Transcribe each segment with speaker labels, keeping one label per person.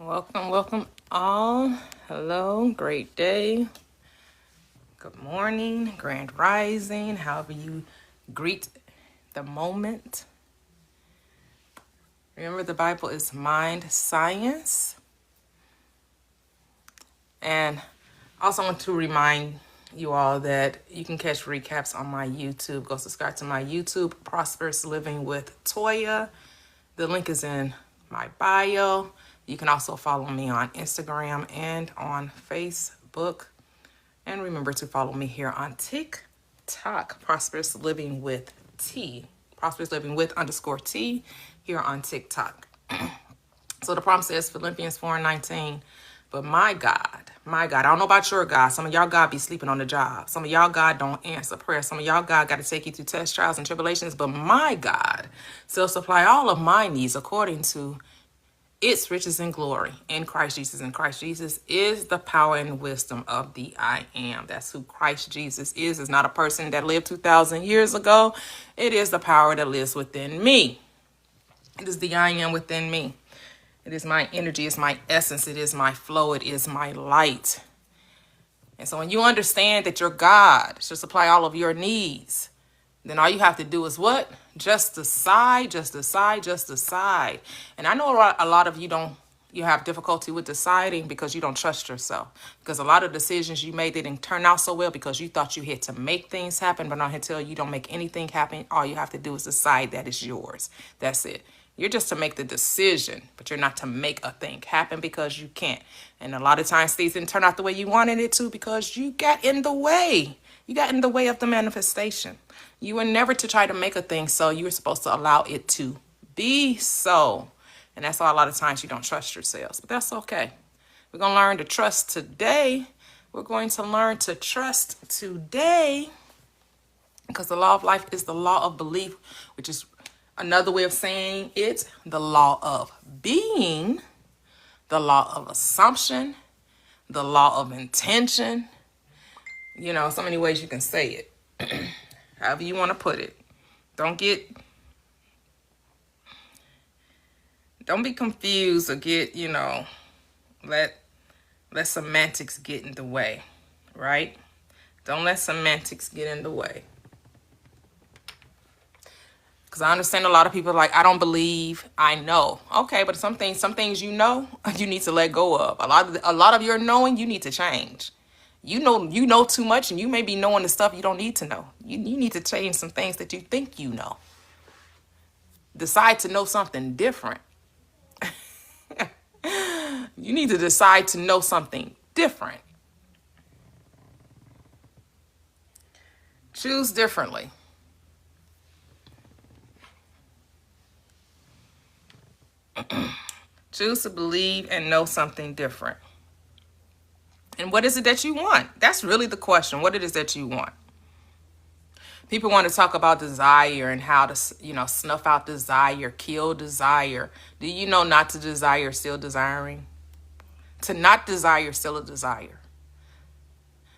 Speaker 1: Welcome all. Hello, great day. Good morning, grand rising, however you greet the moment. Remember, the Bible is mind science. And I also want to remind you all that you can catch recaps on my YouTube. Go subscribe to my YouTube, Prosperous Living with Toyia. The link is in my bio. You can also follow me on Instagram and on Facebook. And remember to follow me here on TikTok, Prosperous Living with T. Prosperous Living with _T here on TikTok. So the promise says Philippians 4:19. But my God, I don't know about your God. Some of y'all God be sleeping on the job. Some of y'all God don't answer prayer. Some of y'all God got to take you through tests, trials, and tribulations. But my God shall supply all of my needs according to its riches and glory in Christ Jesus. And Christ Jesus is the power and wisdom of the I am. That's who Christ Jesus is. It's not a person that lived 2,000 years ago. It is the power that lives within me. It is the I am within me. It is my energy, it's my essence, it is my flow, it is my light. And so when you understand that your God should supply all of your needs, then all you have to do is what? Just decide. And I know a lot of you have difficulty with deciding because you don't trust yourself. Because a lot of decisions you made, they didn't turn out so well because you thought you had to make things happen. But I'm here to tell you, you don't make anything happen. All you have to do is decide that it's yours. That's it. You're just to make the decision, but you're not to make a thing happen because you can't. And a lot of times things didn't turn out the way you wanted it to because you got in the way. You got in the way of the manifestation. You were never to try to make a thing so. You were supposed to allow it to be so. And that's why a lot of times you don't trust yourselves. But that's okay. We're going to learn to trust today. We're going to learn to trust today because the law of life is the law of belief, which is another way of saying it, the law of being, the law of assumption, the law of intention. You know, so many ways you can say it. However you want to put it. Don't be confused or get, let semantics get in the way, right? Don't let semantics get in the way. Because I understand a lot of people are like, I don't believe, I know. Okay, but some things you know, you need to let go of. A lot of your knowing, you need to change. You know too much, and you may be knowing the stuff you don't need to know. You need to change some things that you think you know. Decide to know something different. You need to decide to know something different. Choose differently. Choose to believe and know something different. And what is it that you want? That's really the question. What it is that you want? People want to talk about desire and how to, snuff out desire, kill desire. Do you know not to desire, still desiring? To not desire, still a desire.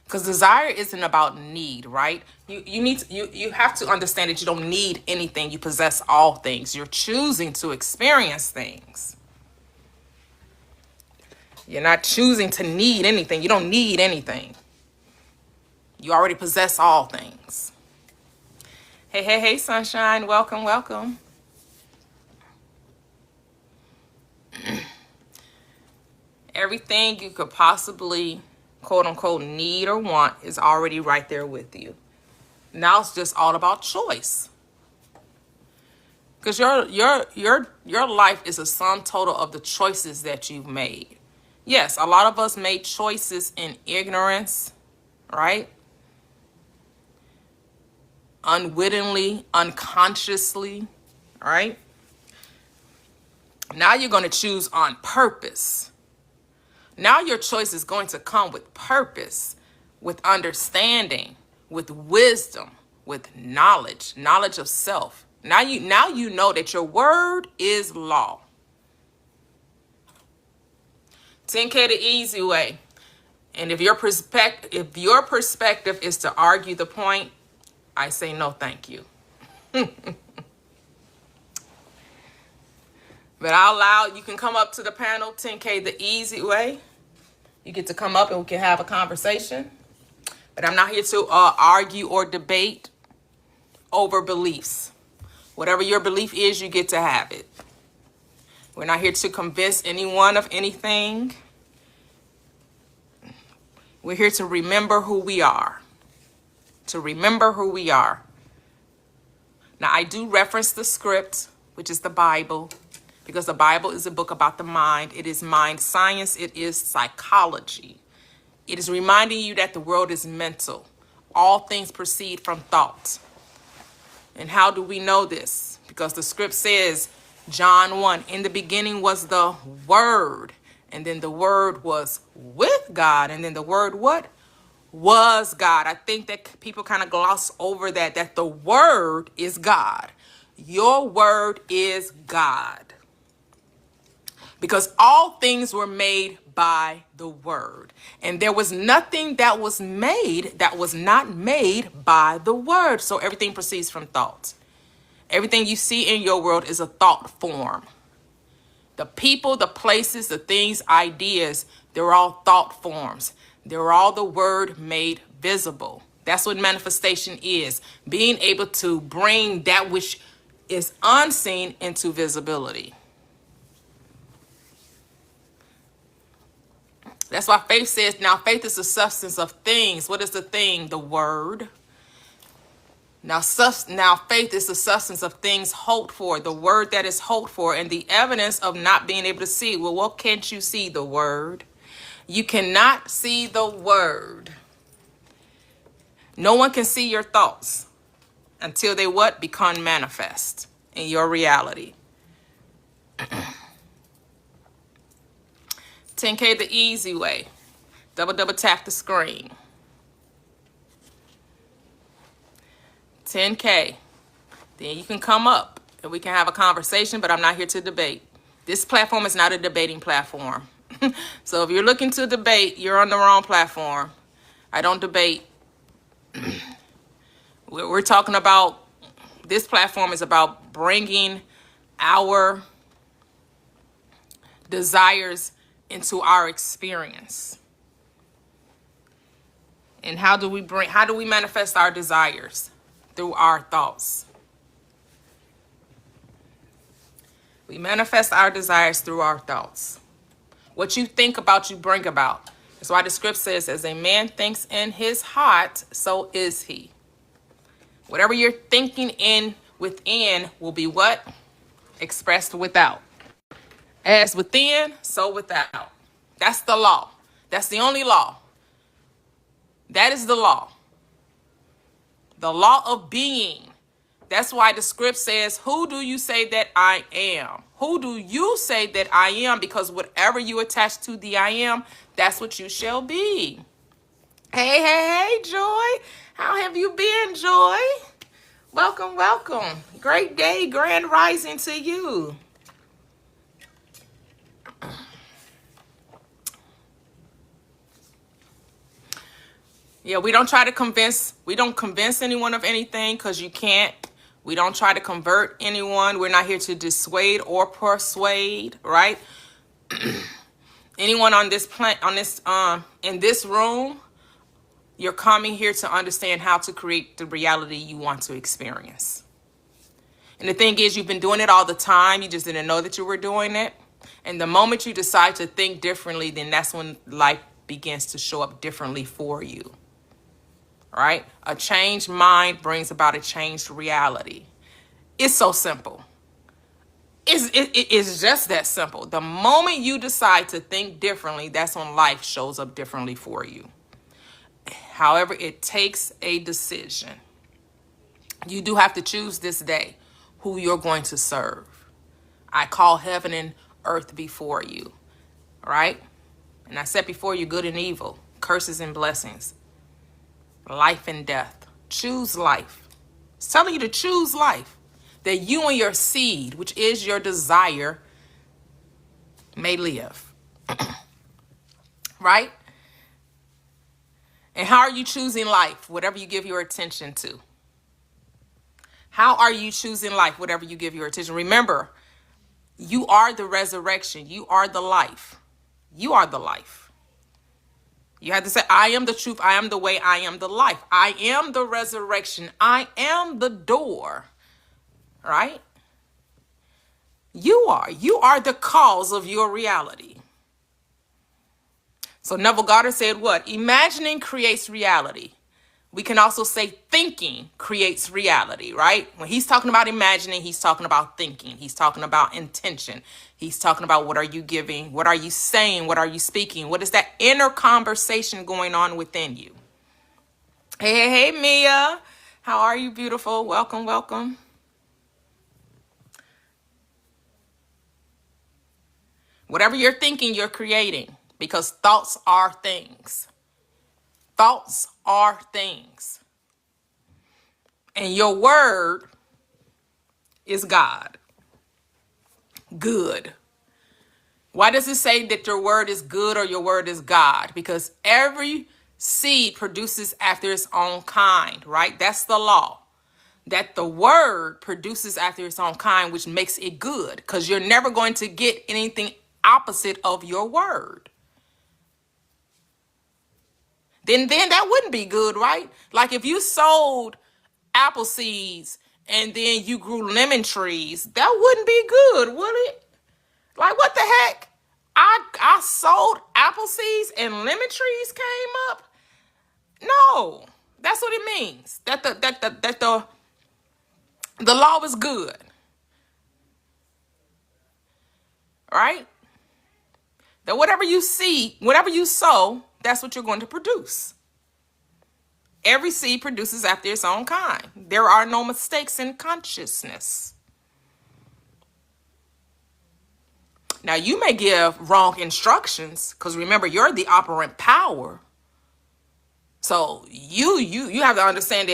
Speaker 1: Because desire isn't about need, right? You have to understand that you don't need anything. You possess all things. You're choosing to experience things. You're not choosing to need anything. You don't need anything. You already possess all things. Hey, sunshine. Welcome. Everything you could possibly, quote unquote, need or want is already right there with you. Now it's just all about choice. Because your life is a sum total of the choices that you've made. Yes, a lot of us made choices in ignorance, right? Unwittingly, unconsciously, right? Now you're going to choose on purpose. Now your choice is going to come with purpose, with understanding, with wisdom, with knowledge of self. Now you know that your word is law. 10K the easy way. And if your perspective is to argue the point, I say no, thank you. But I'll allow, you can come up to the panel, 10K the easy way. You get to come up and we can have a conversation. But I'm not here to argue or debate over beliefs. Whatever your belief is, you get to have it. We're not here to convince anyone of anything. We're here to remember who we are. To remember who we are. Now, I do reference the script, which is the Bible, because the Bible is a book about the mind. It is mind science. It is psychology. It is reminding you that the world is mental. All things proceed from thought. And how do we know this? Because the script says, John 1, in the beginning was the Word. And then the Word was with God. And then the Word what? Was God. I think that people kind of gloss over that the Word is God. Your Word is God. Because all things were made by the Word. And there was nothing that was made that was not made by the Word. So everything proceeds from thought. Everything you see in your world is a thought form. The people, the places, the things, ideas, they're all thought forms. They're all the Word made visible. That's what manifestation is. Being able to bring that which is unseen into visibility. That's why faith says, now faith is the substance of things. What is the thing? The Word. Now faith is the substance of things hoped for, the Word that is hoped for, and the evidence of not being able to see. Well, what can't you see? The Word. You cannot see the Word. No one can see your thoughts until they what? Become manifest in your reality. 10K the easy way. Double tap the screen. 10K. Then you can come up and we can have a conversation, but I'm not here to debate. This platform is not a debating platform. So if you're looking to debate, you're on the wrong platform. I don't debate. We're talking about, this platform is about bringing our desires into our experience. And how do we manifest our desires? Through our thoughts. We manifest our desires through our thoughts. What you think about, you bring about. That's why the script says, as a man thinks in his heart, so is he. Whatever you're thinking in within will be what? Expressed without. As within, so without. That's the law. That's the only law. That is the law. The law of being. That's why the script says, who do you say that I am? Who do you say that I am? Because whatever you attach to the I am, that's what you shall be. Hey, Joy. How have you been, Joy? Welcome. Great day, grand rising to you. Yeah, we don't convince anyone of anything, because you can't. We don't try to convert anyone. We're not here to dissuade or persuade, right? Anyone on this in this room, you're coming here to understand how to create the reality you want to experience. And the thing is, you've been doing it all the time. You just didn't know that you were doing it. And the moment you decide to think differently, then that's when life begins to show up differently for you. Right? A changed mind brings about a changed reality. It's so simple. It's just that simple. The moment you decide to think differently, that's when life shows up differently for you. However, it takes a decision. You do have to choose this day who you're going to serve. I call heaven and earth before you. Right? And I set before you good and evil, curses and blessings. Life and death. Choose life. It's telling you to choose life. That you and your seed, which is your desire, may live. Right? And how are you choosing life? Whatever you give your attention to. How are you choosing life? Whatever you give your attention. Remember, You are the resurrection. You are the life. You are the life. You have to say, I am the truth. I am the way. I am the life. I am the resurrection. I am the door. Right? You are. You are the cause of your reality. So Neville Goddard said what? Imagining creates reality. We can also say thinking creates reality, right? When he's talking about imagining, he's talking about thinking. He's talking about intention. He's talking about what are you giving? What are you saying? What are you speaking? What is that inner conversation going on within you? Hey, Mia. How are you, beautiful? Welcome, welcome. Whatever you're thinking, you're creating, because thoughts are things. Thoughts are things. And your word is God. Good. Why does it say that your word is good or your word is God? Because every seed produces after its own kind, right? That's the law. That the word produces after its own kind, which makes it good, because you're never going to get anything opposite of your word. Then that wouldn't be good, right? Like if you sold apple seeds and then you grew lemon trees, that wouldn't be good, would it? Like what the heck? I sold apple seeds and lemon trees came up? No, that's what it means. That the law is good, right? That whatever you see, whatever you sow, that's what you're going to produce. Every seed produces after its own kind. There are no mistakes in consciousness. Now, you may give wrong instructions, because remember, you're the operant power. So you have to understand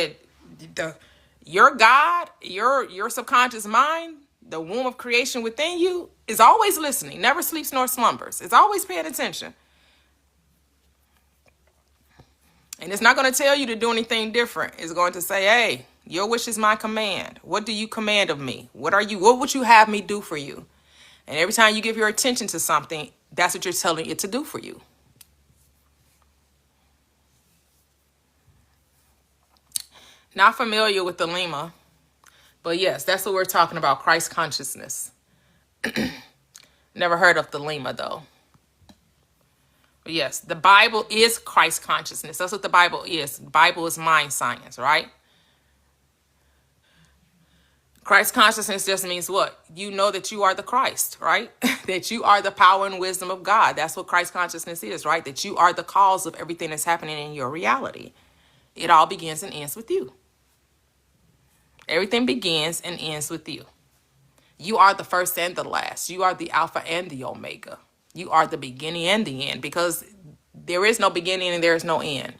Speaker 1: that your God, your subconscious mind, the womb of creation within you, is always listening, never sleeps nor slumbers. It's always paying attention. And it's not going to tell you to do anything different. It's going to say, hey, your wish is my command. What do you command of me? What would you have me do for you? And every time you give your attention to something, that's what you're telling it to do for you. Not familiar with the Lema, but yes, that's what we're talking about, Christ consciousness. Never heard of the Lema, though. But yes, the Bible is Christ consciousness. That's what the Bible is. The Bible is mind science, right? Christ consciousness just means what? You know that you are the Christ, right? That you are the power and wisdom of God. That's what Christ consciousness is, right? That you are the cause of everything that's happening in your reality. It all begins and ends with you. Everything begins and ends with you. You are the first and the last. You are the Alpha and the Omega. You are the beginning and the end, because there is no beginning and there is no end.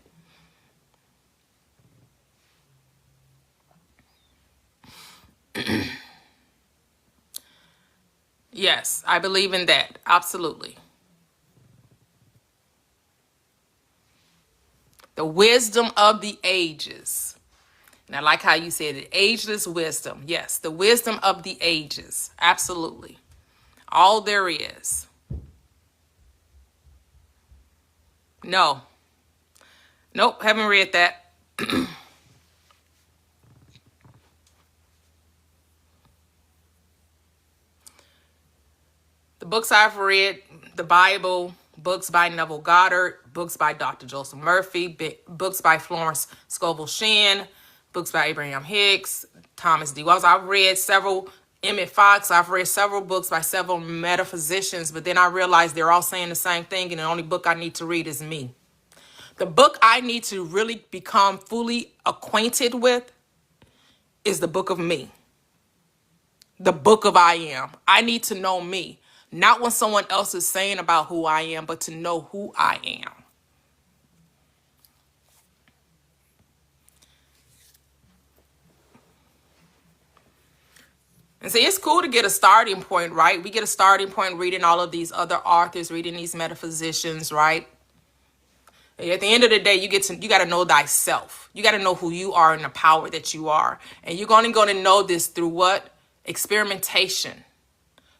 Speaker 1: Yes, I believe in that. Absolutely. The wisdom of the ages. And I like how you said it, ageless wisdom. Yes, the wisdom of the ages. Absolutely. All there is. No. Nope, haven't read that. The books I've read, the Bible, books by Neville Goddard, books by Dr. Joseph Murphy, books by Florence Scovel Shinn, books by Abraham Hicks, Thomas D. Wells. I've read several, Emmett Fox. I've read several books by several metaphysicians, but then I realized they're all saying the same thing, and the only book I need to read is me. The book I need to really become fully acquainted with is the book of me. The book of I am. I need to know me. Not what someone else is saying about who I am, but to know who I am. And see, it's cool to get a starting point, right? We get a starting point reading all of these other authors, reading these metaphysicians, right? At the end of the day, you got to know thyself. You got to know who you are and the power that you are. And you're only going to know this through what? Experimentation.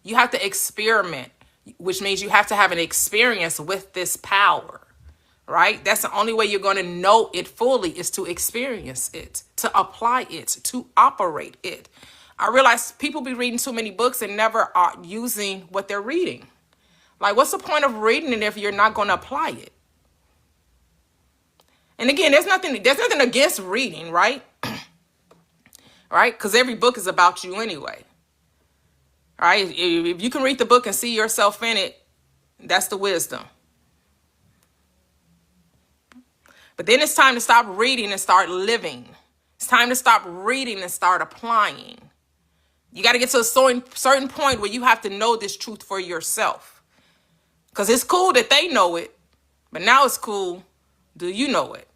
Speaker 1: You have to experiment, which means you have to have an experience with this power, right? That's the only way you're going to know it fully, is to experience it, to apply it, to operate it. I realize people be reading too many books and never are using what they're reading. Like, what's the point of reading it if you're not going to apply it? And again, there's nothing against reading, right? Right? Because every book is about you anyway. Right? If you can read the book and see yourself in it, that's the wisdom. But then it's time to stop reading and start living. It's time to stop reading and start applying. You got to get to a certain point where you have to know this truth for yourself. Because it's cool that they know it, but now it's cool, do you know it?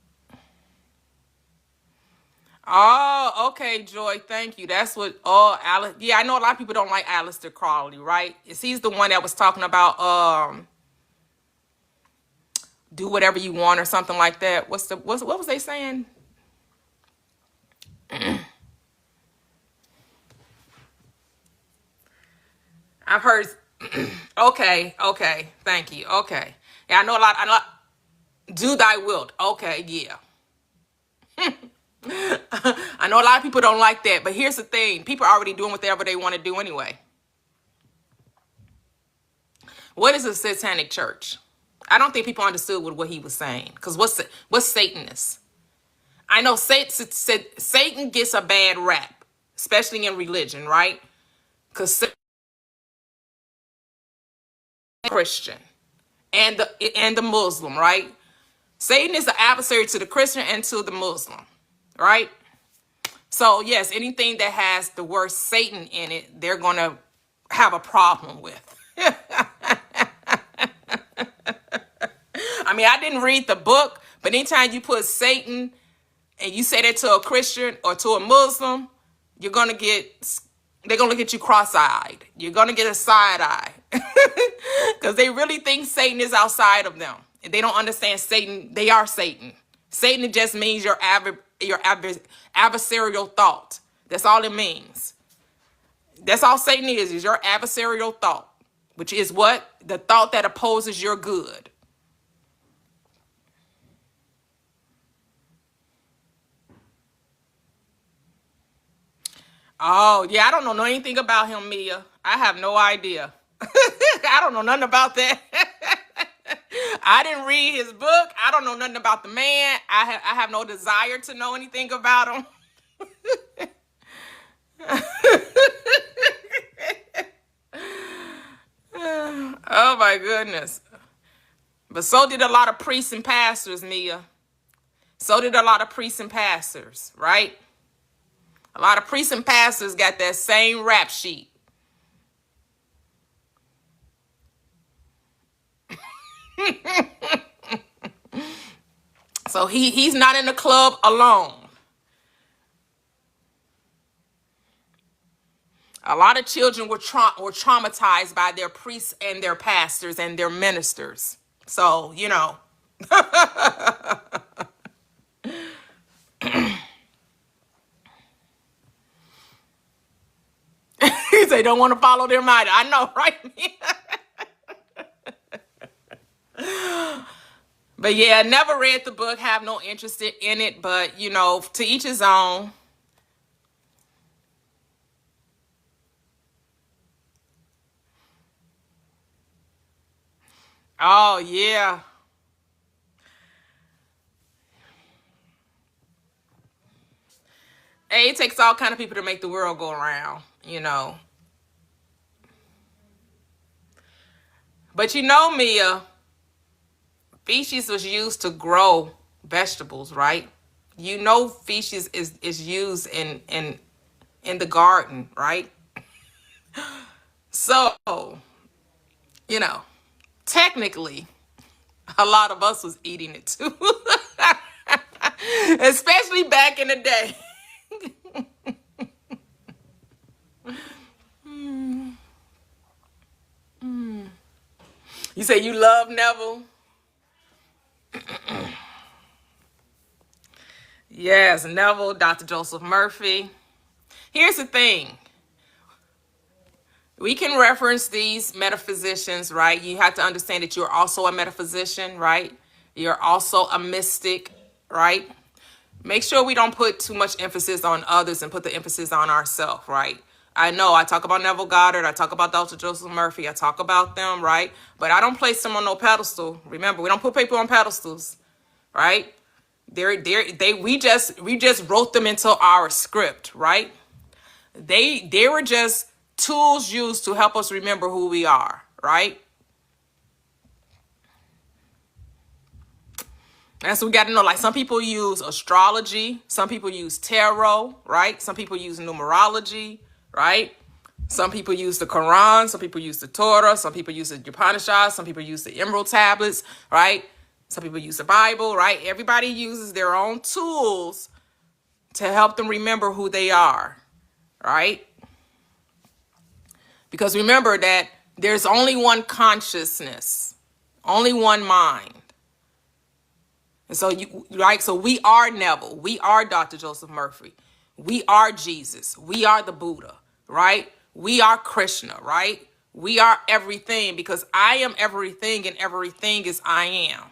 Speaker 1: Oh, okay, Joy, thank you. That's what, Alice, yeah, I know a lot of people don't like Aleister Crowley, right? He's the one that was talking about do whatever you want or something like that. What was they saying? I've heard. Okay, thank you. Okay, yeah, I know a lot. Do thy will. Okay, yeah. I know a lot of people don't like that, but here's the thing: people are already doing whatever they want to do anyway. What is a satanic church? I don't think people understood what he was saying. Because what's Satanist? I know Satan gets a bad rap, especially in religion, right? Because Christian and the Muslim, right? Satan is the adversary to the Christian and to the Muslim, right? So yes, anything that has the word Satan in it, they're going to have a problem with. I mean, I didn't read the book, but anytime you put Satan and you say that to a Christian or to a Muslim, they're going to look at you cross-eyed. You're going to get a side eye because they really think Satan is outside of them. And they don't understand Satan. They are Satan. Satan just means your adversarial thought. That's all it means. That's all Satan is your adversarial thought, which is what? The thought that opposes your good. Oh, yeah, I don't know anything about him, Mia. I have no idea. I don't know nothing about that. I didn't read his book. I don't know nothing about the man. I have no desire to know anything about him. Oh, my goodness. But so did a lot of priests and pastors, Mia. So did a lot of priests and pastors, right? A lot of priests and pastors got that same rap sheet. So he's not in the club alone. A lot of children were traumatized by their priests and their pastors and their ministers. So, you know. They don't want to follow their mind. I know, right? But yeah, never read the book, have no interest in it, but you know, to each his own. Oh yeah. Hey, it takes all kind of people to make the world go around, you know. But you know, Mia, feces was used to grow vegetables, right? You know, feces is used in the garden, right? So, you know, technically, a lot of us was eating it too. Especially back in the day. You say you love Neville? Yes, Neville, Dr. Joseph Murphy. Here's the thing. We can reference these metaphysicians, right? You have to understand that you're also a metaphysician, right? You're also a mystic, right? Make sure we don't put too much emphasis on others and put the emphasis on ourselves, right? I know I talk about Neville Goddard, I talk about Dr. Joseph Murphy, I talk about them, right? But I don't place them on no pedestal. Remember, we don't put people on pedestals, right? We just wrote them into our script, right? They were just tools used to help us remember who we are, right? And so we got to know, like, some people use astrology, some people use tarot, right? Some people use numerology, right? Some people use the Quran, some people use the Torah, some people use the Upanishads, some people use the Emerald Tablets, right? Some people use the Bible, right? Everybody uses their own tools to help them remember who they are, right? Because remember that there's only one consciousness, only one mind. And so so we are Neville, we are Dr. Joseph Murphy, we are Jesus, we are the Buddha, right? We are Krishna, right? We are everything, because I am everything and everything is I am.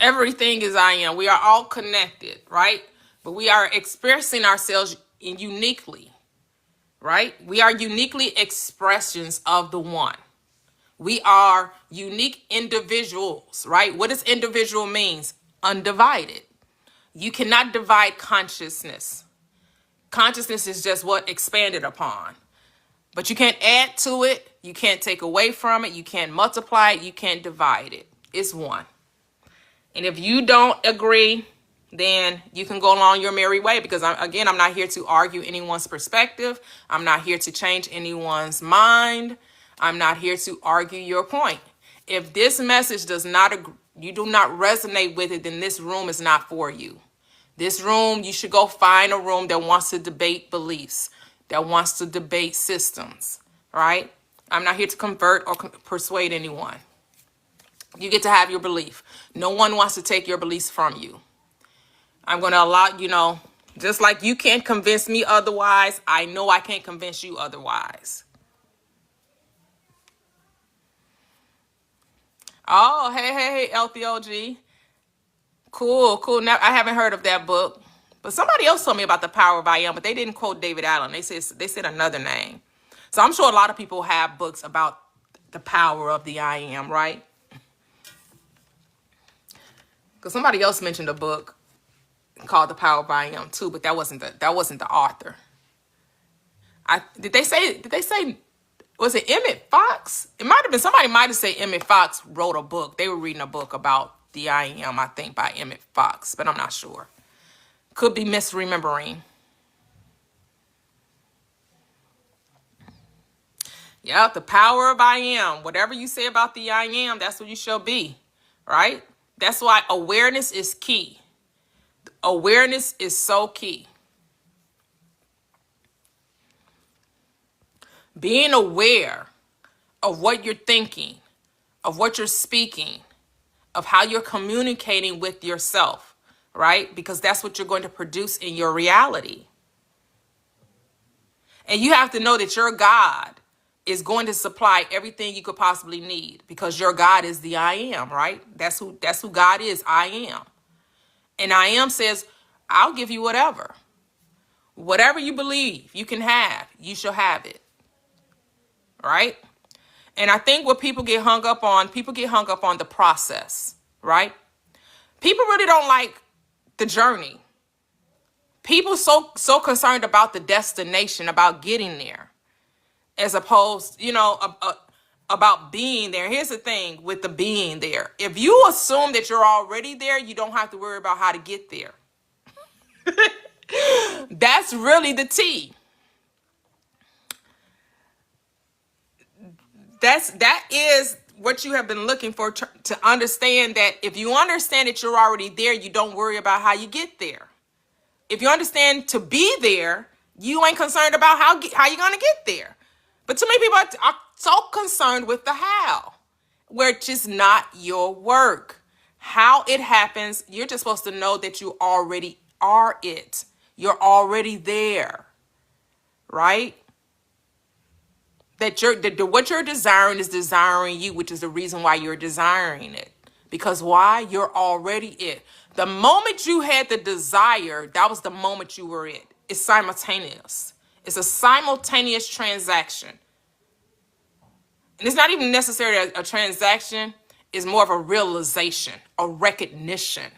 Speaker 1: Everything is I am. We are all connected, right? But we are expressing ourselves uniquely, right? We are uniquely expressions of the one. We are unique individuals, right? What does individual means? Undivided. You cannot divide consciousness. Consciousness is just what expanded upon. But you can't add to it. You can't take away from it. You can't multiply it. You can't divide it. It's one. And if you don't agree, then you can go along your merry way, because I'm not here to argue anyone's perspective. I'm not here to change anyone's mind. I'm not here to argue your point. If this message you do not resonate with it, then this room is not for you. This room, you should go find a room that wants to debate beliefs, that wants to debate systems, right? I'm not here to convert or persuade anyone. You get to have your belief. No one wants to take your beliefs from you. I'm going to allow, just like you can't convince me otherwise, I know I can't convince you otherwise. Oh, hey, LTOG. Cool. Now, I haven't heard of that book. But somebody else told me about The Power of I Am, but they didn't quote David Allen. They said another name. So I'm sure a lot of people have books about the power of the I Am, right? Because somebody else mentioned a book called The Power of I Am too, but that wasn't the author. Did they say was it Emmett Fox? It might have been, somebody might have said Emmett Fox wrote a book. They were reading a book about the I Am, I think, by Emmett Fox, but I'm not sure. Could be misremembering. Yeah, the power of I Am. Whatever you say about the I Am, that's what you shall be, right? That's why awareness is key. Awareness is so key. Being aware of what you're thinking, of what you're speaking, of how you're communicating with yourself, right? Because that's what you're going to produce in your reality. And you have to know that your God is going to supply everything you could possibly need, because your God is the I Am, right? That's who God is. I Am. And I Am says, I'll give you whatever. Whatever you believe you can have, you shall have it. Right? And I think what people get hung up on the process, right? People really don't like the journey. People so concerned about the destination, about getting there, as opposed, about being there. Here's the thing with the being there. If you assume that you're already there, you don't have to worry about how to get there. That's really the T. That is what you have been looking for, to understand that if you understand that you're already there, you don't worry about how you get there. If you understand to be there, you ain't concerned about how you're going to get there. But too many people are so concerned with the how, which is not your work. how it happens. You're just supposed to know that you already are it. You're already there, right? That what you're desiring is desiring you, which is the reason why you're desiring it. Because why? You're already it. The moment you had the desire, that was the moment you were it. It's simultaneous. It's a simultaneous transaction. And it's not even necessarily a transaction. It's more of a realization, a recognition.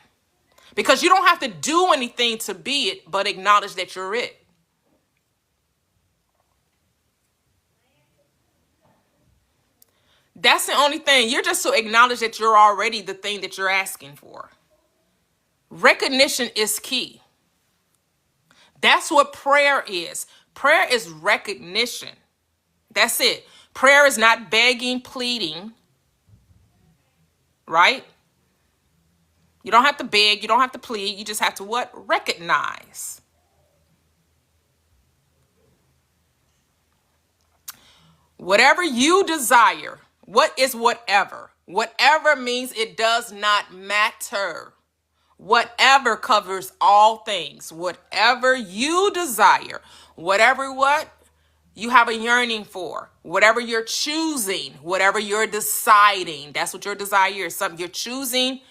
Speaker 1: Because you don't have to do anything to be it, but acknowledge that you're it. That's the only thing. You're just to acknowledge that you're already the thing that you're asking for. Recognition is key. That's what prayer is. Prayer is recognition. That's it. Prayer is not begging, pleading, right? You don't have to beg. You don't have to plead. You just have to what? Recognize. Whatever you desire. What is whatever? Whatever means it does not matter. Whatever covers all things. Whatever you desire. Whatever what you have a yearning for. Whatever you're choosing. Whatever you're deciding. That's what your desire is. Something you're choosing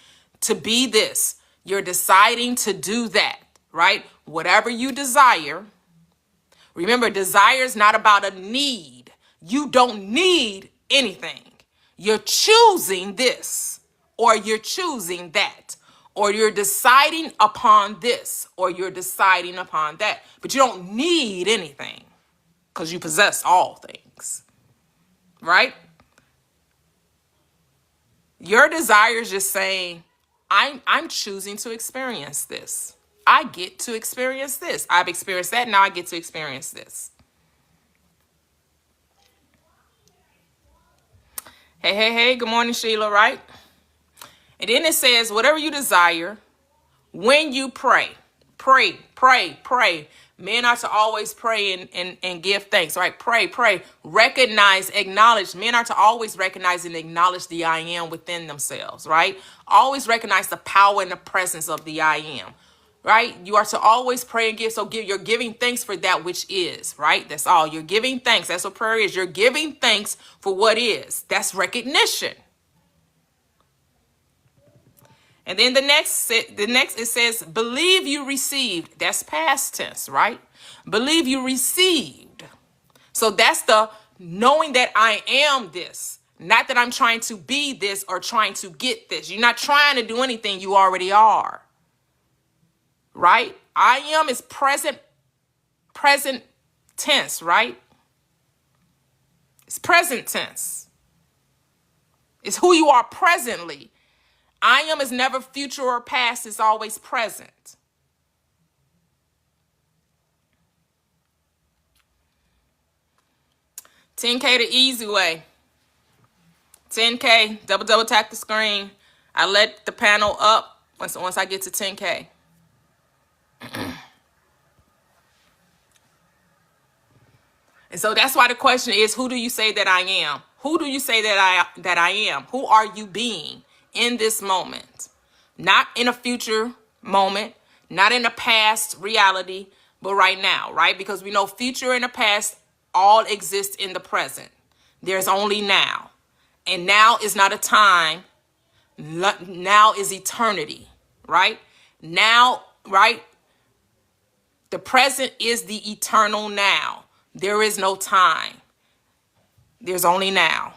Speaker 1: to be this. You're deciding to do that. Right? Whatever you desire. Remember, desire is not about a need. You don't need anything. You're choosing this, or you're choosing that, or you're deciding upon this, or you're deciding upon that. But you don't need anything because you possess all things, right? Your desire is just saying, I'm choosing to experience this. I get to experience this. I've experienced that. Now I get to experience this. Hey, hey, hey, good morning, Sheila, right? And then it says, whatever you desire, when you pray, pray, pray, pray. Men are to always pray and give thanks, right? Pray, pray, recognize, acknowledge. Men are to always recognize and acknowledge the I am within themselves, right? Always recognize the power and the presence of the I am, right? You are to always pray and give. So you're giving thanks for that which is, right? That's all. You're giving thanks. That's what prayer is. You're giving thanks for what is. That's recognition. And then the next it says, believe you received. That's past tense, right? Believe you received. So that's the knowing that I am this. Not that I'm trying to be this or trying to get this. You're not trying to do anything. You already are. Right? I am is present tense, right? It's present tense. It's who you are presently. I am is never future or past. It's always present. $10K the easy way. $10K, double tap the screen. I let the panel up once I get to $10K. And so that's why the question is, who do you say that I am? Who do you say that I am? Who are you being in this moment? Not in a future moment, not in a past reality, but right now, right? Because we know future and the past all exist in the present. There's only now. And now is not a time. Now is eternity, right? Now, right? The present is the eternal now. There is no time. There's only now.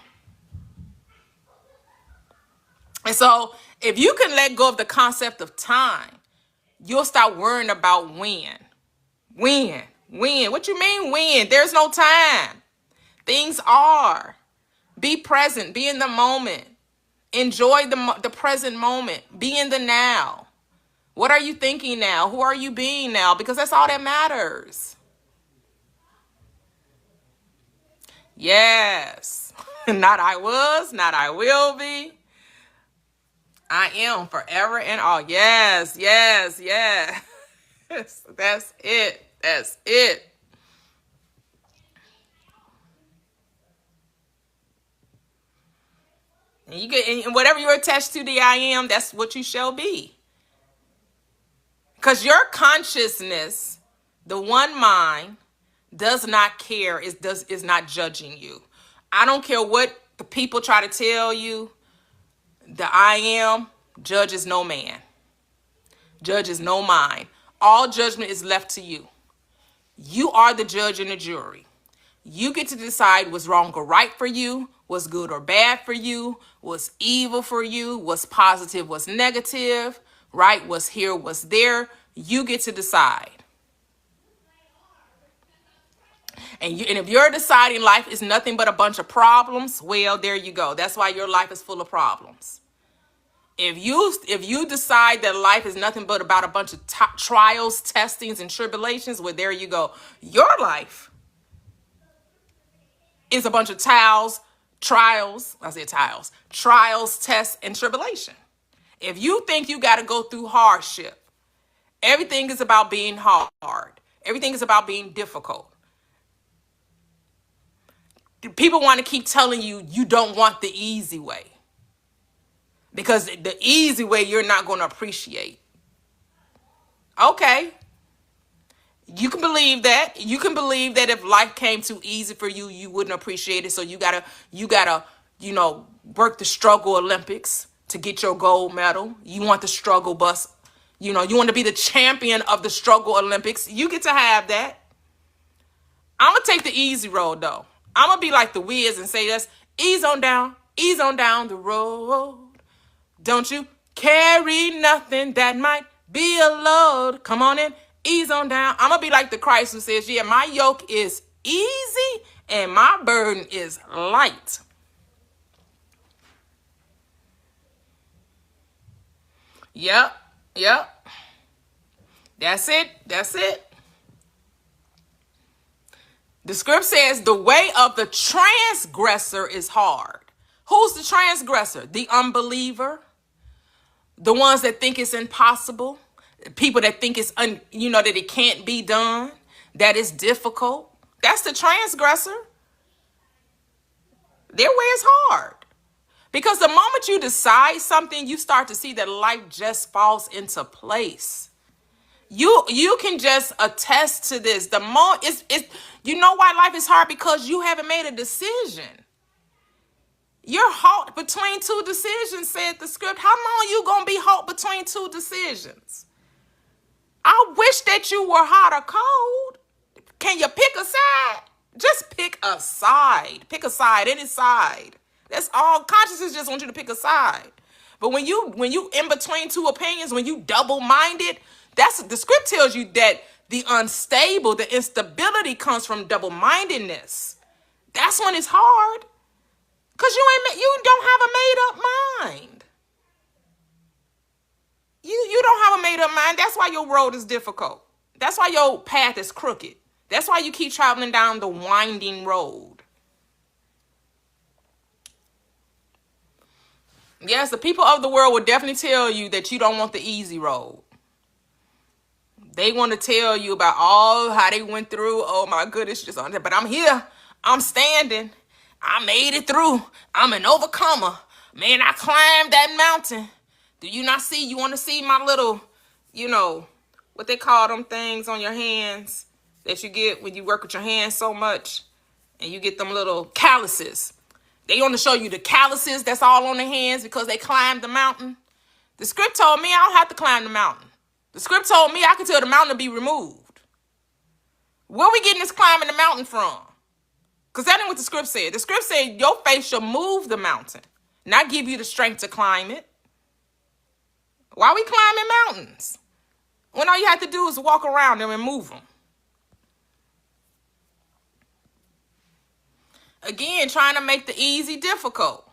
Speaker 1: And so if you can let go of the concept of time, you'll start worrying about when. When? What you mean when? There's no time. Things are. Be present. Be in the moment. Enjoy the present moment. Be in the now. What are you thinking now? Who are you being now? Because that's all that matters. Yes. Not I was, not I will be. I am forever and all. Yes, yes, yes. That's it. That's it. And you get, and whatever you're attached to, the I am, that's what you shall be. Because your consciousness, the one mind, does not care, is not judging you. I don't care what the people try to tell you. The I am judges no man, judges no mind. All judgment is left to you. You are the judge and the jury. You get to decide what's wrong or right for you, what's good or bad for you, what's evil for you, what's positive, what's negative, right? What's here, what's there. You get to decide. And if you're deciding life is nothing but a bunch of problems, well, there you go. That's why your life is full of problems. If you decide that life is nothing but about a bunch of trials, testings, and tribulations, well, there you go. Your life is a bunch of trials, tests, and tribulation. If you think you got to go through hardship, everything is about being hard. Everything is about being difficult. People want to keep telling you you don't want the easy way. Because the easy way you're not going to appreciate. Okay. You can believe that. You can believe that if life came too easy for you, you wouldn't appreciate it. So you gotta, work the struggle Olympics to get your gold medal. You want the struggle bus. You want to be the champion of the struggle Olympics. You get to have that. I'm going to take the easy road, though. I'm going to be like the Wiz and say this. Ease on down the road. Don't you carry nothing that might be a load. Come on in, ease on down. I'm going to be like the Christ who says, yeah, my yoke is easy and my burden is light. Yep. That's it. The script says the way of the transgressor is hard. Who's the transgressor? The unbeliever. The ones that think it's impossible. People that think it's, that it can't be done. That it's difficult. That's the transgressor. Their way is hard. Because the moment you decide something, you start to see that life just falls into place. You can just attest to this. The more you know why life is hard? Because you haven't made a decision. You're halt between two decisions, said the script. How long you gonna be halt between two decisions? I wish that you were hot or cold. Can you pick a side? Just pick a side. Pick a side, any side. That's all. Consciousness just wants you to pick a side. But when you in between two opinions, when you double-minded, that's the script tells you that the unstable, the instability comes from double-mindedness. That's when it's hard. Because you don't have a made-up mind. You don't have a made-up mind. That's why your road is difficult. That's why your path is crooked. That's why you keep traveling down the winding road. Yes, the people of the world will definitely tell you that you don't want the easy road. They want to tell you about all how they went through. Oh my goodness, just on that. But I'm here. I'm standing. I made it through. I'm an overcomer. Man, I climbed that mountain. Do you not see? You want to see my little, what they call them things on your hands that you get when you work with your hands so much and you get them little calluses. They want to show you the calluses that's all on their hands because they climbed the mountain. The script told me I don't have to climb the mountain. The script told me I can tell the mountain to be removed. Where we getting this climbing the mountain from? Because that ain't what the script said. The script said your faith shall move the mountain, not give you the strength to climb it. Why are we climbing mountains when all you have to do is walk around them and move them? Again, trying to make the easy difficult.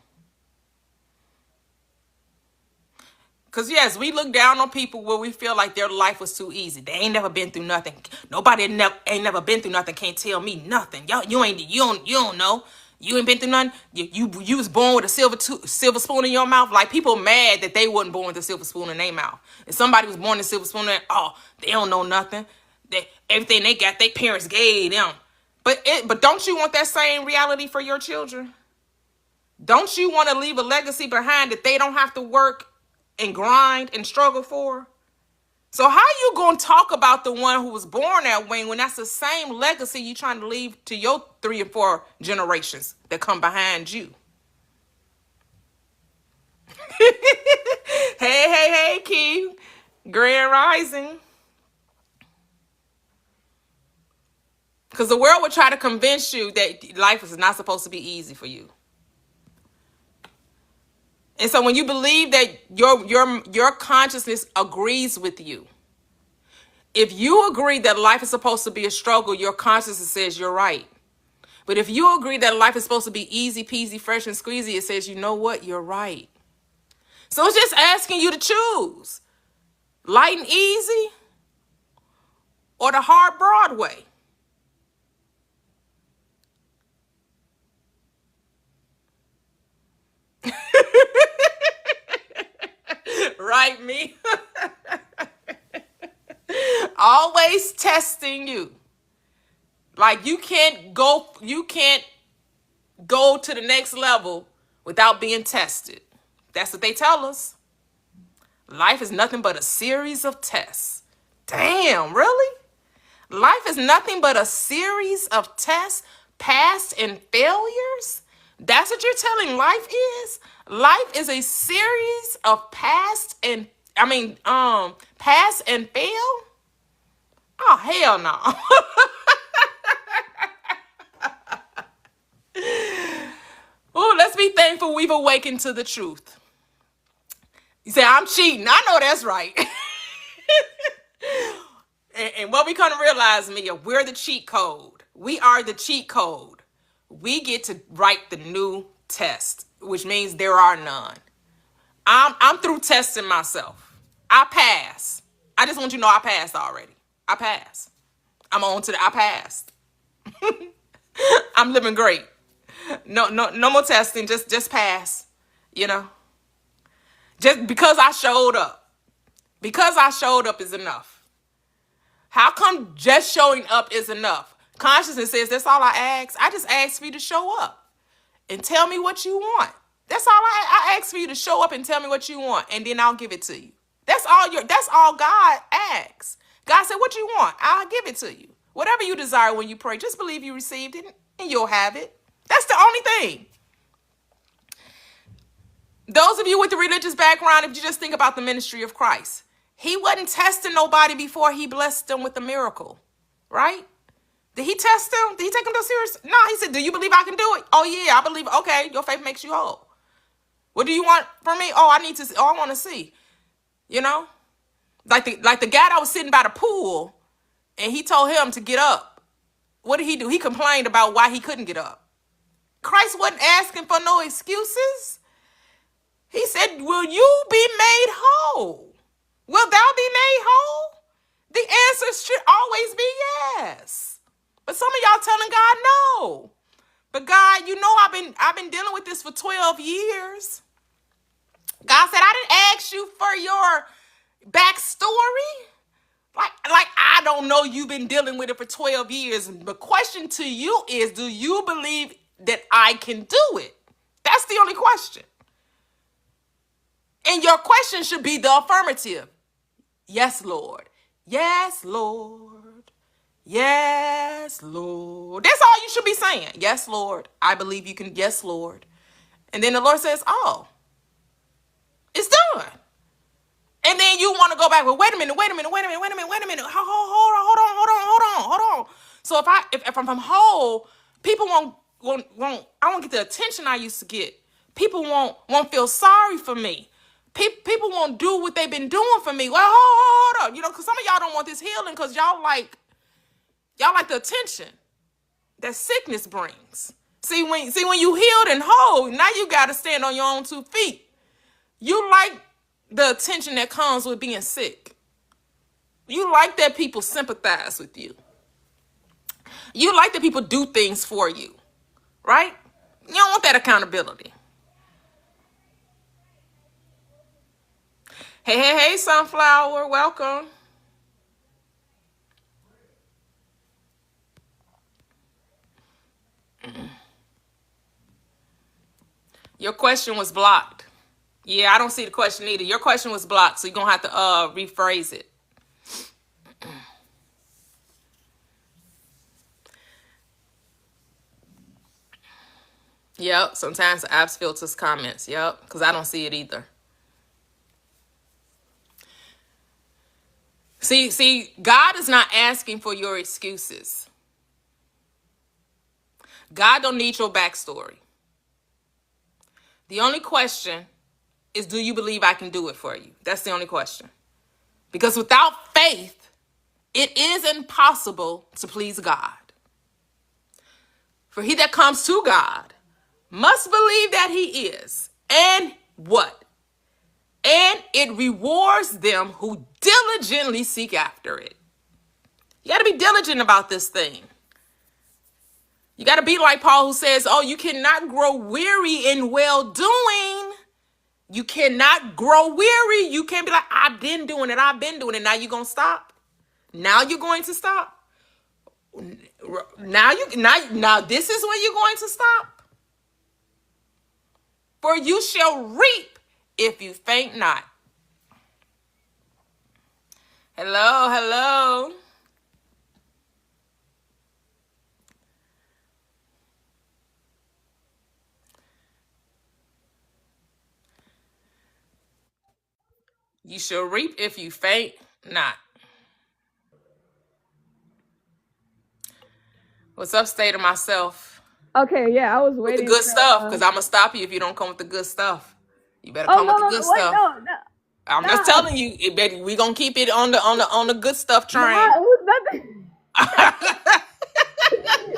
Speaker 1: Because, yes, we look down on people where we feel like their life was too easy. They ain't never been through nothing. Nobody ain't never been through nothing can't tell me nothing. You don't know. You ain't been through nothing. You was born with a silver spoon in your mouth. Like, people mad that they wasn't born with a silver spoon in their mouth. If somebody was born with a silver spoon, they don't know nothing. Everything they got, their parents gave them. But don't you want that same reality for your children? Don't you want to leave a legacy behind that they don't have to work and grind and struggle for? So how you going to talk about the one who was born that way when that's the same legacy you trying to leave to your 3 and 4 generations that come behind you? Hey, Key. Grand Rising. Because the world would try to convince you that life is not supposed to be easy for you. And so when you believe that your consciousness agrees with you, if you agree that life is supposed to be a struggle, your consciousness says you're right. But if you agree that life is supposed to be easy peasy, fresh and squeezy, it says, you know what, you're right. So it's just asking you to choose light and easy or the hard Broadway. Right, me? Always testing you. Like you can't go to the next level without being tested. That's what they tell us. Life is nothing but a series of tests. Damn, really? Life is nothing but a series of tests, past and failures? That's what you're telling life is? Life is a series of pass and fail? Oh, hell no. Oh, let's be thankful we've awakened to the truth. You say, I'm cheating. I know that's right. And what we come to realize, Mia, we're the cheat code. We are the cheat code. We get to write the new test, which means there are none. I'm through testing myself. I pass. I just want you to know I passed already. I passed. I'm on to I passed. I'm living great. No more testing. Just pass. You know. Just because I showed up. Because I showed up is enough. How come just showing up is enough? Consciousness says that's all I ask. I just ask for you to show up and tell me what you want. That's all I ask for you to show up and tell me what you want, and then I'll give it to you. That's all God asks. God said, what you want? I'll give it to you. Whatever you desire when you pray, just believe you received it and you'll have it. That's the only thing. Those of you with the religious background, if you just think about the ministry of Christ, he wasn't testing nobody before he blessed them with a miracle, right? Did he test them? Did he take them to serious? No, he said, do you believe I can do it? Oh, yeah, I believe. Okay, your faith makes you whole. What do you want from me? Oh, I want to see. You know? Like the guy that was sitting by the pool and he told him to get up. What did he do? He complained about why he couldn't get up. Christ wasn't asking for no excuses. He said, will you be made whole? Will thou be made whole? The answer should always be yes. But some of y'all telling God no. But God, you know I've been dealing with this for 12 years. God said, I didn't ask you for your backstory. Like I don't know you've been dealing with it for 12 years. The question to you is, do you believe that I can do it? That's the only question. And your question should be the affirmative. Yes, Lord. Yes, Lord. Yes, Lord. That's all you should be saying. Yes, Lord. I believe you can. Yes, Lord. And then the Lord says, oh, it's done. And then you want to go back. Well, wait a minute. Hold on. So if I'm whole, people won't. I won't get the attention I used to get. People won't feel sorry for me. People won't do what they've been doing for me. Well, hold on. You know, because some of y'all don't want this healing because y'all like the attention that sickness brings. See, when you healed and whole, now you got to stand on your own 2 feet. You like the attention that comes with being sick. You like that people sympathize with you. You like that people do things for you, right? You don't want that accountability. Hey, Sunflower, welcome. Your question was blocked. Yeah, I don't see the question either. Your question was blocked, so you're going to have to rephrase it. Yep, sometimes the apps filters comments. Yep, because I don't see it either. See, God is not asking for your excuses. God don't need your backstory. The only question is, do you believe I can do it for you? That's the only question. Because without faith, it is impossible to please God. For he that comes to God must believe that he is. And what? And it rewards them who diligently seek after it. You got to be diligent about this thing. You got to be like Paul, who says, oh, you cannot grow weary in well-doing. You cannot grow weary. You can't be like, I've been doing it. Now you're going to stop. Now you're going to stop. Now this is when you're going to stop. For you shall reap if you faint not. Hello. You shall reap if you faint not. What's up, state of myself?
Speaker 2: Okay, yeah, I was waiting.
Speaker 1: With the good stuff, because I'm going to stop you if you don't come with the good stuff. You better come with the good stuff. No. I'm just telling you, we're going to keep it on the good stuff train.
Speaker 2: Nah, it was nothing.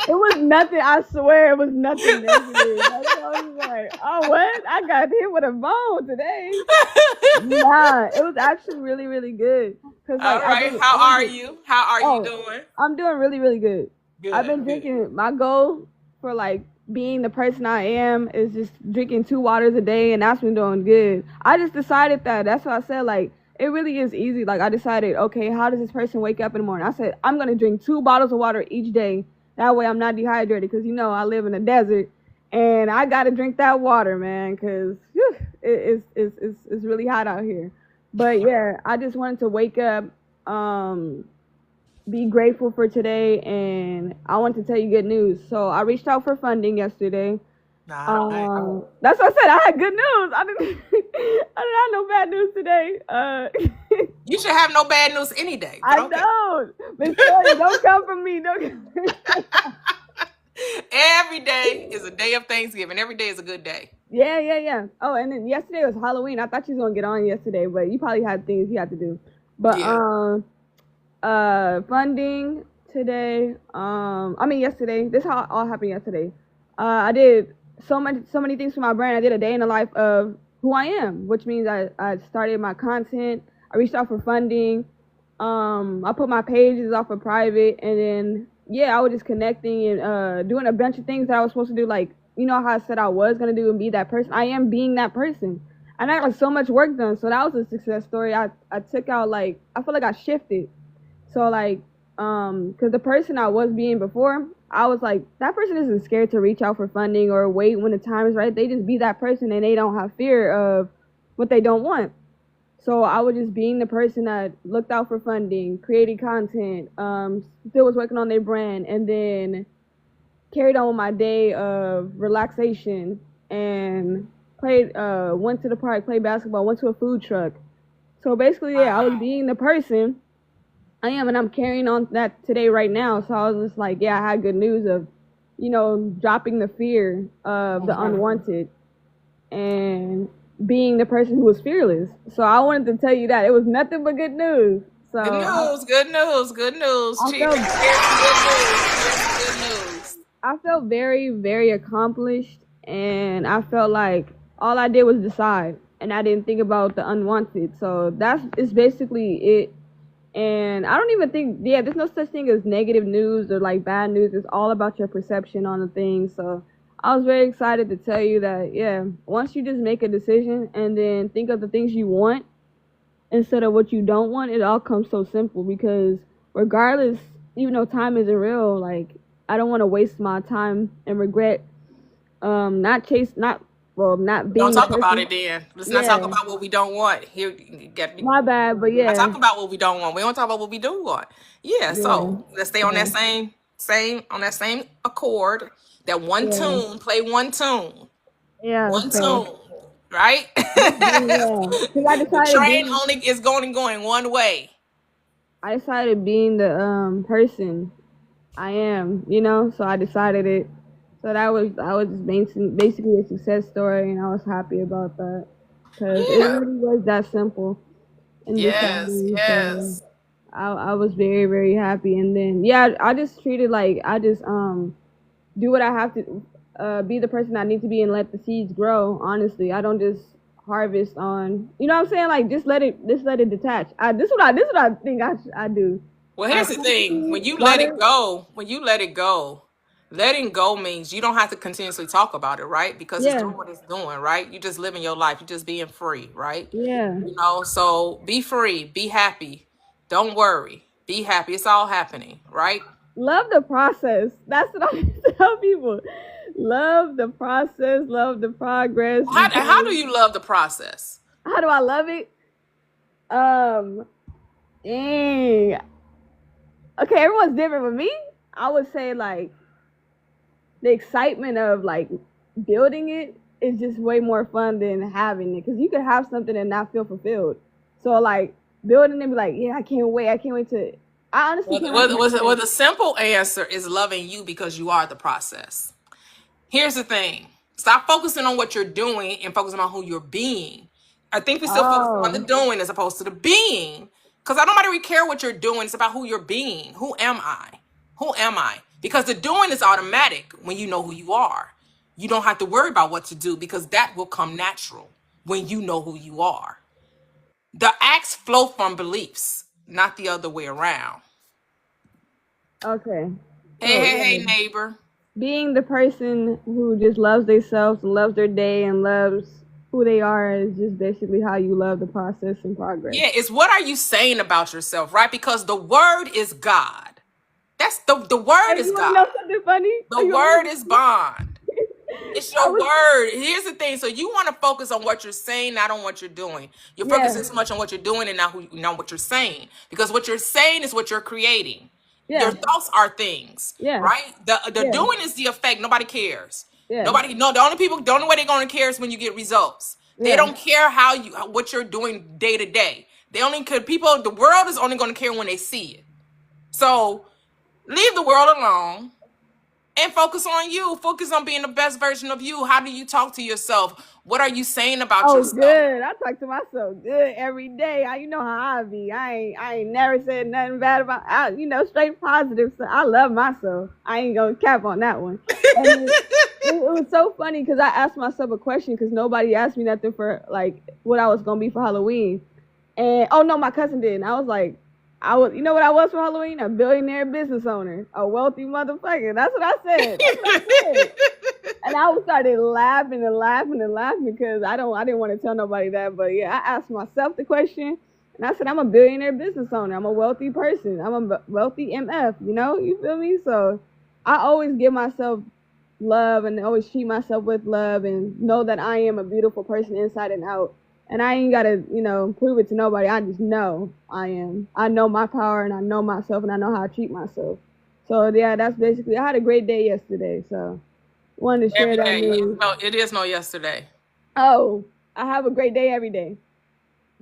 Speaker 2: It was nothing. I swear it was nothing negative. I was like, oh, what? I got hit with a bone today. Nah, it was actually really, really good.
Speaker 1: All right. How are you? How are you doing?
Speaker 2: I'm doing really, really good. I've been drinking. My goal for like being the person I am is just drinking 2 waters a day, and that's been doing good. I just decided that. That's what I said. Like, it really is easy. Like, I decided, okay, how does this person wake up in the morning? I said, I'm going to drink 2 bottles of water each day. That way I'm not dehydrated, because, I live in the desert, and I got to drink that water, man, because it's really hot out here. But, yeah, I just wanted to wake up, be grateful for today, and I want to tell you good news. So I reached out for funding yesterday. That's what I said. I had good news. I didn't have no bad news today.
Speaker 1: You should have no bad news any day.
Speaker 2: I don't. But sorry, don't come from me.
Speaker 1: Every day is a day of Thanksgiving. Every day is a good day.
Speaker 2: Yeah. Oh, and then yesterday was Halloween. I thought you was gonna get on yesterday, but you probably had things you had to do. But funding today. Yesterday. This all happened yesterday. I did so many things for my brand. I did a day in the life of who I am, which means I started my content. I reached out for funding. I put my pages off of private, and then I was just connecting and doing a bunch of things that I was supposed to do. Like, how I said I was gonna do and be that person. I am being that person. And I got so much work done. So that was a success story. I took out, like, I feel like I shifted. So, like, because the person I was being before, I was like, that person isn't scared to reach out for funding or wait when the time is right. They just be that person, and they don't have fear of what they don't want. So I was just being the person that looked out for funding, created content, still was working on their brand, and then carried on with my day of relaxation and went to the park, played basketball, went to a food truck. So basically, I was being the person I am, and I'm carrying on that today right now. So I was just like, I had good news of, dropping the fear of the unwanted and being the person who was fearless. So I wanted to tell you that it was nothing but good news. So
Speaker 1: good news. Cheers. Good news.
Speaker 2: I felt very, very accomplished, and I felt like all I did was decide, and I didn't think about the unwanted. So it's basically it. And I don't even think, there's no such thing as negative news or like bad news. It's all about your perception on the thing. So I was very excited to tell you that, once you just make a decision and then think of the things you want instead of what you don't want, it all comes so simple. Because regardless, even though time isn't real, like, I don't want to waste my time and regret not well, not
Speaker 1: Don't
Speaker 2: being the
Speaker 1: talk about
Speaker 2: person.
Speaker 1: it then. Let's not talk
Speaker 2: Yeah,
Speaker 1: about what we don't want. Here, you get me.
Speaker 2: my bad, but
Speaker 1: I
Speaker 2: yeah,
Speaker 1: talk about what we don't want. We don't talk about what we do want. Yeah,
Speaker 2: yeah,
Speaker 1: so let's stay on that
Speaker 2: so,
Speaker 1: same on that same accord. That one
Speaker 2: yeah,
Speaker 1: tune, play one tune.
Speaker 2: yeah,
Speaker 1: One
Speaker 2: so,
Speaker 1: tune, right?
Speaker 2: yeah, because
Speaker 1: The train only is going one way.
Speaker 2: I decided being the person I am, you know, so I decided it. So I was just basically a success story, and I was happy about that because it
Speaker 1: Yeah.
Speaker 2: really was that simple in
Speaker 1: Yes,
Speaker 2: deciding. So
Speaker 1: yes.
Speaker 2: I was very very happy, and then yeah, I just treated like I just do what I have to, be the person I need to be, and let the seeds grow. Honestly, I don't just harvest on, you know what I'm saying? Like just let it detach. This what I think I do.
Speaker 1: Well,
Speaker 2: I
Speaker 1: here's the
Speaker 2: plant the
Speaker 1: thing.
Speaker 2: seed,
Speaker 1: When you let it
Speaker 2: water.
Speaker 1: go, letting go means you don't have to continuously talk about it, right? Because it's
Speaker 2: Yeah,
Speaker 1: doing what it's doing, right? You just living your life. You're just being free, right?
Speaker 2: yeah.
Speaker 1: So be free, be happy. Don't worry. Be happy. It's all happening, right?
Speaker 2: Love the process. That's what I tell people. Love the process. Love the progress.
Speaker 1: How
Speaker 2: Because
Speaker 1: do you love the process?
Speaker 2: how do I love it? Um, dang. Okay, everyone's different. With me, I would say like the excitement of like building it is just way more fun than having it, because you could have something and not feel fulfilled. So like building it, be like, yeah, I can't wait to. I honestly can't wait to have it.
Speaker 1: The simple answer is loving you because you are the process. Here's the thing. Stop focusing on what you're doing and focusing on who you're being. I think we still focus on the
Speaker 2: Oh,
Speaker 1: doing as opposed to the being. Because I don't really care what you're doing. It's about who you're being. Who am I? Who am I? Because the doing is automatic when you know who you are. You don't have to worry about what to do because that will come natural when you know who you are. The acts flow from beliefs, not the other way around.
Speaker 2: okay.
Speaker 1: Hey,
Speaker 2: So
Speaker 1: hey,
Speaker 2: yeah,
Speaker 1: hey, neighbor.
Speaker 2: being the person who just loves themselves and loves their day and loves who they are is just basically how you love the process and progress.
Speaker 1: Yeah, it's what are you saying about yourself, right? Because the word is God. That's the word
Speaker 2: Hey,
Speaker 1: is
Speaker 2: you want to
Speaker 1: God.
Speaker 2: know something funny? Oh,
Speaker 1: The
Speaker 2: you want
Speaker 1: word
Speaker 2: me
Speaker 1: is bond.
Speaker 2: to?
Speaker 1: It's
Speaker 2: I
Speaker 1: your
Speaker 2: was,
Speaker 1: word. Here's the thing. So you want to focus on what you're saying, not on what you're doing. You're
Speaker 2: yeah,
Speaker 1: focusing so much on what you're doing and not what you're saying. Because what you're saying is what you're creating. Your
Speaker 2: yeah,
Speaker 1: thoughts are things,
Speaker 2: yeah,
Speaker 1: right? The
Speaker 2: yeah,
Speaker 1: doing is the effect. Nobody cares.
Speaker 2: yeah,
Speaker 1: Nobody. No, the only way they're gonna care is when you get results. They
Speaker 2: yeah.
Speaker 1: don't care what you're doing day to day. They only could people. The world is only gonna care when they see it. So leave the world alone and focus on you. Focus on being the best version of you. How do you talk to yourself? What are you saying about
Speaker 2: Oh,
Speaker 1: yourself?
Speaker 2: good. I talk to myself good every day. You know how I be. I ain't never said nothing bad about. You know, straight positive. So I love myself. I ain't gonna cap on that one. And it was so funny because I asked myself a question because nobody asked me nothing for like what I was gonna be for Halloween. And oh no, my cousin did. And I was like, I was, you know what I was for Halloween? A billionaire business owner, a wealthy motherfucker. That's what I said. That's what I said. And I started laughing and laughing and laughing because I didn't want to tell nobody that. But yeah, I asked myself the question, and I said I'm a billionaire business owner. I'm a wealthy person. I'm a wealthy MF. You know, you feel me? So I always give myself love and always treat myself with love and know that I am a beautiful person inside and out. And I ain't gotta, you know, prove it to nobody. I just know I am. I know my power and I know myself and I know how to treat myself. So yeah, that's basically. I had a great day yesterday. So wanted to share
Speaker 1: Every
Speaker 2: that
Speaker 1: day.
Speaker 2: news.
Speaker 1: No, it is no yesterday.
Speaker 2: Oh, I have a great day every day.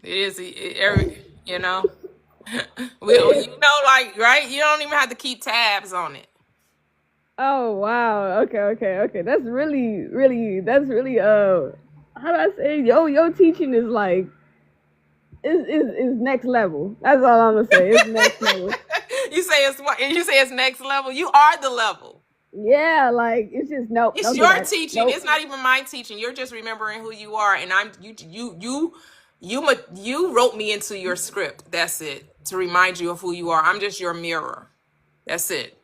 Speaker 1: It is every, you know. Like, right? You don't even have to keep tabs on it.
Speaker 2: Oh wow. Okay, okay, okay. That's really, really. That's really. How do I say? Your teaching is like is next level. That's all I'm gonna say. It's next level.
Speaker 1: You say it's next level. You are the level.
Speaker 2: Yeah, like it's just nope.
Speaker 1: It's
Speaker 2: Don't do
Speaker 1: your
Speaker 2: that.
Speaker 1: teaching.
Speaker 2: Nope.
Speaker 1: It's not even my teaching. You're just remembering who you are, and you wrote me into your script. That's it. To remind you of who you are. I'm just your mirror. That's it.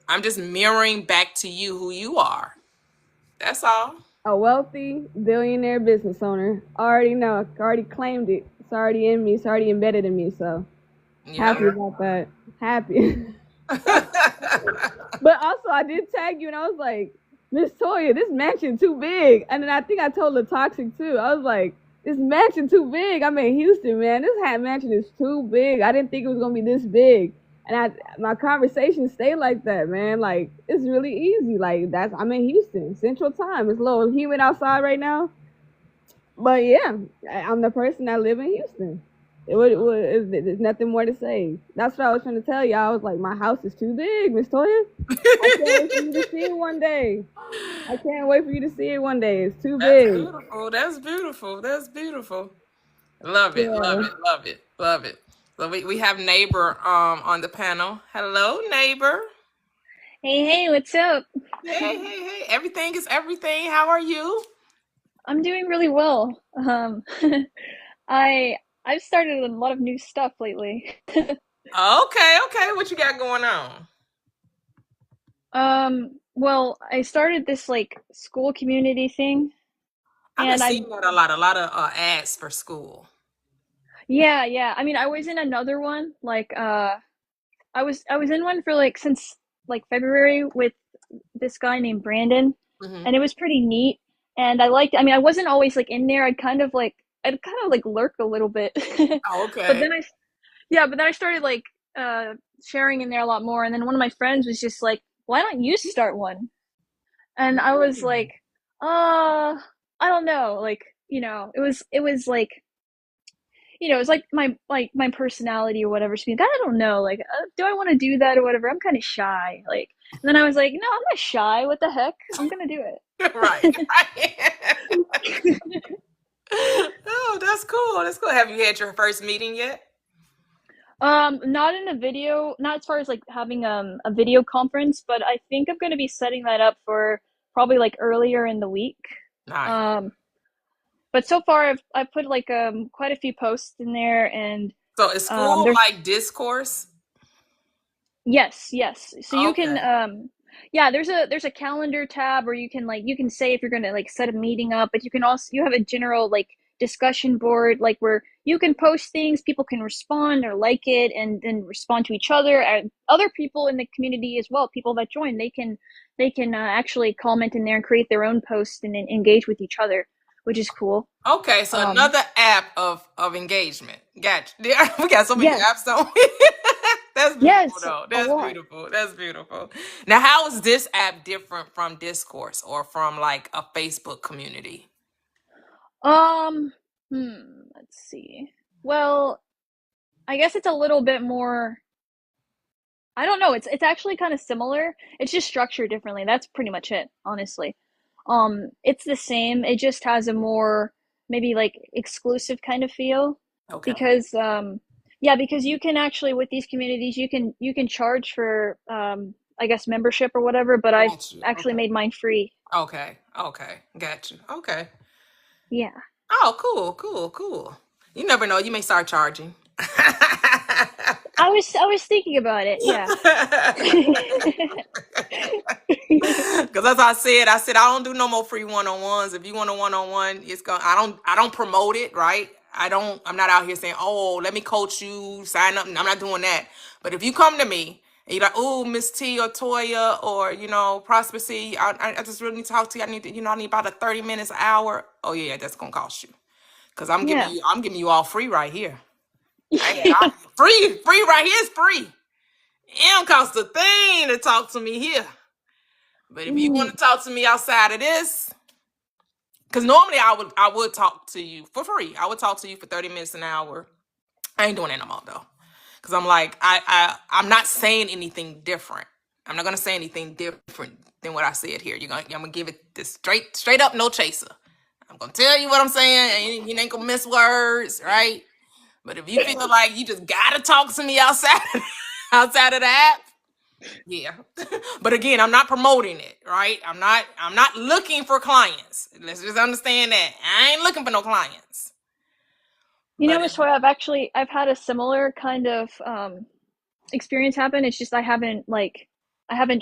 Speaker 1: I'm just mirroring back to you who you are. That's all.
Speaker 2: A wealthy billionaire business owner. Already know. Already claimed it. It's already in me. It's already embedded in me. So happy
Speaker 1: Yeah.
Speaker 2: about that. Happy. But also, I did tag you, and I was like, Miss Toya, this mansion too big. And then I think I told the Toxic too. I was like, this mansion too big. I'm in Houston, man. This mansion is too big. I didn't think it was gonna be this big. And my conversation stayed like that, man. Like it's really easy. Like I'm in Houston, Central Time. It's a little humid outside right now, but yeah, I'm the person that live in Houston. There's nothing more to say. That's what I was trying to tell you. I was like, my house is too big, Miss Toya. I can't wait for you to see it one day. I can't wait for you to see it one day. It's too
Speaker 1: That's
Speaker 2: big.
Speaker 1: beautiful. That's beautiful. That's beautiful. Love it. Love
Speaker 2: Yeah.
Speaker 1: it. Love it. Love it. So we have neighbor on the panel. Hello, neighbor.
Speaker 3: Hey, hey, what's up?
Speaker 1: Hey, hey, hey. Everything is everything. How are you?
Speaker 3: I'm doing really well. I I've started a lot of new stuff lately.
Speaker 1: Okay, okay. What you got going on?
Speaker 3: Well, I started this like school community thing,
Speaker 1: I've been
Speaker 3: and
Speaker 1: seeing that a lot of ads for school.
Speaker 3: yeah. I mean, I was in another one like I was in one for like since like February with this guy named Brandon,
Speaker 1: Hmm.
Speaker 3: and it was pretty neat. And I liked. I mean, I wasn't always like in there. I'd kind of like lurk a little bit,
Speaker 1: Oh,
Speaker 3: but
Speaker 1: okay.
Speaker 3: then I started like uh sharing in there a lot more. And then one of my friends was just like, "Why don't you start one?" And I was
Speaker 1: Mm.
Speaker 3: like, "Uh, I don't know." Like, it was like it was like my personality or whatever. So I don't know, like, do I want to do that or whatever? I'm kind of shy. Like, and then I was like, no, I'm not shy. What the heck? I'm gonna do
Speaker 1: Right.
Speaker 3: it.
Speaker 1: Right. Oh, that's cool. That's cool. Have you had your first meeting yet?
Speaker 3: Not in a video, not as far as like having a video conference, but I think I'm gonna be setting that up for probably like earlier in the week.
Speaker 1: Nice.
Speaker 3: Um, but so far I've put like quite a few posts in there, and
Speaker 1: So is school
Speaker 3: there's
Speaker 1: like discourse?
Speaker 3: yes, yes. So you can
Speaker 1: Okay.
Speaker 3: yeah, there's a calendar tab where you can say if you're going to like set a meeting up, but you have a general like discussion board like where you can post things, people can respond or like it and then respond to each other and other people in the community as well. People that join, they can actually comment in there and create their own posts and engage with each other, which is cool.
Speaker 1: Okay, so
Speaker 3: Um
Speaker 1: another app of engagement. Gotcha. Yeah, we got so many
Speaker 3: yes,
Speaker 1: apps, don't we? That's beautiful
Speaker 3: yes,
Speaker 1: though.
Speaker 3: a
Speaker 1: That's
Speaker 3: lot.
Speaker 1: beautiful. That's beautiful. Now, how is this app different from Discourse or from like a Facebook community?
Speaker 3: Um let's see. Well, I guess it's a little bit more. I don't know. It's actually kind of similar. It's just structured differently. That's pretty much it, honestly. It's the same. It just has a more maybe like exclusive kind of feel
Speaker 1: Okay.
Speaker 3: because yeah, because you can actually with these communities you can charge for I guess membership or whatever, but I've
Speaker 1: Got you.
Speaker 3: actually
Speaker 1: Okay.
Speaker 3: made mine free.
Speaker 1: Okay. Okay. Got you. Okay.
Speaker 3: Yeah.
Speaker 1: Oh, cool, cool, cool. You never know. You may start charging.
Speaker 3: I was thinking about it. Yeah.
Speaker 1: Because as I said I don't do no more free one on ones. If you want a one on one, it's gonna. I don't promote it, right? I don't. I'm not out here saying, oh, let me coach you, sign up. I'm not doing that. But if you come to me and you're like, oh, Miss T or Toya or Prosperous, I just really need to talk to you. I need to, I need about a 30 minutes, an hour. Oh yeah, that's gonna cost you. Because
Speaker 3: Yeah.
Speaker 1: I'm giving you all free right here. Free right here is free. It don't cost a thing to talk to me here. But if you want
Speaker 3: Mm,
Speaker 1: to talk to me outside of this, because normally I would talk to you for free. I would talk to you for 30 minutes an hour. I ain't doing that no more though. Because I'm like, I'm not saying anything different. I'm not gonna say anything different than what I said here. I'm gonna give it this straight up, no chaser. I'm gonna tell you what I'm saying, and you ain't gonna miss words, right? But if you feel like you just gotta talk to me outside outside of the app, yeah. But again, I'm not promoting it, right? I'm not looking for clients. Let's just understand that. I ain't looking for no clients. But
Speaker 3: Miss Toy, I've had a similar kind of experience happen. It's just I haven't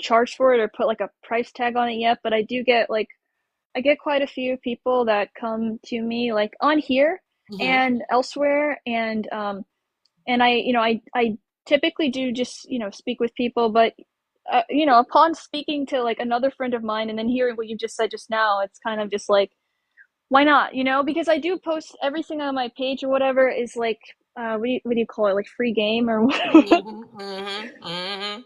Speaker 3: charged for it or put like a price tag on it yet, but I get quite a few people that come to me like on here
Speaker 1: mhm.
Speaker 3: and elsewhere, and I typically do just speak with people, but upon speaking to like another friend of mine and then hearing what you just said just now, it's kind of just like, why not? Because I do post everything on my page or whatever is like, what do you call it? Like free game or whatever.
Speaker 1: Mm-hmm, mm-hmm, mm-hmm.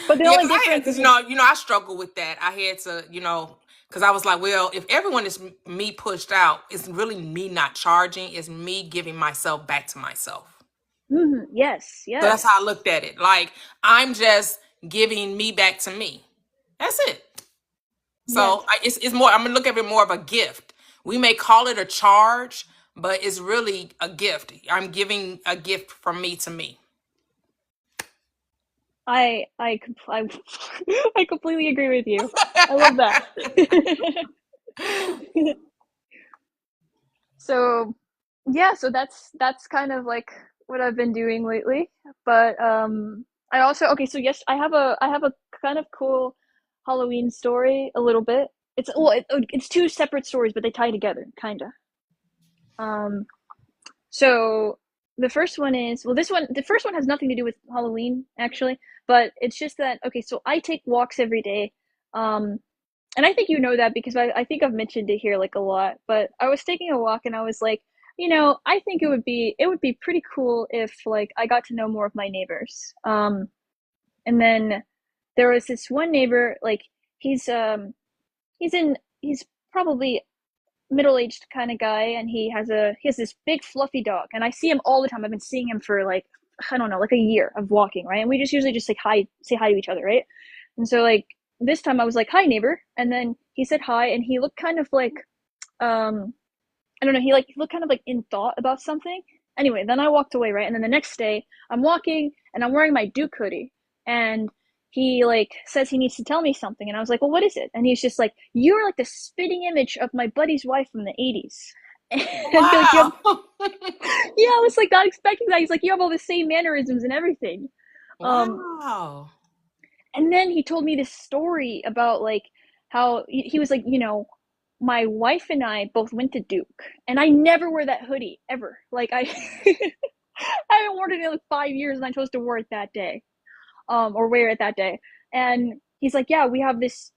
Speaker 3: But the
Speaker 1: Yeah,
Speaker 3: only
Speaker 1: because
Speaker 3: difference
Speaker 1: because
Speaker 3: is,
Speaker 1: I struggle with that. I had to, because I was like, well, if everyone is me pushed out, it's really me not charging. It's me giving myself back to myself.
Speaker 3: yes,
Speaker 1: So that's how I
Speaker 3: yes,
Speaker 1: looked at it. Like I'm just giving me back to me. That's it. So
Speaker 3: yes.
Speaker 1: it's more. I'm gonna look at it more of a gift. We may call it a charge, but it's really a gift. I'm giving a gift from me to me.
Speaker 3: I I completely agree with you. I love that. So yeah, so that's kind of like what I've been doing lately. But I also, okay, so yes, I have a kind of cool Halloween story a little bit. It's two separate stories, but they tie together, kind of. Um, so the first one is, well, the first one has nothing to do with Halloween actually, but it's just that, okay, so I take walks every day. Um, and I think you know that because I think I've mentioned it here like a lot. But I was taking a walk and I was like, I think it would be pretty cool if like I got to know more of my neighbors. And then there was this one neighbor, like he's probably middle-aged kind of guy, and he has this big fluffy dog, and I see him all the time. I've been seeing him for like, I don't know, like a year of walking, right? And we just usually just like say hi to each other, right? And so like this time I was like, hi neighbor, and then he said hi, and he looked kind of like, um I don't know, he looked kind of like in thought about something. Anyway, then I walked away, right? And then the next day I'm walking and I'm wearing my Duke hoodie, and he like says he needs to tell me something, and I was like, well, what is it? And he's just like, you're like the spitting image of my buddy's wife from the 80s. And like,
Speaker 1: Wow.
Speaker 3: yeah, I was like not expecting that. He's like, you have all the same mannerisms and everything. Um,
Speaker 1: Wow.
Speaker 3: and then he told me this story about like how he was like, my wife and I both went to Duke, and I never wear that hoodie ever. Like I, I haven't worn it in like 5 years, and I chose to wear it that day, or wear it that day. And he's like, yeah, we have this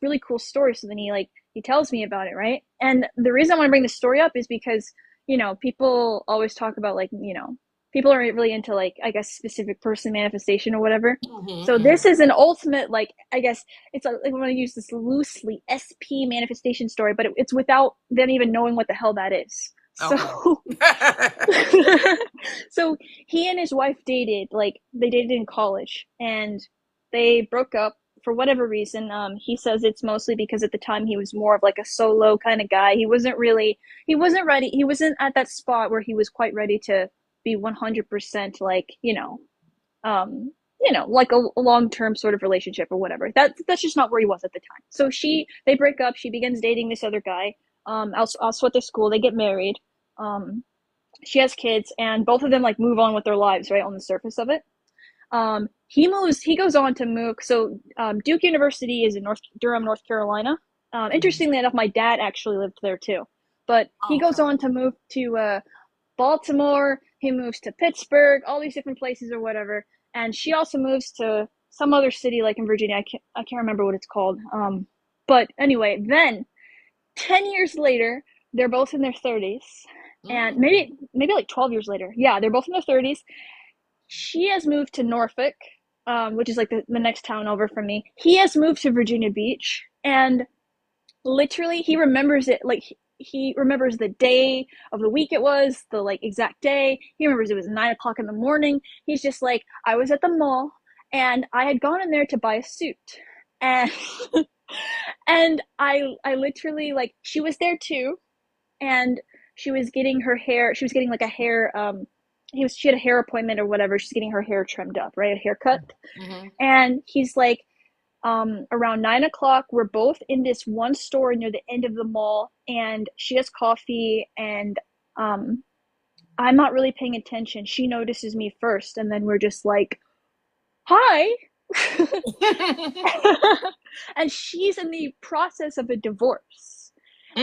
Speaker 3: really cool story. So then he tells me about it, right? And the reason I want to bring this story up is because people always talk about like people are really into like, I guess, specific person manifestation or whatever. So
Speaker 1: Mm-hmm.
Speaker 3: this is an ultimate, like, I guess it's a, I want to use this loosely, SP manifestation story, but it's without them even knowing what the hell that is.
Speaker 1: Okay.
Speaker 3: So so he and his wife dated, like they dated in college, and they broke up for whatever reason. He says it's mostly because at the time he was more of like a solo kind of guy. He wasn't ready. He wasn't at that spot where he was quite ready to be 100% like, like a long-term sort of relationship or whatever. That's just not where he was at the time. So they break up. She begins dating this other guy. Also at their school, they get married. Um, she has kids, and both of them like move on with their lives, right, on the surface of it. He goes on to move. So Duke University is in Durham, North Carolina. Interestingly enough, my dad actually lived there too. But he
Speaker 1: Oh,
Speaker 3: goes
Speaker 1: okay.
Speaker 3: on to move to Baltimore. He moves to Pittsburgh, all these different places or whatever. And she also moves to some other city like in Virginia. I can't remember what it's called. But anyway, then 10 years later, they're both in their 30s, and
Speaker 1: Mm.
Speaker 3: maybe like 12 years later. Yeah, they're both in their 30s. She has moved to Norfolk, which is like the next town over from me. He has moved to Virginia Beach, and literally he remembers it like he remembers the day of the week it was, the like exact day. He remembers it was 9 o'clock in the morning. He's just like, I was at the mall and I had gone in there to buy a suit, and and I literally, like, she was there too, and she was getting her hair. She was getting like a hair. She had a hair appointment or whatever. She's getting her hair trimmed up, right, a haircut.
Speaker 1: Mm-hmm.
Speaker 3: And he's like, around 9 o'clock, we're both in this one store near the end of the mall, and she has coffee, and um, I'm not really paying attention. She notices me first, and then we're just like, hi. And she's in the process of a divorce,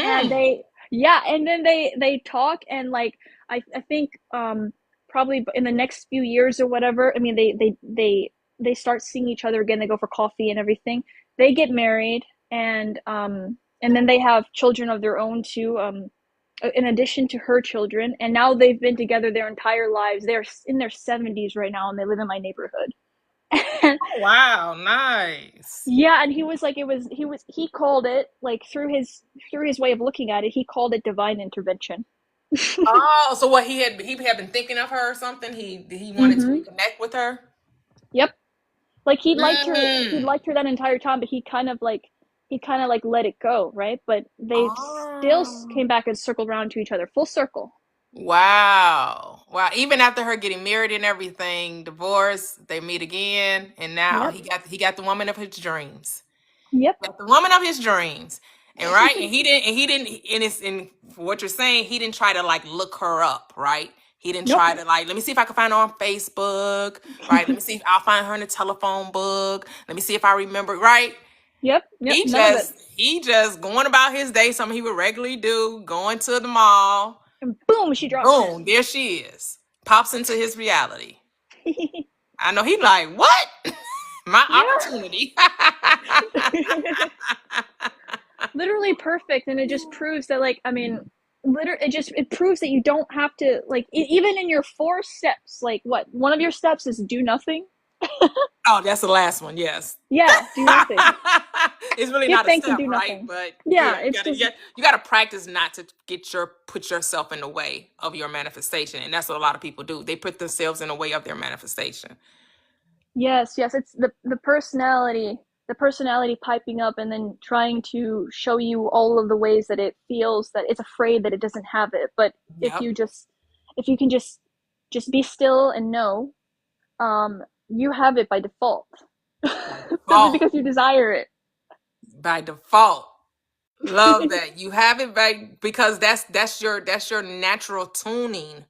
Speaker 3: and
Speaker 1: Mm.
Speaker 3: they yeah, and then they talk, and like I think probably in the next few years or whatever. I mean, they they start seeing each other again. They go for coffee and everything. They get married, and then they have children of their own too. In addition to her children, and now they've been together their entire lives. They're in their 70s right now, and they live in my neighborhood.
Speaker 1: Oh, wow, nice.
Speaker 3: Yeah, and he was like, he called it, like, through his way of looking at it, he called it divine intervention.
Speaker 1: Oh, so what he had been thinking of her or something? He wanted to
Speaker 3: Mm-hmm.
Speaker 1: reconnect with her.
Speaker 3: Yep. Like, he
Speaker 1: Mm.
Speaker 3: liked her that entire time, but he kind of like let it go, right? But they still
Speaker 1: Oh.
Speaker 3: came back and circled around to each other, full circle.
Speaker 1: Wow. Wow. Even after her getting married and everything, divorced, they meet again, and now
Speaker 3: Yep.
Speaker 1: he got the woman of his dreams.
Speaker 3: Yep.
Speaker 1: Got the woman of his dreams. And right, and he didn't and it's in what you're saying, he didn't try to like look her up, right? He didn't
Speaker 3: Nope.
Speaker 1: try to like, let me see if I can find her on Facebook, right? Let me see if I'll find her in the telephone book. Let me see if I remember, right?
Speaker 3: Yep.
Speaker 1: He
Speaker 3: None of it.
Speaker 1: just going about his day, something he would regularly do, going to the mall.
Speaker 3: And boom, she drops
Speaker 1: Boom,
Speaker 3: in.
Speaker 1: there she is. Pops into his reality. I know he like, what? My opportunity.
Speaker 3: Literally perfect, and it just proves that, like, I mean, it proves that you don't have to, like, even in your 4 steps, like, what, one of your steps is do nothing.
Speaker 1: Oh, that's the last one. Yes.
Speaker 3: Yeah, do nothing.
Speaker 1: It's really
Speaker 3: Give
Speaker 1: not a
Speaker 3: thanks and
Speaker 1: step,
Speaker 3: do
Speaker 1: right?
Speaker 3: nothing.
Speaker 1: But
Speaker 3: Yeah,
Speaker 1: yeah,
Speaker 3: it's just,
Speaker 1: you gotta practice not to put yourself in the way of your manifestation, and that's what a lot of people do. They put themselves in the way of their manifestation.
Speaker 3: yes, it's the personality piping up and then trying to show you all of the ways that it feels that it's afraid that it doesn't have it. But
Speaker 1: Yep.
Speaker 3: if you can just be still and know, you have it by default.
Speaker 1: By
Speaker 3: Simply
Speaker 1: default.
Speaker 3: because you desire it.
Speaker 1: By default. Love that. You have it because that's your natural tuning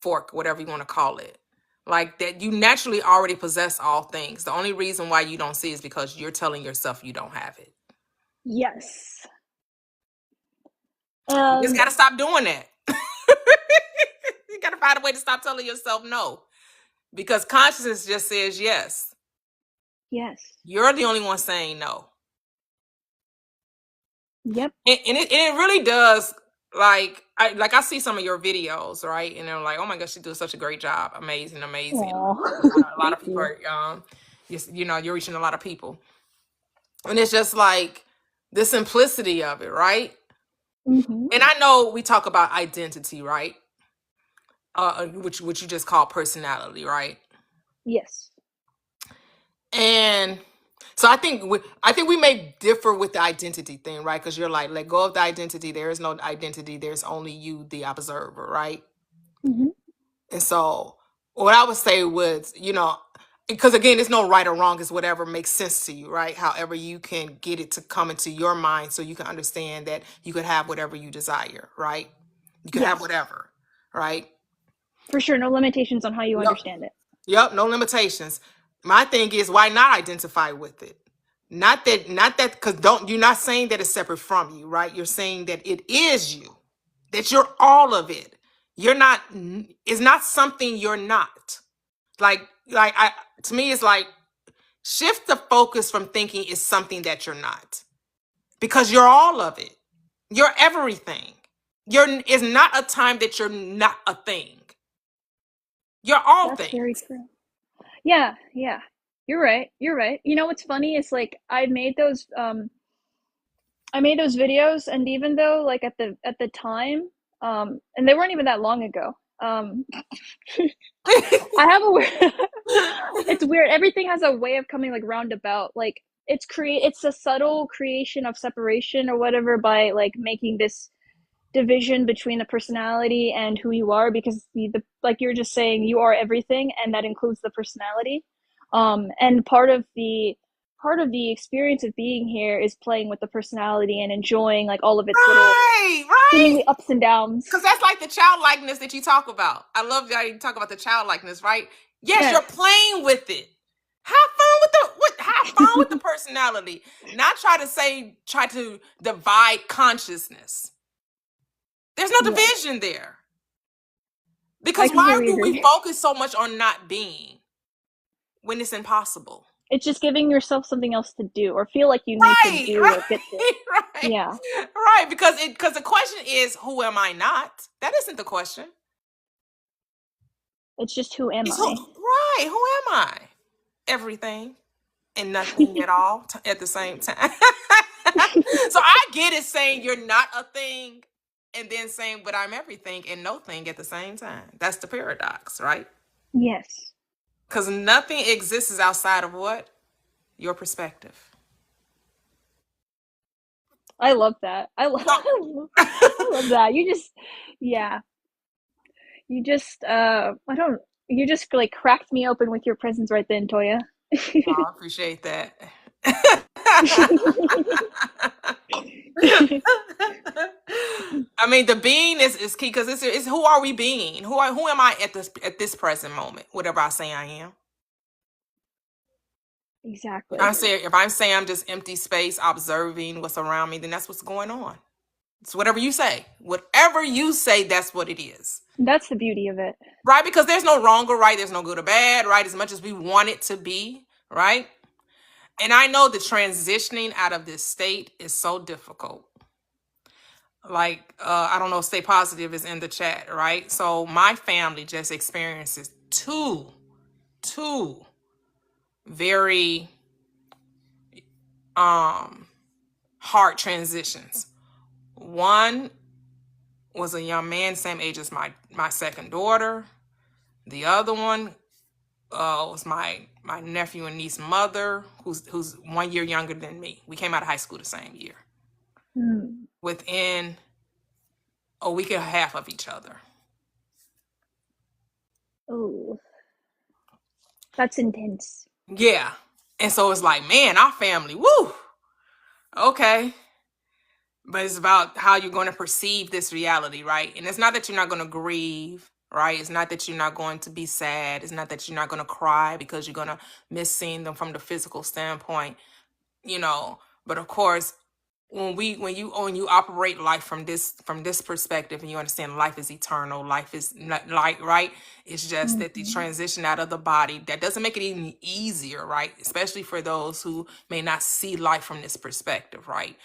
Speaker 1: fork, whatever you want to call it. Like that, you naturally already possess all things. The only reason why you don't see is because you're telling yourself you don't have it.
Speaker 3: Yes.
Speaker 1: You just
Speaker 3: And
Speaker 1: gotta stop doing that. You gotta find a way to stop telling yourself no. Because consciousness just says yes.
Speaker 3: yes.
Speaker 1: You're the only one saying no.
Speaker 3: Yep.
Speaker 1: And it really does, like I see some of your videos, right? And they're like, oh my gosh, you do such a great job. Amazing, amazing.
Speaker 3: Aw.
Speaker 1: A lot
Speaker 3: Thank
Speaker 1: of people
Speaker 3: you.
Speaker 1: are you're reaching a lot of people. And it's just like the simplicity of it, right?
Speaker 3: Mm-hmm.
Speaker 1: And I know we talk about identity, right? Which you just call personality, right?
Speaker 3: Yes.
Speaker 1: And so I think we may differ with the identity thing, right? Because you're like, let go of the identity. There is no identity. There's only you, the observer, right?
Speaker 3: Mm-hmm.
Speaker 1: And so what I would say was, because again, there's no right or wrong. It's whatever makes sense to you, right? However you can get it to come into your mind so you can understand that you could have whatever you desire, right? You could have
Speaker 3: Yes.
Speaker 1: whatever, right?
Speaker 3: For sure. No limitations on how you
Speaker 1: Yep.
Speaker 3: understand it.
Speaker 1: Yep, no limitations. My thing is, why not identify with it? Not that, because you're not saying that it's separate from you, right? You're saying that it is you, that you're all of it. You're not, it's not something you're not. To me, it's like, shift the focus from thinking it's something that you're not, because you're all of it. You're everything. It's not a time that you're not a thing. You're all
Speaker 3: That's very
Speaker 1: things.
Speaker 3: true. Yeah, yeah. You're right. You're right. You know what's funny is, like, I made those videos, and even though, like, at the time, and they weren't even that long ago. I have a weird it's weird. Everything has a way of coming, like, roundabout. Like, it's a subtle creation of separation or whatever, by, like, making this division between the personality and who you are, because like you're just saying, you are everything, and that includes the personality. And part of the experience of being here is playing with the personality and enjoying, like, all of its little
Speaker 1: Right, right.
Speaker 3: seemingly ups and downs.
Speaker 1: Because that's like the childlikeness that you talk about. I love that you talk about the childlikeness, right? Yes, you're
Speaker 3: Yes.
Speaker 1: playing with it. Have fun with the personality. Not try to divide consciousness. There's no
Speaker 3: Yes.
Speaker 1: division there.
Speaker 3: I
Speaker 1: Because why
Speaker 3: completely
Speaker 1: do we
Speaker 3: agree.
Speaker 1: focus so much on not being? when it's impossible.
Speaker 3: It's just giving yourself something else to do or feel like you need to
Speaker 1: Right,
Speaker 3: do or get there.
Speaker 1: right,
Speaker 3: Yeah.
Speaker 1: right. Because the question is, who am I not? That isn't the question.
Speaker 3: It's just who am
Speaker 1: It's who,
Speaker 3: I?
Speaker 1: right, who am I? Everything and nothing at all at the same time. So I get it saying you're not a thing and then saying, but I'm everything and no thing at the same time. That's the paradox, right?
Speaker 3: Yes.
Speaker 1: Because nothing exists outside of what? Your perspective.
Speaker 3: I love that.
Speaker 1: So,
Speaker 3: I love that. You just, yeah. You just, I don't, you just like cracked me open with your presence right then, Toya.
Speaker 1: I appreciate that. I mean, the being is key because it's who are we being? Who am I at this present moment? Whatever I say I am.
Speaker 3: Exactly.
Speaker 1: If I'm saying I'm just empty space observing what's around me, then that's what's going on. It's whatever you say. Whatever you say, that's what it is.
Speaker 3: That's the beauty of it.
Speaker 1: Right? Because there's no wrong or right. There's no good or bad, right? As much as we want it to be, right? And I know the transitioning out of this state is so difficult. Like, I don't know, Stay Positive is in the chat, right? So my family just experiences two very hard transitions. One was a young man, same age as my second daughter. The other one was my nephew and niece mother, who's 1 year younger than me. We came out of high school the same year. Within a week and a half of each other.
Speaker 3: Oh, that's intense.
Speaker 1: Yeah. And so it's like, man, our family, woo, okay. But it's about how you're going to perceive this reality, right? And it's not that you're not going to grieve, right? It's not that you're not going to be sad. It's not that you're not going to cry because you're going to miss seeing them from the physical standpoint, you know. But of course, when you operate life from this perspective and you understand life is eternal, life is not like, right, it's just that the transition out of the body, that doesn't make it any easier, right? Especially for those who may not see life from this perspective, right?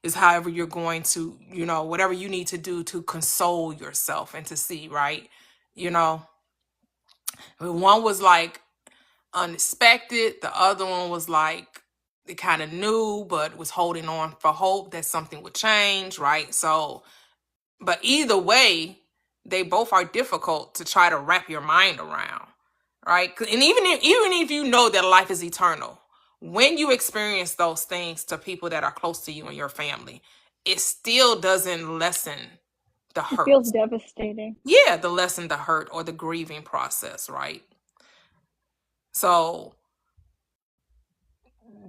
Speaker 1: Is however you're going to, you know, whatever you need to do to console yourself and to see, right? You know, one was like unexpected, the other one was like they kind of knew but was holding on for hope that something would change, right? So, but either way, they both are difficult to try to wrap your mind around, right? And even if you know that life is eternal, when you experience those things to people that are close to you and your family, it still doesn't lessen the
Speaker 3: It
Speaker 1: hurt.
Speaker 3: feels devastating.
Speaker 1: Yeah, the lessen the hurt or the grieving process, right? So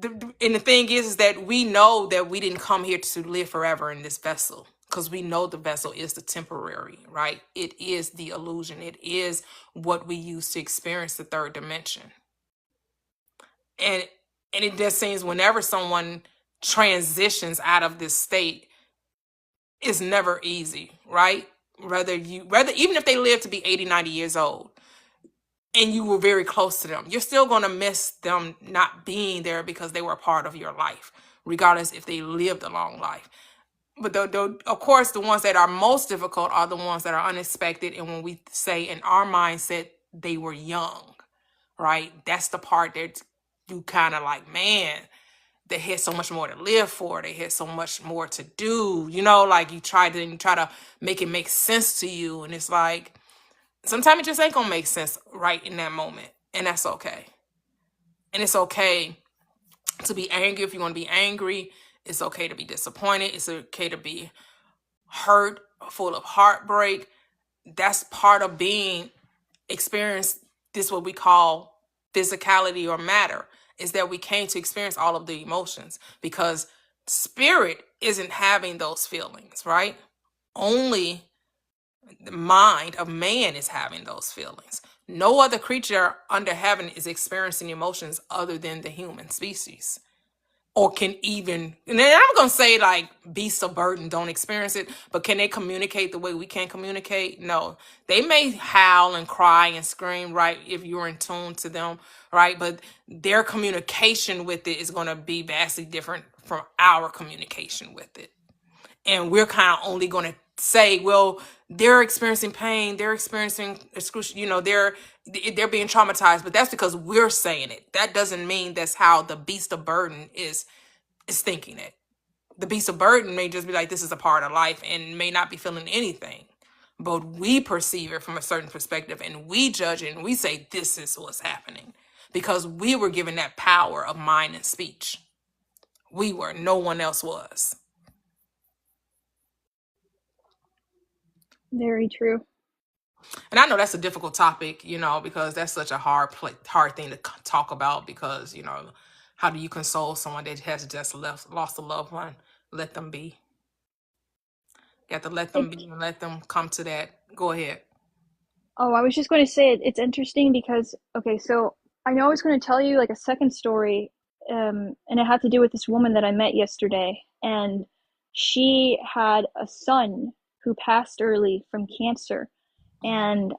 Speaker 1: and the thing is that we know that we didn't come here to live forever in this vessel, because we know the vessel is the temporary, right? It is the illusion. It is what we use to experience the third dimension. And it just seems whenever someone transitions out of this state, it's never easy, right? Whether even if they live to be 80, 90 years old, and you were very close to them, you're still going to miss them not being there because they were a part of your life, regardless if they lived a long life. But of course, the ones that are most difficult are the ones that are unexpected. And when we say in our mindset, they were young, right? That's the part that you kind of like, man, they had so much more to live for. They had so much more to do, you know, like you try to make it make sense to you. And it's like, sometimes it just ain't gonna make sense right in that moment. And that's okay. And it's okay to be angry if you want to be angry. It's okay to be disappointed. It's okay to be hurt, full of heartbreak. That's part of being experienced. This what we call physicality or matter, is that we came to experience all of the emotions, because spirit isn't having those feelings, right? Only the mind of man is having those feelings. No other creature under heaven is experiencing emotions other than the human species. or can even, and then I'm gonna say like beasts of burden don't experience it, but can they communicate the way we can communicate? No. They may howl and cry and scream, right, if you're in tune to them, right? But their communication with it is gonna be vastly different from our communication with it. And we're kind of only gonna say, well, they're experiencing pain, they're experiencing excruciating, they're being traumatized, but that's because we're saying it. That doesn't mean that's how the beast of burden is thinking it. The beast of burden may just be like, this is a part of life, and may not be feeling anything. But we perceive it from a certain perspective, and we judge it, and we say, this is what's happening. Because we were given that power of mind and speech. We were, no one else was.
Speaker 3: Very true.
Speaker 1: And I know that's a difficult topic, because that's such a hard thing to talk about, because, how do you console someone that has just lost a loved one? Let them be. You have to let them
Speaker 3: It,
Speaker 1: be and let them come to that. Go ahead.
Speaker 3: oh, I was just going to say it's interesting because, okay, so I know I was going to tell you like a second story, and it had to do with this woman that I met yesterday, and she had a son who passed early from cancer, and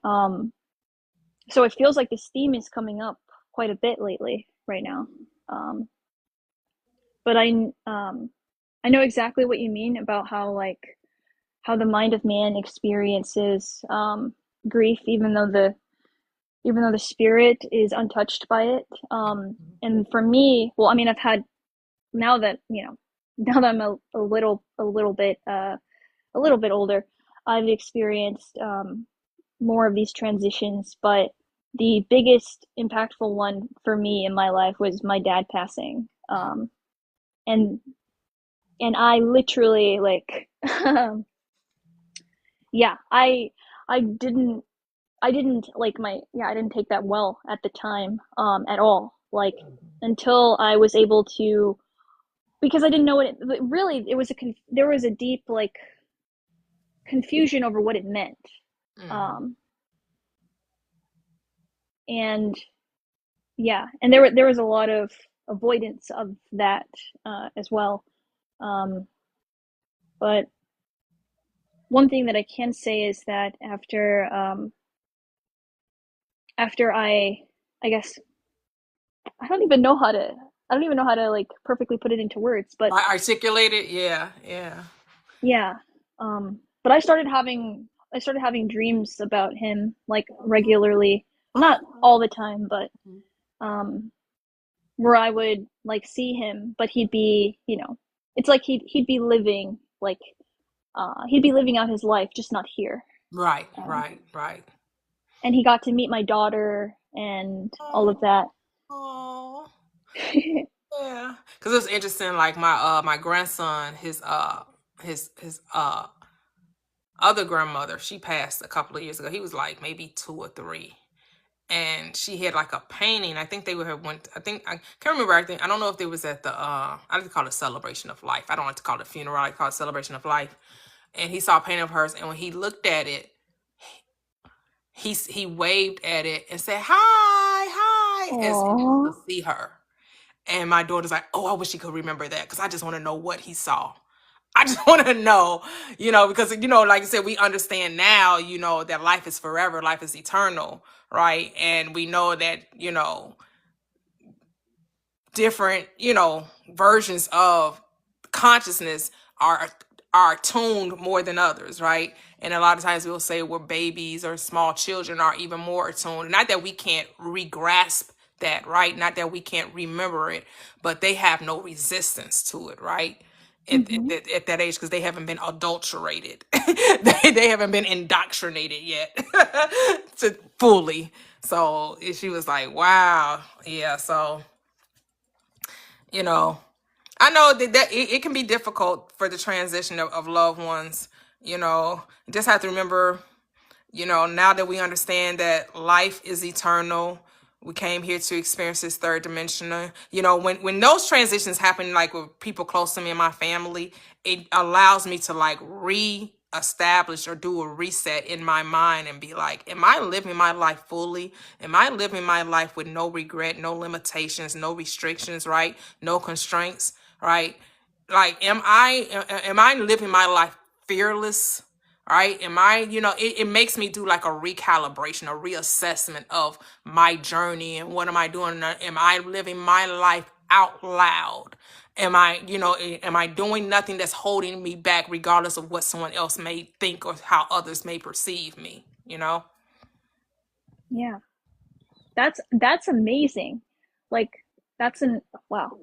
Speaker 3: so it feels like this theme is coming up quite a bit lately, right now. Um, but I know exactly what you mean about how the mind of man experiences grief, even though the spirit is untouched by it. And for me, well, I mean, I've had now that now that I'm a little bit older, I've experienced more of these transitions. But the biggest impactful one for me in my life was my dad passing, and I literally like yeah, I didn't like I didn't take that well at the time at all, like until I was able to, because I didn't know what it really, it was there was a deep like confusion over what it meant. um and yeah, and there was a lot of avoidance of that as well. um but one thing that I can say is that after I guess I don't even know how to like perfectly put it into words, but
Speaker 1: I articulate it. Yeah, yeah.
Speaker 3: yeah. But I started having dreams about him like regularly. Not all the time, but um where I would like see him, but he'd be, it's like he'd be living like he'd be living out his life, just not here.
Speaker 1: Right,
Speaker 3: Um,
Speaker 1: right, right.
Speaker 3: and he got to meet my daughter and all of that.
Speaker 1: Oh, yeah. Because it's interesting. Like my grandson, his other grandmother, she passed a couple of years ago. He was like maybe 2 or 3, and she had like a painting. I think they would have went. I think I can't remember. I don't know if they was at the. I like to call it celebration of life. I don't like to call it funeral. I like to call it celebration of life. And he saw a painting of hers, and when he looked at it, he waved at it and said hi, hi, as if he
Speaker 3: Aww.
Speaker 1: could see her. And my daughter's like, oh, I wish he could remember that, because I just want to know what he saw. I just want to know, because, like I said, we understand now, that life is forever, life is eternal, right? And we know that, different, versions of consciousness are tuned more than others, right? And a lot of times we'll say we're babies, or small children are even more attuned. Not that we can't re-grasp that, right? Not that we can't remember it, but they have no resistance to it, right?
Speaker 3: Mm-hmm.
Speaker 1: At that age, because they haven't been adulterated. They haven't been indoctrinated yet to fully. So she was like, wow. Yeah. So, you know, I know that it can be difficult for the transition of loved ones. Just have to remember, now that we understand that life is eternal, we came here to experience this third dimension. When those transitions happen, like with people close to me and my family, it allows me to like re-establish or do a reset in my mind and be like, am I living my life fully? Am I living my life with no regret, no limitations, no restrictions, right? No constraints? right? Like, am I living my life fearless? Right? Am I, it makes me do like a recalibration, a reassessment of my journey and what am I doing? Am I living my life out loud? Am I doing nothing that's holding me back, regardless of what someone else may think or how others may perceive me?
Speaker 3: Yeah. That's amazing. Like that's an wow.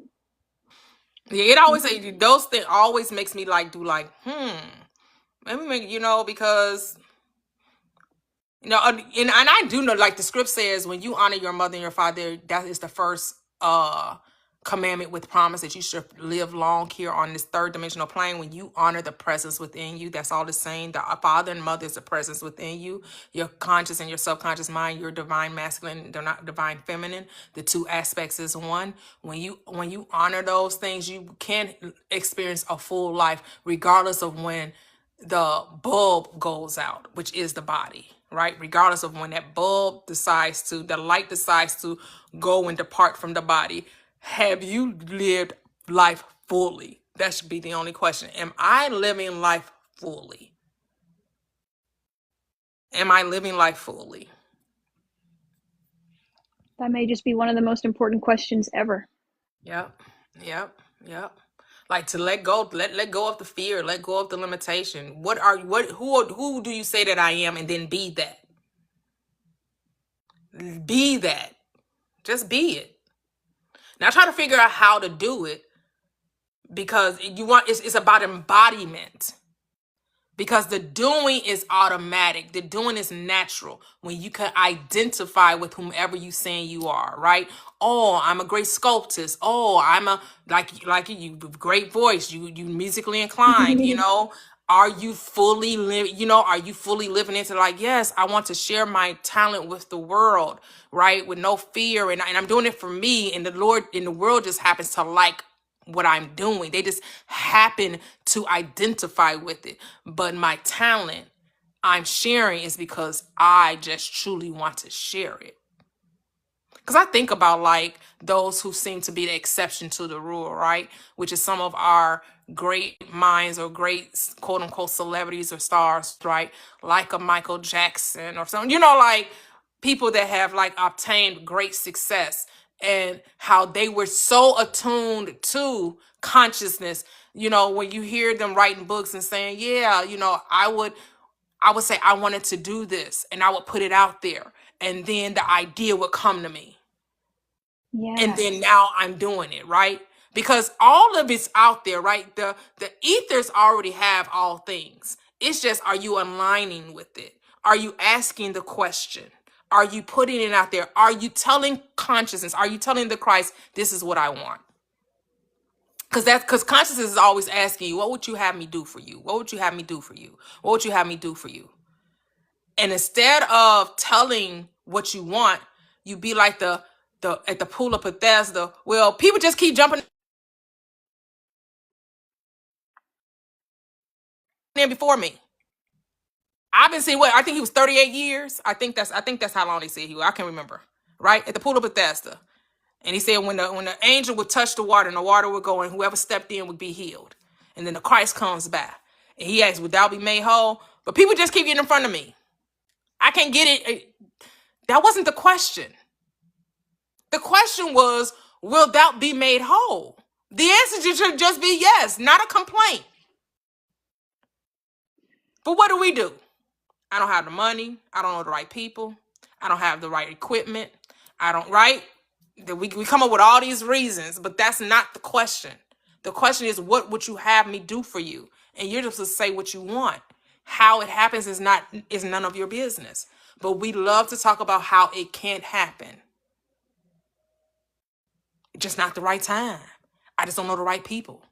Speaker 1: Yeah, it always those things always makes me like do like, let me make, because and I do know, like the script says, when you honor your mother and your father, that is the first commandment with promise that you should live long here on this third dimensional plane. When you honor the presence within you, that's all it's saying. The father and mother is the presence within you, your conscious and your subconscious mind, your divine masculine, they're not divine feminine. The two aspects is one. When you honor those things, you can experience a full life, regardless of when the bulb goes out, which is the body, right? Regardless of when that the light decides to go and depart from the body. Have you lived life fully? That should be the only question. Am I living life fully? Am I living life fully?
Speaker 3: That may just be one of the most important questions ever.
Speaker 1: Yep. Yep. Yep. Like to let go, let go of the fear, let go of the limitation. Who do you say that I am, and then be that? Be that. Just be it. Now try to figure out how to do it, because it's about embodiment. Because the doing is automatic. The doing is natural when you can identify with whomever you saying you are, right? Oh, I'm a great sculptist. Oh, I'm a like you great voice. You musically inclined, Are you fully are you fully living into like, yes, I want to share my talent with the world, right? With no fear. And I'm doing it for me. And the Lord in the world just happens to like what I'm doing. They just happen to identify with it. But my talent I'm sharing is because I just truly want to share it. Because I think about like those who seem to be the exception to the rule, right? Which is some of our great minds or great quote unquote celebrities or stars, right? Like a Michael Jackson or something, like people that have like obtained great success, and how they were so attuned to consciousness. When you hear them writing books and saying, yeah, I would say I wanted to do this, and I would put it out there, and then the idea would come to me, and
Speaker 3: Yes.
Speaker 1: then now I'm doing it, right? Because all of it's out there, right? The ethers already have all things. It's just, are you aligning with it? Are you asking the question? Are you putting it out there? Are you telling consciousness? Are you telling the Christ, this is what I want? Because consciousness is always asking you, what would you have me do for you? What would you have me do for you? What would you have me do for you? And instead of telling what you want, you be like the at the pool of Bethesda. Well, people just keep jumping in before me. I've been seeing, what, I think he was 38 years. I think that's how long they said he was. I can't remember. Right? At the pool of Bethesda. And he said when the angel would touch the water and the water would go, and whoever stepped in would be healed. And then the Christ comes by. And he asks, would thou be made whole? But people just keep getting in front of me. I can't get it. That wasn't the question. The question was, will thou be made whole? The answer should just be yes, not a complaint. But what do? I don't have the money. I don't know the right people. I don't have the right equipment. I don't, right? We come up with all these reasons, but that's not the question. The question is, what would you have me do for you? And you're just to say what you want. How it happens is none of your business. But we love to talk about how it can't happen. Just not the right time. I just don't know the right people.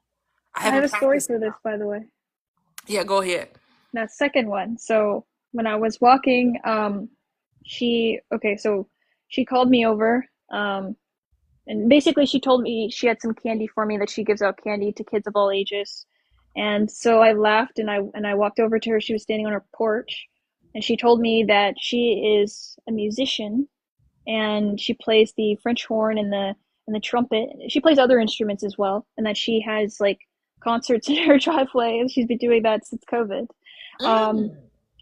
Speaker 1: I
Speaker 3: I have
Speaker 1: haven't
Speaker 3: a story
Speaker 1: practiced
Speaker 3: for this,
Speaker 1: enough.
Speaker 3: by the way.
Speaker 1: Yeah, go ahead.
Speaker 3: That second one. So when I was walking, so she called me over, and basically she told me she had some candy for me, that she gives out candy to kids of all ages. And so I laughed, and I walked over to her. She was standing on her porch, and she told me that she is a musician, and she plays the French horn and and the trumpet. She plays other instruments as well, and that she has like concerts in her driveway, and she's been doing that since COVID. Um,
Speaker 1: Mm.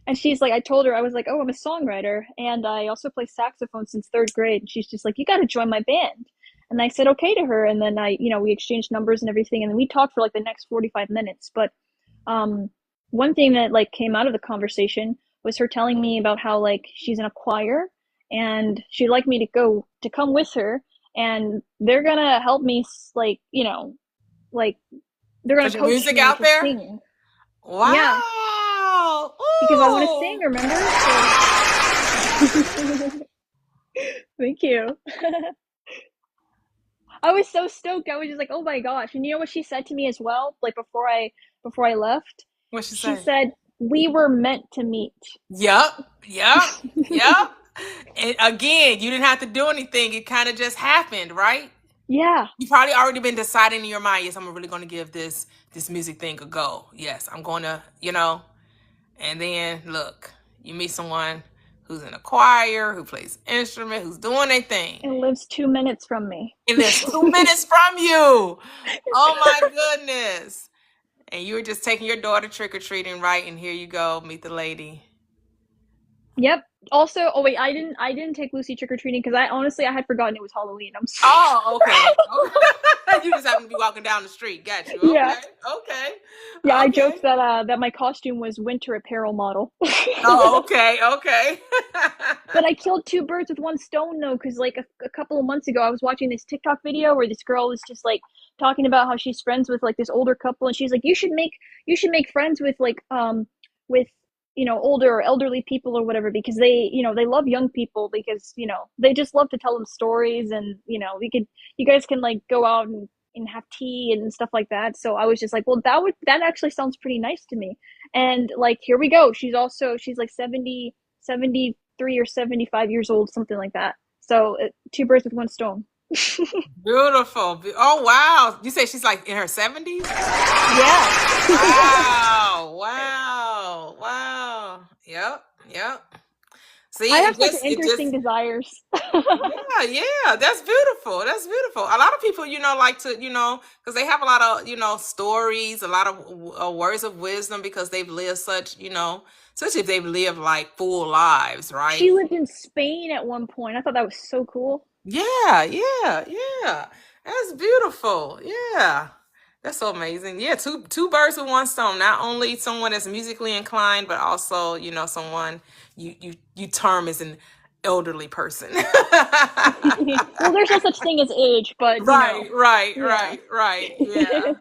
Speaker 3: and she's like, I told her, I was like, oh, I'm a songwriter, and I also play saxophone since third grade. And she's just like, you got to join my band. And I said okay to her, and then we exchanged numbers and everything, and then we talked for like the next 45 minutes. But um, one thing that like came out of the conversation was her telling me about how like she's in a choir, and she'd like me to come with her, and they're gonna help me like like they're gonna
Speaker 1: Put your
Speaker 3: coach
Speaker 1: music
Speaker 3: me
Speaker 1: out
Speaker 3: to
Speaker 1: there.
Speaker 3: sing. Yeah,
Speaker 1: Wow.
Speaker 3: because I want to sing,
Speaker 1: Ooh.
Speaker 3: remember? So thank you. I was so stoked. I was just like, "Oh my gosh!" And you know what she said to me as well? Like before I left,
Speaker 1: What'd she
Speaker 3: she
Speaker 1: say?
Speaker 3: said, "We were meant to meet."
Speaker 1: Yup. Yup. Yup. And again, you didn't have to do anything. It kind of just happened, right?
Speaker 3: Yeah,
Speaker 1: You probably already been deciding in your mind, yes, I'm really going to give this music thing a go. Yes, I'm going to, and then look, you meet someone who's in a choir, who plays instrument, who's doing their thing.
Speaker 3: it lives 2 minutes from me.
Speaker 1: And there's 2 minutes from you. Oh my goodness. And you were just taking your daughter trick-or-treating, right? And here you go, meet the lady.
Speaker 3: Yep. Also, oh wait, I didn't take Lucy trick or treating because I had forgotten it was Halloween. I'm sorry.
Speaker 1: Oh, okay. You just happen to be walking down the street. Got you.
Speaker 3: Yeah.
Speaker 1: Okay.
Speaker 3: Yeah, I
Speaker 1: Okay.
Speaker 3: joked that my costume was winter apparel model.
Speaker 1: Oh, okay.
Speaker 3: But I killed two birds with one stone though, because like a couple of months ago, I was watching this TikTok video where this girl was just like talking about how she's friends with like this older couple, and she's like, you should make friends with like with older or elderly people or whatever, because they love young people, because they just love to tell them stories, and you guys can like go out and have tea and stuff like that. So I was just like, well, that actually sounds pretty nice to me. And like, here we go. She's like 73 or 75 years old, something like that. So two birds with one stone.
Speaker 1: Beautiful. Oh, wow. You say she's like in her 70s?
Speaker 3: Yeah.
Speaker 1: Wow. Yep. See,
Speaker 3: I have
Speaker 1: it
Speaker 3: such
Speaker 1: just, it
Speaker 3: interesting
Speaker 1: just,
Speaker 3: desires.
Speaker 1: yeah. That's beautiful. A lot of people, like to, because they have a lot of, stories, a lot of words of wisdom because they've lived especially if they've lived like full lives, right?
Speaker 3: She lived in Spain at one point. I thought that was so cool.
Speaker 1: Yeah. That's beautiful. Yeah. That's so amazing. Yeah, two birds with one stone. Not only someone that's musically inclined, but also, someone you term as an elderly person.
Speaker 3: Well, there's no such thing as age, but yeah.
Speaker 1: Right.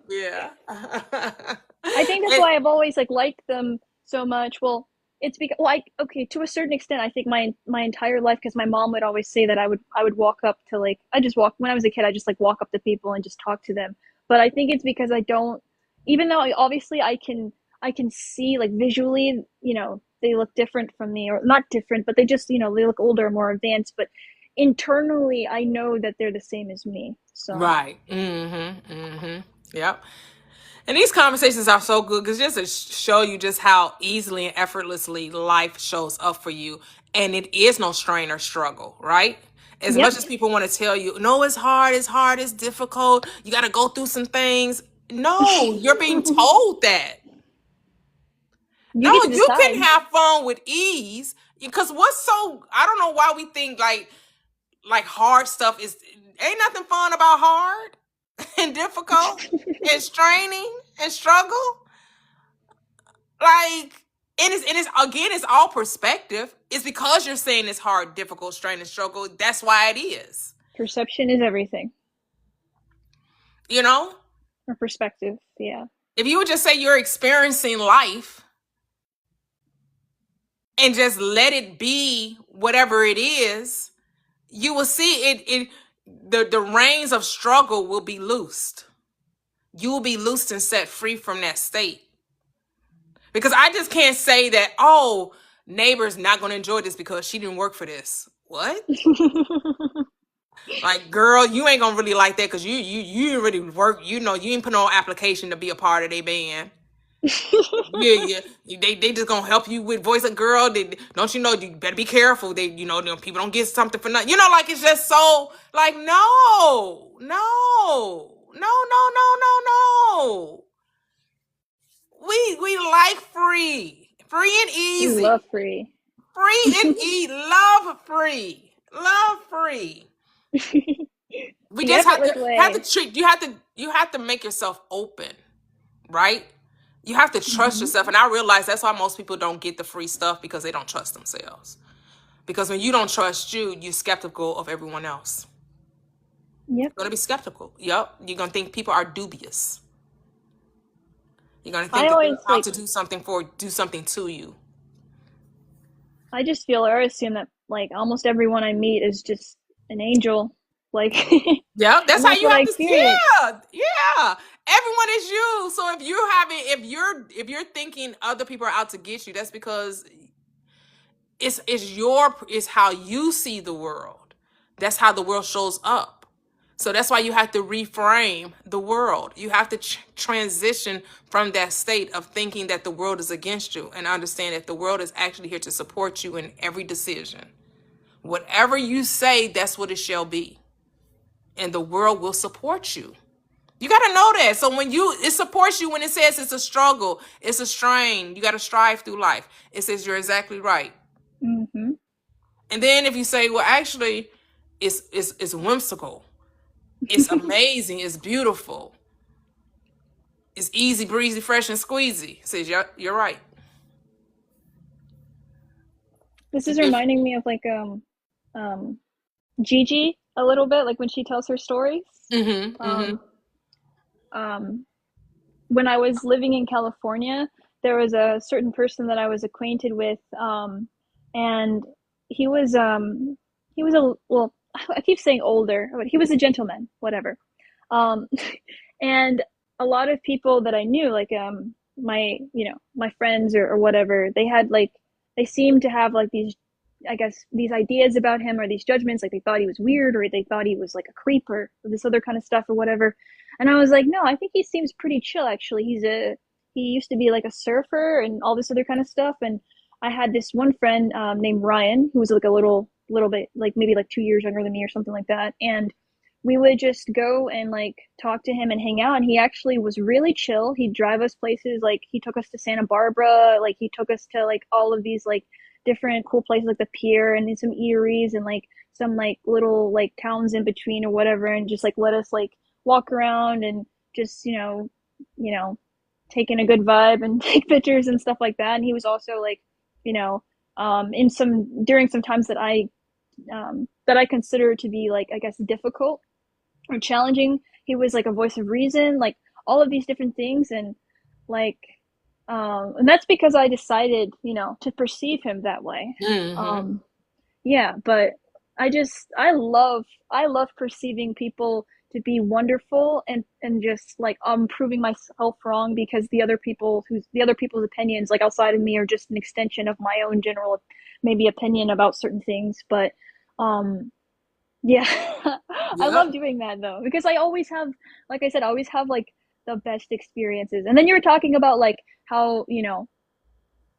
Speaker 1: Yeah.
Speaker 3: I think that's
Speaker 1: And-
Speaker 3: why I've always like liked them so much. Well, it's because like okay, to a certain extent, I think my entire life, because my mom would always say that I would walk up to like I just walk when I was a kid, I just like walk up to people and just talk to them. But I think it's because I don't, even though obviously I can see like visually, they look different from me, or not different, but they just they look older, more advanced. But internally, I know that they're the same as me. So
Speaker 1: right. Yep. And these conversations are so good because just to show you just how easily and effortlessly life shows up for you. And it is no strain or struggle, right? As
Speaker 3: yep,
Speaker 1: much as people want to tell you, no, it's hard, it's difficult. You got to go through some things. No, you're being told that.
Speaker 3: you
Speaker 1: No,
Speaker 3: get to
Speaker 1: you can
Speaker 3: decide.
Speaker 1: have fun with ease. Because I don't know why we think like hard stuff ain't nothing fun about hard and difficult and straining and struggle. Like, and it's again, it's all perspective. It's because you're saying it's hard, difficult, strain, and struggle. That's why it is.
Speaker 3: Perception is everything.
Speaker 1: You know,
Speaker 3: Or perspective, yeah.
Speaker 1: if you would just say you're experiencing life and just let it be whatever it is, you will see the reins of struggle will be loosed. You will be loosed and set free from that state. Because I just can't say that, oh, neighbor's not going to enjoy this because she didn't work for this. What? Like, girl, you ain't going to really like that because you didn't really work. You ain't put no application to be a part of their band. Yeah, yeah. They just gonna help you with voice of girl. Don't you know? You better be careful. People don't get something for nothing. Like it's just so like no, no, no, no, no, no, no. We like free and
Speaker 3: We love
Speaker 1: easy,
Speaker 3: free.
Speaker 1: free and eat, love free, love free. We
Speaker 3: The
Speaker 1: just
Speaker 3: effortless
Speaker 1: have to
Speaker 3: way.
Speaker 1: treat you have to make yourself open, right? You have to trust
Speaker 3: Hmm.
Speaker 1: yourself. And I realize that's why most people don't get the free stuff because they don't trust themselves. Because when you don't trust you, you're skeptical of everyone else.
Speaker 3: Yep.
Speaker 1: You're going to be skeptical. Yep. You're going to think people are dubious. You're going to think
Speaker 3: I
Speaker 1: that they're
Speaker 3: always
Speaker 1: out
Speaker 3: like,
Speaker 1: to do something to you.
Speaker 3: I just feel or assume that like almost everyone I meet is just an angel. Like,
Speaker 1: Yeah, that's
Speaker 3: and
Speaker 1: how
Speaker 3: that's
Speaker 1: you
Speaker 3: what I
Speaker 1: have to.
Speaker 3: experience.
Speaker 1: Yeah, yeah. Everyone is you. So if you're thinking other people are out to get you, that's because it's how you see the world. That's how the world shows up. So that's why you have to reframe the world. You have to transition from that state of thinking that the world is against you and understand that the world is actually here to support you in every decision. Whatever you say, that's what it shall be. And the world will support you. You got to know that. So it supports you when it says it's a struggle, it's a strain, you got to strive through life. It says you're exactly right.
Speaker 3: Hmm.
Speaker 1: And then if you say, well, actually, it's whimsical, it's amazing, it's beautiful, it's easy breezy, fresh and squeezy, it says you're right.
Speaker 3: This
Speaker 1: You
Speaker 3: is
Speaker 1: give.
Speaker 3: reminding me of like um Gigi a little bit, like when she tells her stories.
Speaker 1: Mm-hmm. Mm-hmm.
Speaker 3: Um, um, when I was living in California, there was a certain person that I was acquainted with, and he was a well, I keep saying older, but he was a gentleman, whatever. Um, and a lot of people that I knew, like my my friends or whatever, they had like they seemed to have like these, I guess, these ideas about him or these judgments, like they thought he was weird or they thought he was like a creep or this other kind of stuff or whatever. And I was like, no, I think he seems pretty chill actually. He used to be like a surfer and all this other kind of stuff. And I had this one friend named Ryan who was like a little bit like maybe like 2 years younger than me or something like that. And we would just go and like talk to him and hang out. And he actually was really chill. He'd drive us places, like he took us to Santa Barbara, like he took us to like all of these like different cool places like the pier and some eateries and like some like little like towns in between or whatever, and just like let us like walk around and just you know taking a good vibe and take pictures and stuff like that. And he was also like, you know in some during some times that I consider to be like, I guess, difficult or challenging, he was like a voice of reason, like all of these different things. And like and that's because I decided, to perceive him that way.
Speaker 1: Mm-hmm.
Speaker 3: um yeah, but I love perceiving people to be wonderful, and just like proving myself wrong, because the other people's opinions like outside of me are just an extension of my own general maybe opinion about certain things. But um yeah, I love
Speaker 1: Yep.
Speaker 3: doing that though, because I always have, like I said, I always have like the best experiences. And then you were talking about like how,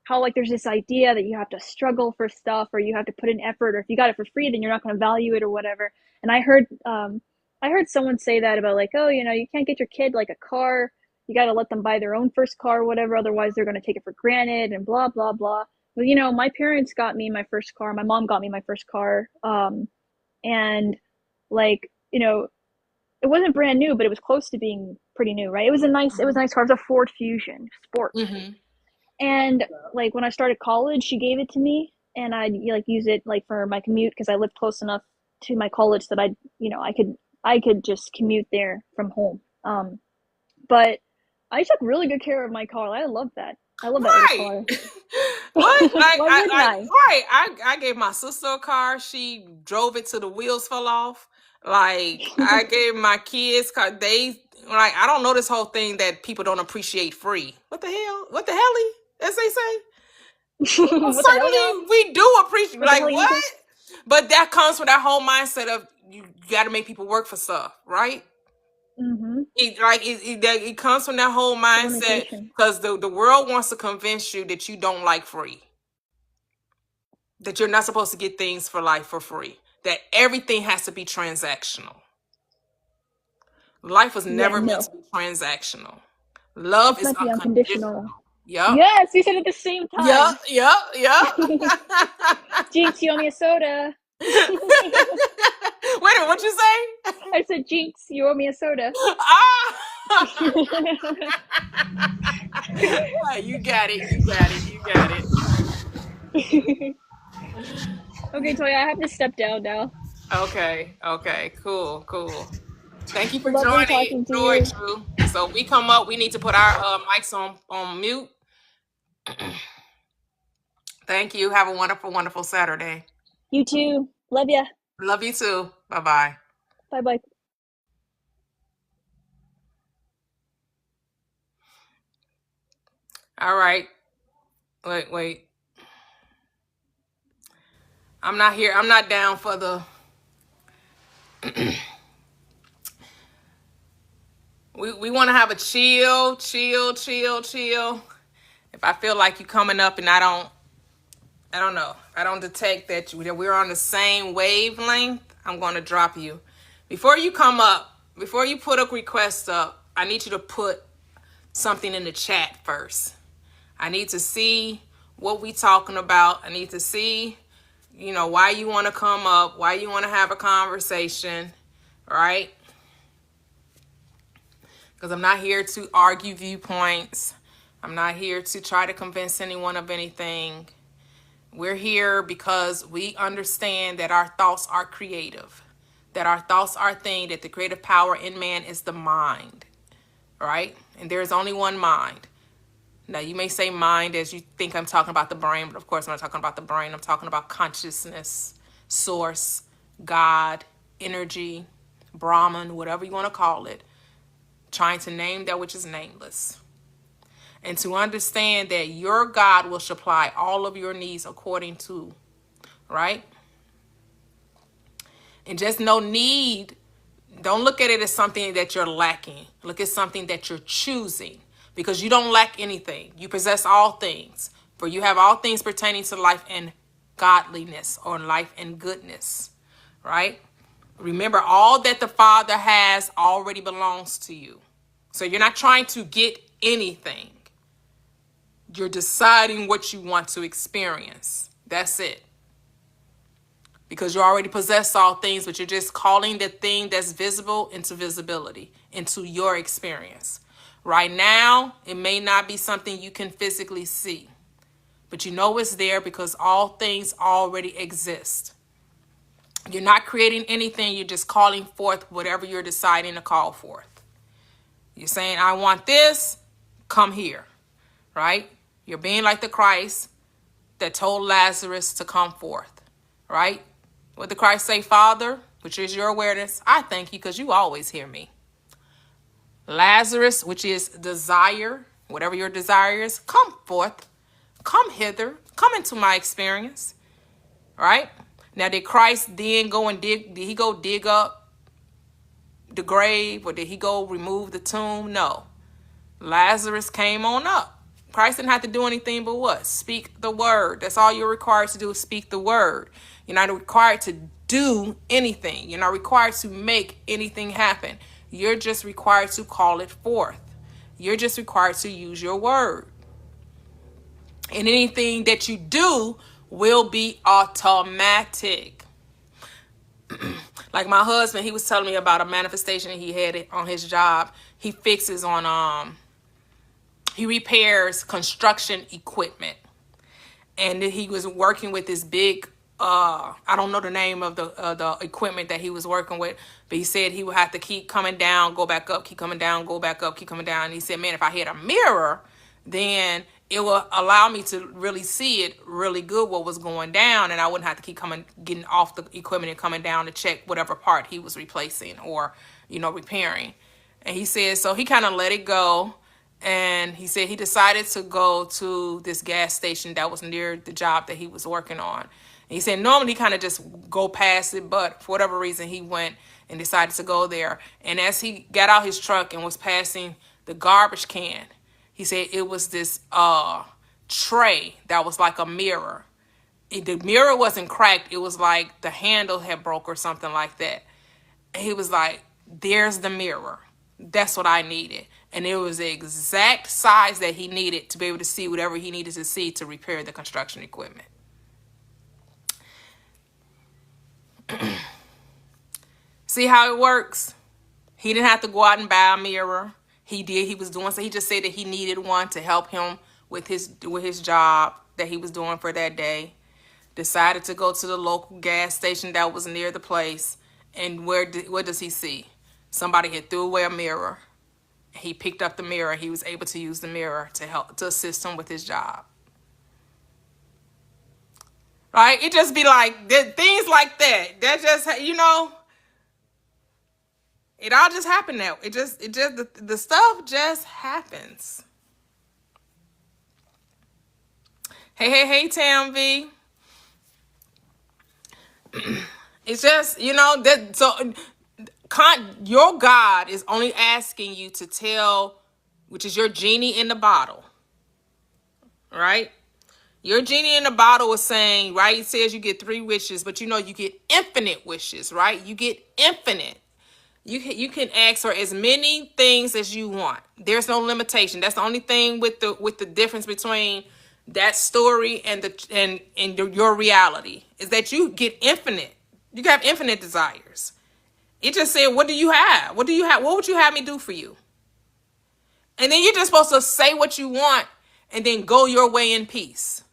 Speaker 3: how like there's this idea that you have to struggle for stuff, or you have to put in effort, or if you got it for free then you're not going to value it or whatever. And I heard someone say that about like, oh, you can't get your kid like a car, you got to let them buy their own first car or whatever, otherwise they're going to take it for granted and blah blah blah. Well, my parents got me my first car, my mom got me my first car, and like, it wasn't brand new, but it was close to being pretty new, right? It was a nice car. It was a Ford Fusion Sport.
Speaker 1: Mm-hmm.
Speaker 3: And like when I started college, she gave it to me, and I'd like use it like for my commute, because I lived close enough to my college that I could just commute there from home. But I took really good care of my car. I love that. I love that little
Speaker 1: Right.
Speaker 3: car.
Speaker 1: What? Like
Speaker 3: Why wouldn't I?
Speaker 1: right. I gave my sister a car. She drove it till the wheels fell off. Like I gave my kids car. They like I don't know this whole thing that people don't appreciate free. What the hell? What the helly? As they say. Well,
Speaker 3: What the hell, y'all?
Speaker 1: certainly we do appreciate.
Speaker 3: What the
Speaker 1: Like
Speaker 3: hell,
Speaker 1: what?
Speaker 3: YouTube?
Speaker 1: But that comes from that whole mindset of you got to make people work for stuff, right?
Speaker 3: Mm-hmm.
Speaker 1: It comes from that whole mindset
Speaker 3: Limitation.
Speaker 1: because the world wants to convince you that you don't like free, that you're not supposed to get things for life for free, that everything has to be transactional. Life was
Speaker 3: Yeah,
Speaker 1: never meant to
Speaker 3: no.
Speaker 1: be transactional. Love
Speaker 3: It's
Speaker 1: is
Speaker 3: meant to be
Speaker 1: unconditional.
Speaker 3: unconditional.
Speaker 1: Yep.
Speaker 3: Yes, we said it at the same
Speaker 1: Yep.
Speaker 3: time.
Speaker 1: Yep. Yep.
Speaker 3: Jinx, you owe me a soda.
Speaker 1: Wait a minute, what'd you say?
Speaker 3: I said, Jinx, you owe me a soda.
Speaker 1: Ah! You got it. You got it. You got it.
Speaker 3: Okay, Toya, I have to step down now.
Speaker 1: Okay. Okay. Cool. Cool. Thank you for
Speaker 3: Lovely
Speaker 1: joining.
Speaker 3: talking to
Speaker 1: Enjoy,
Speaker 3: you.
Speaker 1: True. So we come up, we need to put our mics on mute. Thank you. Have a wonderful, wonderful Saturday.
Speaker 3: You too. Love ya.
Speaker 1: Love you too. Bye-bye.
Speaker 3: Bye bye.
Speaker 1: All right. Wait. I'm not here. I'm not down for the we want to have a chill. If I feel like you coming up and I don't know. I don't detect that we're on the same wavelength, I'm going to drop you. Before you come up, before you put a request up, I need you to put something in the chat first. I need to see what we talking about. I need to see, why you want to come up, why you want to have a conversation, right? Because I'm not here to argue viewpoints. I'm not here to try to convince anyone of anything. We're here because we understand that our thoughts are creative, that our thoughts are thing, that the creative power in man is the mind, right? And there's only one mind. Now, you may say mind as you think I'm talking about the brain, but of course I'm not talking about the brain. I'm talking about consciousness, source, God, energy, Brahman, whatever you want to call it, trying to name that which is nameless. And to understand that your God will supply all of your needs according to, right? And just no need. Don't look at it as something that you're lacking. Look at something that you're choosing, because you don't lack anything. You possess all things, for you have all things pertaining to life and godliness, or life and goodness, right? Remember, all that the Father has already belongs to you. So you're not trying to get anything. You're deciding what you want to experience. That's it. Because you already possess all things, but you're just calling the thing that's visible into visibility, into your experience. Right now, it may not be something you can physically see, but you know it's there because all things already exist. You're not creating anything. You're just calling forth whatever you're deciding to call forth. You're saying, I want this, come here, right? You're being like the Christ that told Lazarus to come forth, right? What did Christ say? Father, which is your awareness, I thank you because you always hear me. Lazarus, which is desire, whatever your desire is, come forth, come hither, come into my experience, right? Now, did Christ then go and did he go dig up the grave, or did he go remove the tomb? No. Lazarus came on up. Christ didn't have to do anything but what? Speak the word. That's all you're required to do, is speak the word. You're not required to do anything. You're not required to make anything happen. You're just required to call it forth. You're just required to use your word. And anything that you do will be automatic. Like my husband, he was telling me about a manifestation he had on his job. He fixes on he repairs construction equipment, and he was working with this big I don't know the name of the equipment that he was working with, but he said he would have to keep coming down, go back up, keep coming down, go back up, keep coming down. And he said, man, if I had a mirror, then it will allow me to really see it really good what was going down, and I wouldn't have to keep getting off the equipment and coming down to check whatever part he was replacing or repairing. And he said so he kind of let it go. And he said he decided to go to this gas station that was near the job that he was working on. And he said normally he kind of just go past it, but for whatever reason he went and decided to go there. And as he got out his truck and was passing the garbage can, he said it was this tray that was like a mirror. The mirror wasn't cracked. It was like the handle had broke or something like that. And he was like, there's the mirror. That's what I needed. And it was the exact size that he needed to be able to see whatever he needed to see to repair the construction equipment. See how it works? He didn't have to go out and buy a mirror. He did. He was doing so. He just said that he needed one to help him with his job that he was doing for that day. Decided to go to the local gas station that was near the place. And what does he see? Somebody had threw away a mirror. He picked up the mirror. He was able to use the mirror to assist him with his job. Right? It just be like things like that. That just, it all just happened now. The stuff just happens. Hey, Tam V. It's just, that so your God is only asking you to tell, which is your genie in the bottle, right? Your genie in the bottle is saying, right? It says you get 3 wishes, but you get infinite wishes, right? You get infinite. You can ask for as many things as you want. There's no limitation. That's the only thing with the difference between that story and your reality is that you get infinite. You have infinite desires. It just said, what do you have? What do you have? What would you have me do for you? And then you're just supposed to say what you want and then go your way in peace.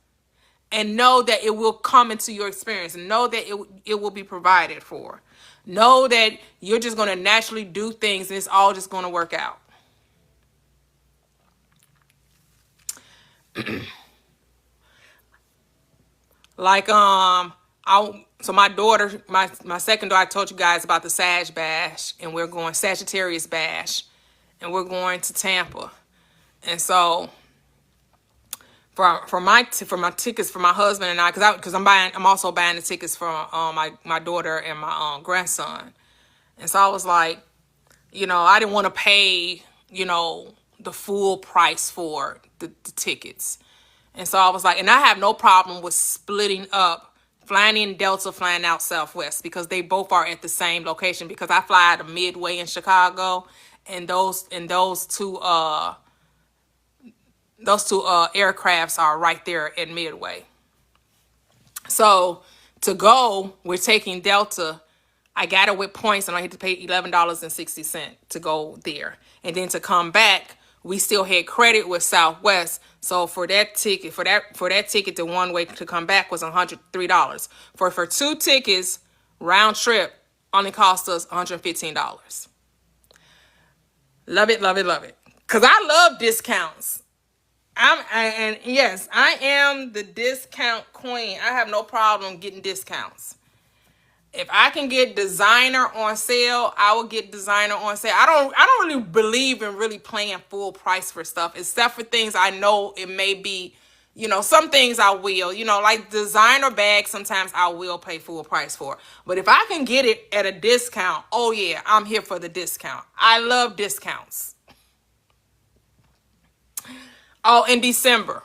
Speaker 1: And know that it will come into your experience. And know that it will be provided for. Know that you're just going to naturally do things and it's all just going to work out. Like, so my daughter, my second daughter, I told you guys about the Sag Bash, and we're going Sagittarius Bash, and we're going to Tampa. And so for my tickets for my husband and I, because I'm also buying the tickets for my daughter and my grandson. And so I was like, I didn't want to pay, the full price for the tickets. And so I was like, and I have no problem with splitting up, flying in Delta, flying out Southwest, because they both are at the same location, because I fly out of Midway in Chicago, and those two aircrafts are right there at Midway. So to go, we're taking Delta. I got it with points, and I had to pay $11.60 to go there. And then to come back, we still had credit with Southwest. So for that ticket, the one way to come back was $103. For 2 tickets, round trip, only cost us $115. Love it, love it, love it. Cause I love discounts. And yes, I am the discount queen. I have no problem getting discounts. If I can get designer on sale, I will get designer on sale. I don't really believe in really paying full price for stuff, except for things I know it may be, some things I will, like designer bags, sometimes I will pay full price for. But if I can get it at a discount, oh yeah, I'm here for the discount. I love discounts. Oh, in December.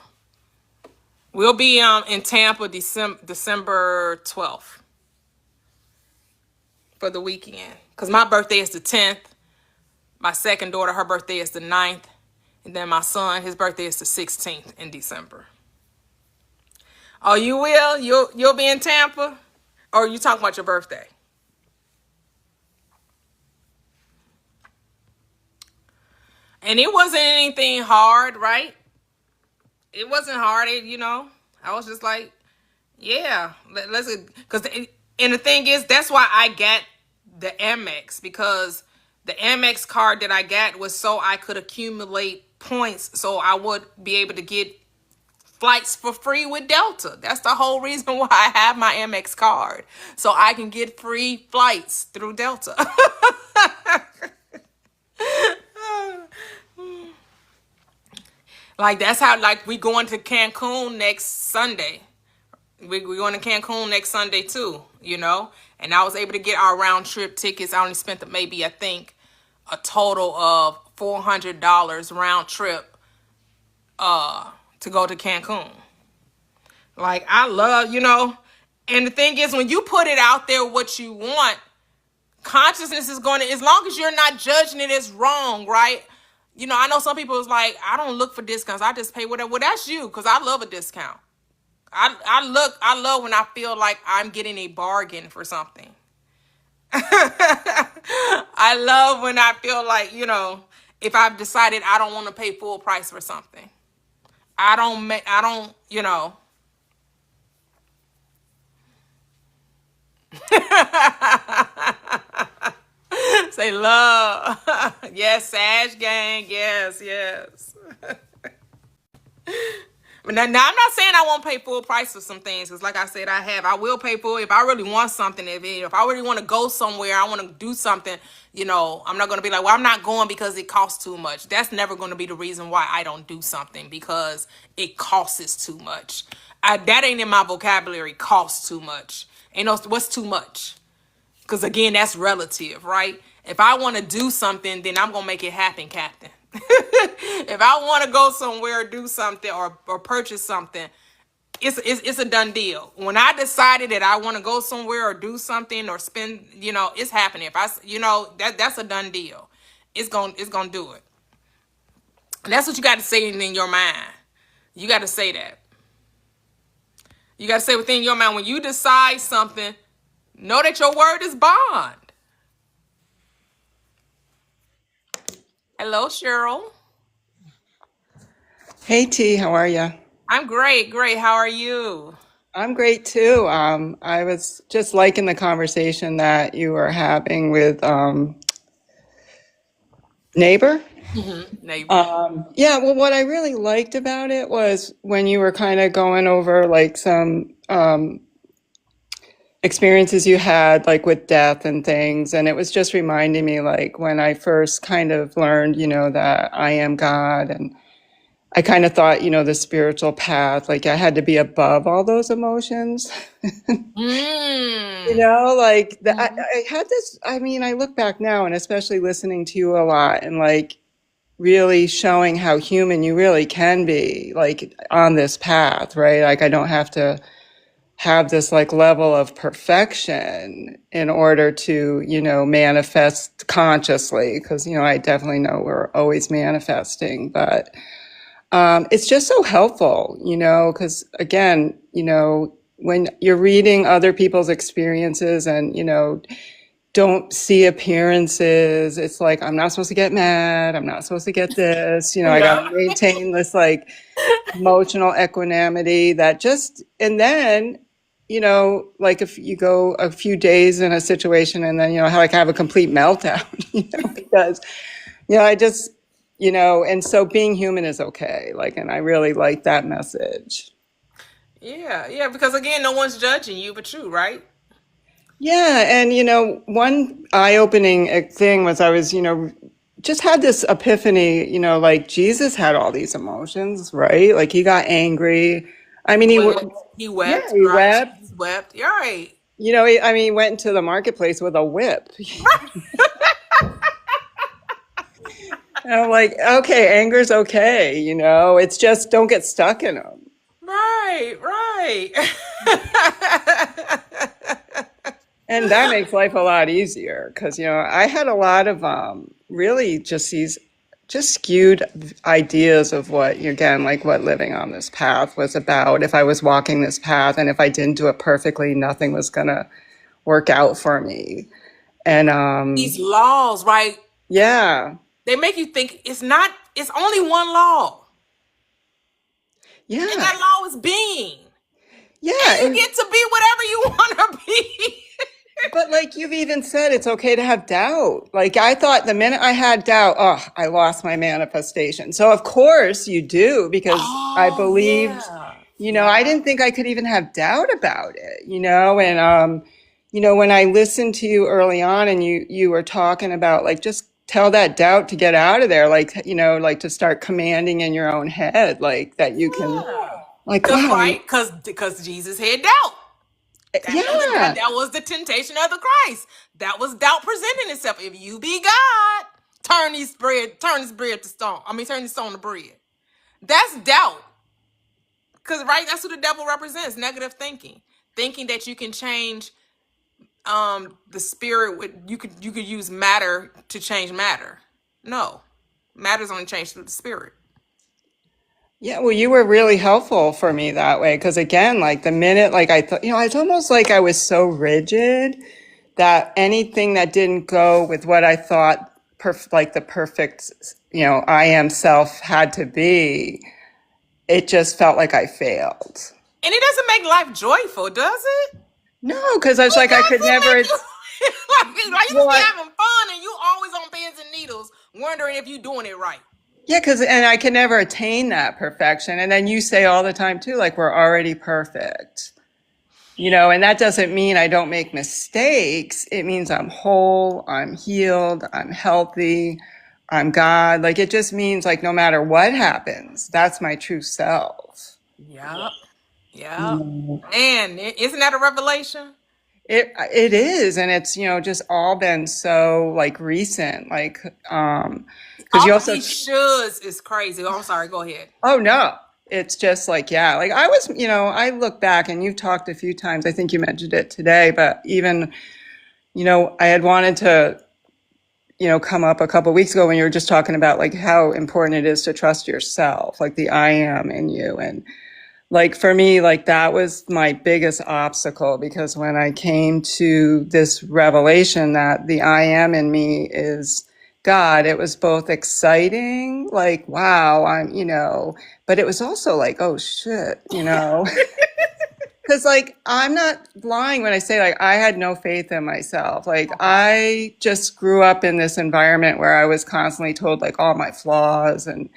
Speaker 1: We'll be in Tampa December 12th. For the weekend. Because my birthday is the 10th. My second daughter, her birthday is the 9th. And then my son, his birthday is the 16th in December. Oh, you will? You'll be in Tampa? Or are you talking about your birthday? And it wasn't anything hard, right? It wasn't hard, I was just like, yeah, let's, because and the thing is, that's why I got the Amex, because the Amex card that I got was so I could accumulate points so I would be able to get flights for free with Delta. That's the whole reason why I have my Amex card, so I can get free flights through Delta. Like, that's how, like, we going to Cancun next Sunday. We're going to Cancun next Sunday too, and I was able to get our round trip tickets. I only spent maybe, I think, a total of $400 round trip to go to Cancun. Like, I love, and the thing is, when you put it out there what you want, consciousness is going to, as long as you're not judging it as wrong, right? I know some people is like, I don't look for discounts. I just pay whatever. Well, that's you, because I love a discount. I love when I feel like I'm getting a bargain for something. I love when I feel like, if I've decided I don't want to pay full price for something. I don't, say love. Yes, Sag gang. Yes, yes. Now, I'm not saying I won't pay full price for some things, because like I said, I will pay full if I really want something. If I really want to go somewhere, I want to do something, I'm not going to be like, well, I'm not going because it costs too much. That's never going to be the reason why I don't do something, because it costs too much. That ain't in my vocabulary, costs too much. Ain't no, what's too much? Because again, that's relative, right? If I want to do something, then I'm going to make it happen, Captain. If I want to go somewhere, do something, or purchase something, it's a done deal. When I decided that I want to go somewhere or do something or spend, it's happening. If that's a done deal. It's gonna do it. And that's what you got to say in your mind. You got to say that. You got to say within your mind, when you decide something, know that your word is bond. Hello, Cheryl.
Speaker 4: Hey T, how are you?
Speaker 1: I'm great, great. How are you?
Speaker 4: I'm great too. I was just liking the conversation that you were having with neighbor.
Speaker 1: Neighbor.
Speaker 4: Yeah, well, what I really liked about it was when you were kind of going over like some experiences you had like with death and things, and it was just reminding me like when I first kind of learned, that I am God, and I kind of thought, the spiritual path, like I had to be above all those emotions.
Speaker 1: Mm.
Speaker 4: I had this, I mean, I look back now and especially listening to you a lot and like really showing how human you really can be, like on this path, right? Like I don't have to have this like level of perfection in order to, manifest consciously, because, I definitely know we're always manifesting, but it's just so helpful, because again, when you're reading other people's experiences and, don't see appearances, it's like, I'm not supposed to get mad. I'm not supposed to get this, I got to
Speaker 1: Yeah.
Speaker 4: maintain this like emotional equanimity that just, and then, like if you go a few days in a situation and then, like have a complete meltdown, because I just, and so being human is okay. Like, and I really like that message.
Speaker 1: Yeah, yeah, because again, no one's judging you but you, right?
Speaker 4: Yeah. And, one eye-opening thing was I was, just had this epiphany, like Jesus had all these emotions, right? Like he got angry. I mean,
Speaker 1: Wept. He
Speaker 4: yeah,
Speaker 1: wept,
Speaker 4: he
Speaker 1: right?
Speaker 4: wept.
Speaker 1: Jesus wept. You're right.
Speaker 4: He went into the marketplace with a whip. And I'm like, okay, anger's okay, it's just don't get stuck in them.
Speaker 1: Right, right.
Speaker 4: And that makes life a lot easier because, I had a lot of really just these just skewed ideas of what, again, like what living on this path was about. If I was walking this path and if I didn't do it perfectly, nothing was going to work out for me. And
Speaker 1: These laws, right?
Speaker 4: yeah,
Speaker 1: They make you think it's only one law. And
Speaker 4: yeah,
Speaker 1: that law is being.
Speaker 4: yeah.
Speaker 1: And you get to be whatever you want to be.
Speaker 4: But like you've even said, it's okay to have doubt. Like I thought the minute I had doubt, oh, I lost my manifestation. So of course you do, because I
Speaker 1: Oh,
Speaker 4: believed,
Speaker 1: yeah.
Speaker 4: I
Speaker 1: Yeah.
Speaker 4: didn't think I could even have doubt about it, and, when I listened to you early on and you were talking about like, just tell that doubt to get out of there, like, like to start commanding in your own head, like that you can,
Speaker 1: Yeah.
Speaker 4: Like,
Speaker 1: Cause
Speaker 4: wow.
Speaker 1: right, cause Jesus had doubt.
Speaker 4: Yeah.
Speaker 1: That was the temptation of the Christ. That was doubt presenting itself. If you be God, turn this bread to stone. I mean, turn this stone to bread. That's doubt. Cause right, that's what the devil represents: negative thinking, thinking that you can change the spirit. You could use matter to change matter. No, matter's only changed through the spirit.
Speaker 4: Yeah, well, you were really helpful for me that way. Because again, like the minute, like I thought, it's almost like I was so rigid that anything that didn't go with what I thought, like the perfect, I am self had to be, it just felt like I failed.
Speaker 1: And it doesn't make life joyful, does it?
Speaker 4: No, because I was like, I could
Speaker 1: Doesn't
Speaker 4: never.
Speaker 1: make you like you
Speaker 4: Well,
Speaker 1: just be having fun and you always on pins and needles, wondering if you're doing it right.
Speaker 4: yeah, and I can never attain that perfection. And then you say all the time too, like we're already perfect. And that doesn't mean I don't make mistakes. It means I'm whole, I'm healed, I'm healthy, I'm God. Like it just means like no matter what happens, that's my true self.
Speaker 1: Yep. Yep. And isn't that a revelation?
Speaker 4: It is, and it's just all been so like recent, like because you
Speaker 1: All
Speaker 4: also
Speaker 1: these shoulds is crazy. Oh, I'm sorry. Go ahead.
Speaker 4: oh no. It's just like, yeah, like I was, I look back and you've talked a few times. I think you mentioned it today, but even, I had wanted to, come up a couple of weeks ago when you were just talking about like how important it is to trust yourself, like the I am in you. And like for me, like that was my biggest obstacle because when I came to this revelation that the I am in me is God, it was both exciting, like, wow, but it was also like, oh shit, Because like I'm not lying when I say like I had no faith in myself. Like I just grew up in this environment where I was constantly told like all my flaws and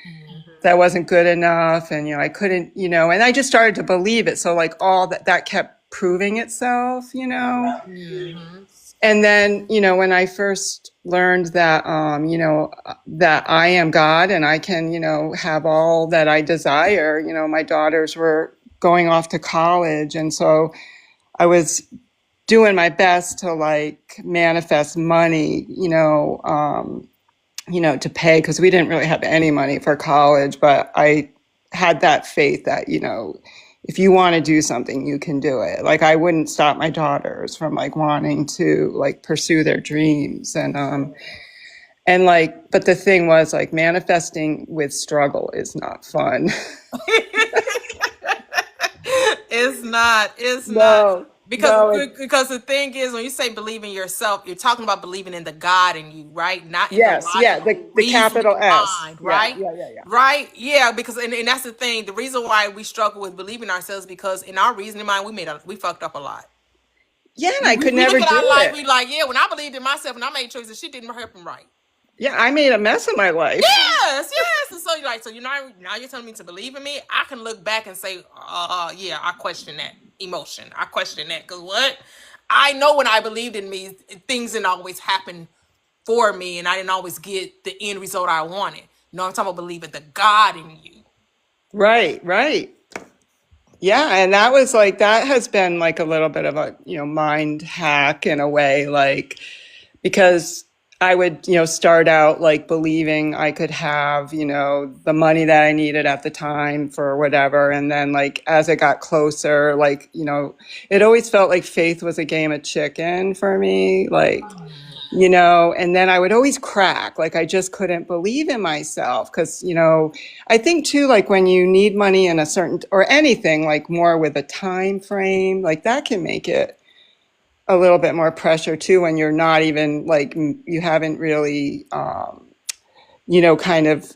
Speaker 4: that wasn't good enough and I couldn't, and I just started to believe it. So like all that kept proving itself,
Speaker 1: Mm-hmm.
Speaker 4: And then, when I first learned that that I am God and I can, have all that I desire, my daughters were going off to college and so I was doing my best to like manifest money, to pay because we didn't really have any money for college, but I had that faith that, if you want to do something, you can do it. Like I wouldn't stop my daughters from like wanting to like pursue their dreams and like, but the thing was like manifesting with struggle is not fun.
Speaker 1: It's not.
Speaker 4: No,
Speaker 1: Because the thing is, when you say believe in yourself, you're talking about believing in the God in you, right? Not in the
Speaker 4: yes, yeah,
Speaker 1: logical
Speaker 4: the capital
Speaker 1: reasoning
Speaker 4: S.
Speaker 1: mind,
Speaker 4: Yeah,
Speaker 1: right?
Speaker 4: yeah.
Speaker 1: Right? Yeah, because and that's the thing. The reason why we struggle with believing ourselves because in our reasoning mind, we fucked up a lot.
Speaker 4: Yeah, and
Speaker 1: We,
Speaker 4: I
Speaker 1: we,
Speaker 4: could
Speaker 1: we
Speaker 4: never
Speaker 1: look at
Speaker 4: do
Speaker 1: our life,
Speaker 4: it.
Speaker 1: we like, yeah, when I believed in myself and I made choices, shit didn't happen right.
Speaker 4: Yeah, I made a mess of my life.
Speaker 1: Yes. And so you're like, so now you're telling me to believe in me. I can look back and say, yeah, I question that emotion. I question that because what I know when I believed in me, things didn't always happen for me, and I didn't always get the end result I wanted. I'm talking about believing the God in you.
Speaker 4: Right. Yeah, and that was like that has been like a little bit of a, mind hack in a way, like because I would, start out like believing I could have, the money that I needed at the time for whatever. And then like as it got closer, like, it always felt like faith was a game of chicken for me. Like, and then I would always crack, like I just couldn't believe in myself. Cause, I think too, like when you need money in a certain, or anything like more with a time frame, like that can make it a little bit more pressure too when you're not even like you haven't really kind of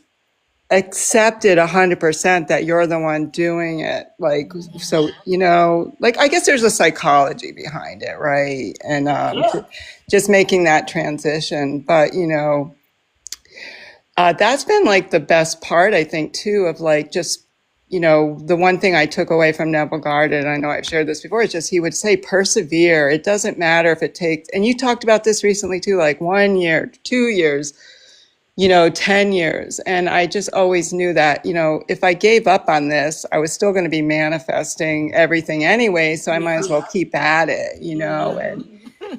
Speaker 4: accepted 100% that you're the one doing it, like so like I guess there's a psychology behind it, right? And just making that transition, but that's been like the best part I think too of like just the one thing I took away from Neville Garden, I know I've shared this before, is just he would say, persevere. It doesn't matter if it takes, and you talked about this recently too, like 1 year, 2 years, 10 years. And I just always knew that, if I gave up on this, I was still going to be manifesting everything anyway. So I might as well keep at it,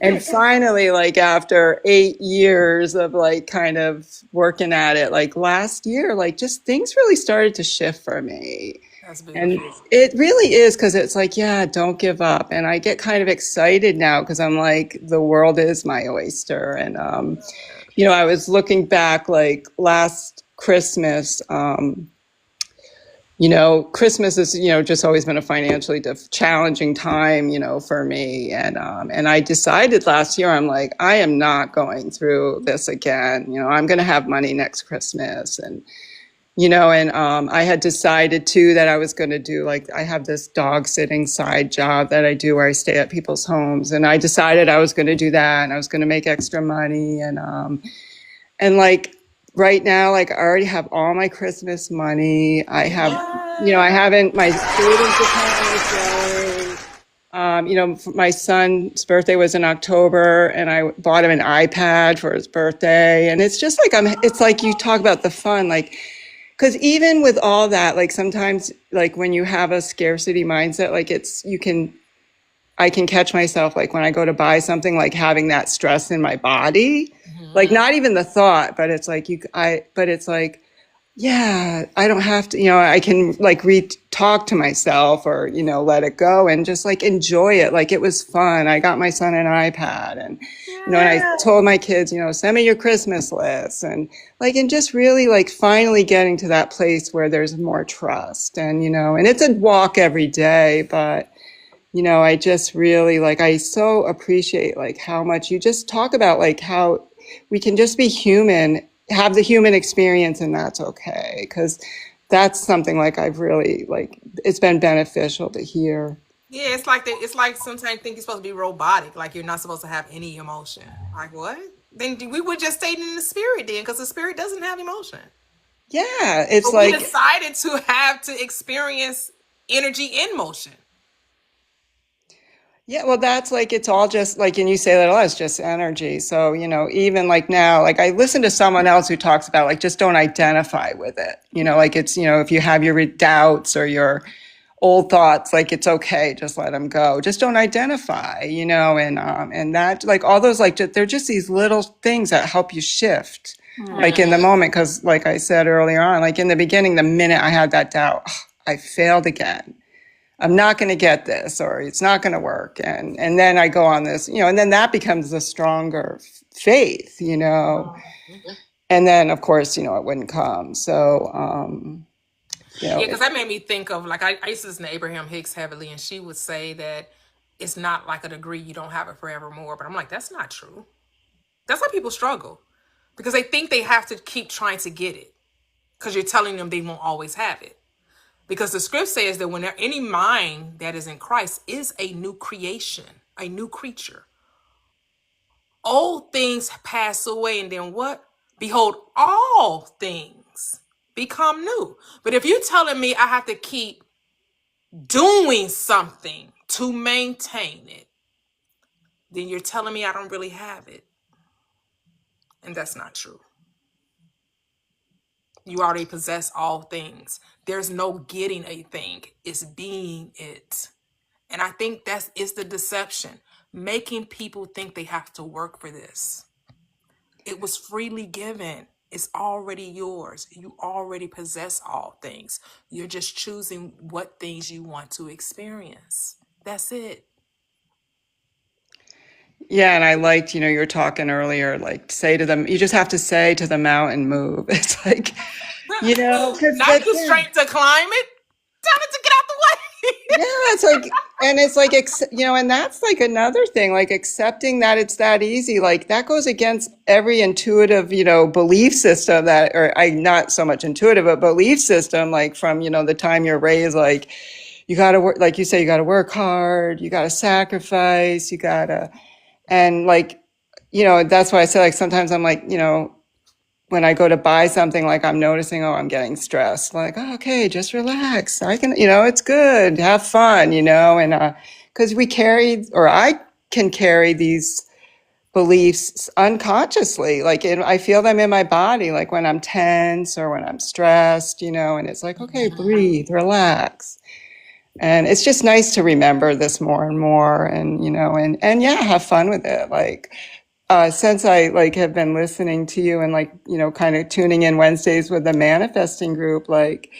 Speaker 4: and finally, like after 8 years of like kind of working at it, like last year, like just things really started to shift for me.
Speaker 1: That's
Speaker 4: And
Speaker 1: beautiful.
Speaker 4: it really is because it's like, yeah, don't give up. And I get kind of excited now because I'm like, the world is my oyster. And, I was looking back like last Christmas, Christmas is, just always been a financially challenging time, for me. And I decided last year, I'm like, I am not going through this again. I'm going to have money next Christmas. And I had decided too that I was going to do like, I have this dog sitting side job that I do where I stay at people's homes. And I decided I was going to do that and I was going to make extra money. And like right now, like I already have all my Christmas money. I have, I haven't, my savings account is growing. My son's birthday was in October and I bought him an iPad for his birthday. And it's just like, it's like you talk about the fun, like, because even with all that, like sometimes, like when you have a scarcity mindset, like I can catch myself, like when I go to buy something, like having that stress in my body, like not even the thought, but it's like, but it's like, yeah, I don't have to, I can like talk to myself or, let it go and just like enjoy it. Like it was fun. I got my son an iPad and, and I told my kids, send me your Christmas list and just really like finally getting to that place where there's more trust and, and it's a walk every day, but I just really like, I so appreciate like how much you just talk about like how we can just be human, have the human experience and that's okay. Because that's something like I've really like, it's been beneficial to hear.
Speaker 1: Yeah, it's like sometimes you think you're supposed to be robotic, like you're not supposed to have any emotion. Like what? Then we would just stay in the spirit then, because the spirit doesn't have emotion.
Speaker 4: Yeah, it's
Speaker 1: But we
Speaker 4: like,
Speaker 1: decided to have to experience energy in motion.
Speaker 4: yeah, well, that's like, it's all just like, and you say that a lot, it's just energy. So, even like now, like I listen to someone else who talks about like, just don't identify with it. Like it's, if you have your doubts or your old thoughts, like it's okay, just let them go. Just don't identify, and that like all those, like, they're just these little things that help you shift like in the moment. Cause like I said earlier on, like in the beginning, the minute I had that doubt, I failed again. I'm not going to get this, or it's not going to work. And then I go on this, and then that becomes the stronger faith, and then of course, it wouldn't come. So,
Speaker 1: Yeah, because that made me think of like I used to listen to Abraham Hicks heavily, and she would say that it's not like a degree, you don't have it forevermore. But I'm like, that's not true. That's why people struggle, because they think they have to keep trying to get it, because you're telling them they won't always have it. Because the script says that when any mind that is in Christ is a new creation, a new creature. Old things pass away, and then what? Behold, all things become new. But if you're telling me I have to keep doing something to maintain it, then you're telling me I don't really have it. And that's not true. You already possess all things. There's no getting a thing. It's being it. And I think that is the deception, making people think they have to work for this. It was freely given. It's already yours. You already possess all things. You're just choosing what things you want to experience. That's it.
Speaker 4: yeah. And I liked, you were talking earlier, like say to them, you just have to say to the mountain, move. It's like, because
Speaker 1: Not the strength to climb it. Tell it to get out the way.
Speaker 4: yeah, it's like, and it's like, and that's like another thing, like accepting that it's that easy, like that goes against every intuitive, belief system that, or I, not so much intuitive, but belief system, like from, the time you're raised, like you got to work, like you say, you got to work hard, you got to sacrifice, you got to, and like, that's why I say like, sometimes I'm like, when I go to buy something, like I'm noticing, oh, I'm getting stressed. Like, oh, okay, just relax. I can, it's good. Have fun, and because we carry, or I can carry these beliefs unconsciously. Like I feel them in my body, like when I'm tense or when I'm stressed, and it's like, okay, breathe, relax. And it's just nice to remember this more and more and yeah, have fun with it. Like, since I like have been listening to you and like, kind of tuning in Wednesdays with the manifesting group, like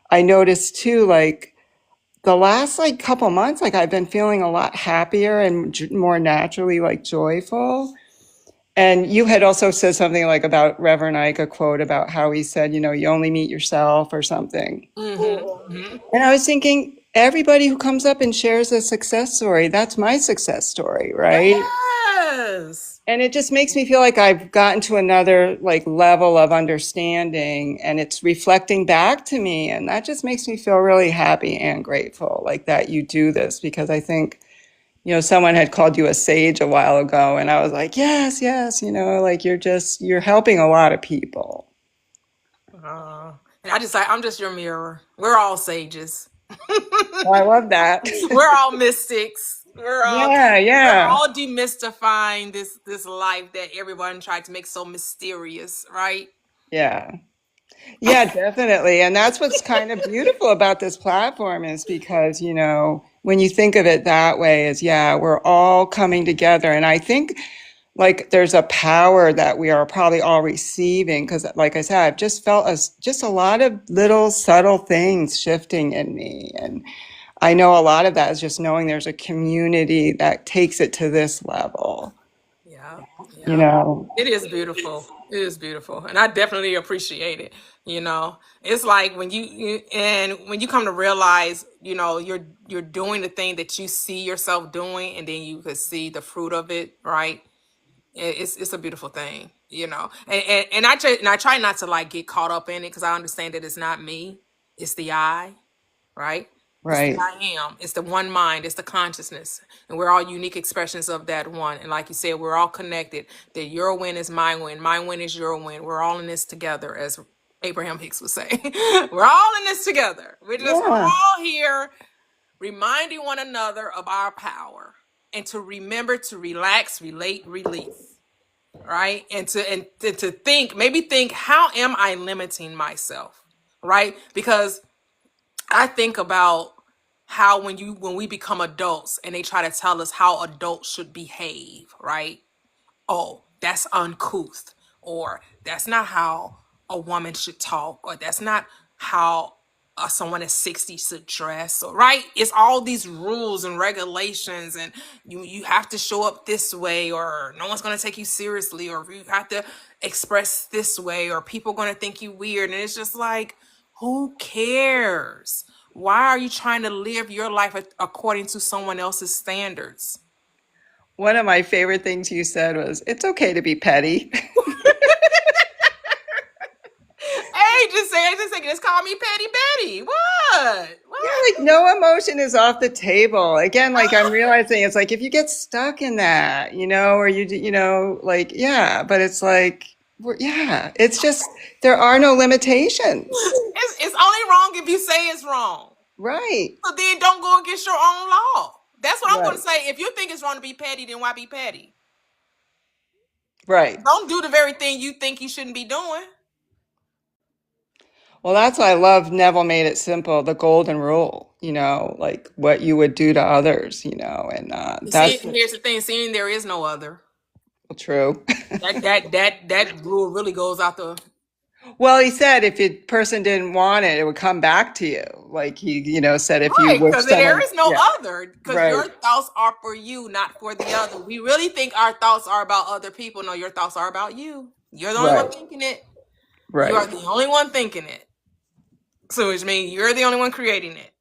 Speaker 4: I noticed too, like the last like couple months, like I've been feeling a lot happier and more naturally like joyful. And you had also said something like about Reverend Ike, a quote about how he said, you only meet yourself or something. And I was thinking, everybody who comes up and shares a success story, that's my success story, right?
Speaker 1: Yes.
Speaker 4: And it just makes me feel like I've gotten to another like level of understanding and it's reflecting back to me. And that just makes me feel really happy and grateful like that you do this, because I think, someone had called you a sage a while ago and I was like, yes, yes, like you're helping a lot of people.
Speaker 1: And I'm just your mirror. We're all sages.
Speaker 4: Oh, I love that.
Speaker 1: We're all mystics. We're
Speaker 4: Yeah.
Speaker 1: all demystifying this life that everyone tried to make so mysterious, right?
Speaker 4: Yeah. Yeah, definitely. And that's what's kind of beautiful about this platform is because, when you think of it that way is, yeah, we're all coming together. And I think like there's a power that we are probably all receiving because like I said, I've just felt just a lot of little subtle things shifting in me. And I know a lot of that is just knowing there's a community that takes it to this level.
Speaker 1: Yeah.
Speaker 4: You know,
Speaker 1: It is beautiful. It is beautiful. And I definitely appreciate it. It's like when when you come to realize, you're doing the thing that you see yourself doing and then you could see the fruit of it, right? It's a beautiful thing, and I try not to like get caught up in it because I understand that it's not me, it's the I, right? It's the
Speaker 4: right.
Speaker 1: I am. It's the one mind. It's the consciousness, and we're all unique expressions of that one. And like you said, we're all connected. That your win is my win. My win is your win. We're all in this together, as Abraham Hicks would say. We're all in this together. We're
Speaker 4: Yeah.
Speaker 1: all here, reminding one another of our power, and to remember to relax, relate, release. Right. And to think, how am I limiting myself? Right. Because I think about how when we become adults and they try to tell us how adults should behave, right? Oh, that's uncouth, or that's not how a woman should talk, or that's not how someone at 60 should dress, or right? It's all these rules and regulations, and you have to show up this way, or no one's going to take you seriously, or you have to express this way, or people going to think you weird. And it's just like, who cares? Why are you trying to live your life according to someone else's standards?
Speaker 4: One of my favorite things you said was, it's okay to be petty.
Speaker 1: Hey, just call me Petty Betty. What?
Speaker 4: Yeah,
Speaker 1: What?
Speaker 4: like no emotion is off the table. Again, like I'm realizing it's like if you get stuck in that, or like, yeah, but it's like, yeah, it's just, there are no limitations.
Speaker 1: It's only wrong if you say it's wrong.
Speaker 4: Right.
Speaker 1: So then don't go against your own law. That's what I'm going
Speaker 4: Right.
Speaker 1: to say. If you think it's wrong to be petty, then why be petty?
Speaker 4: Right.
Speaker 1: Don't do the very thing you think you shouldn't be doing.
Speaker 4: Well, that's why I love Neville made it simple, the golden rule, like what you would do to others, and
Speaker 1: See,
Speaker 4: that's
Speaker 1: here's the thing. Seeing there is no other.
Speaker 4: true.
Speaker 1: That rule really goes out the.
Speaker 4: Well, he said if a person didn't want it, it would come back to you. Like he, said if you
Speaker 1: Right,
Speaker 4: wish
Speaker 1: because there
Speaker 4: someone,
Speaker 1: is no
Speaker 4: yeah,
Speaker 1: other. Because your
Speaker 4: right,
Speaker 1: thoughts are for you, not for the other. We really think our thoughts are about other people. No, your thoughts are about you. You're the only one
Speaker 4: right,
Speaker 1: thinking it. You are
Speaker 4: right.
Speaker 1: the only one thinking it. So which means you're the only one creating it.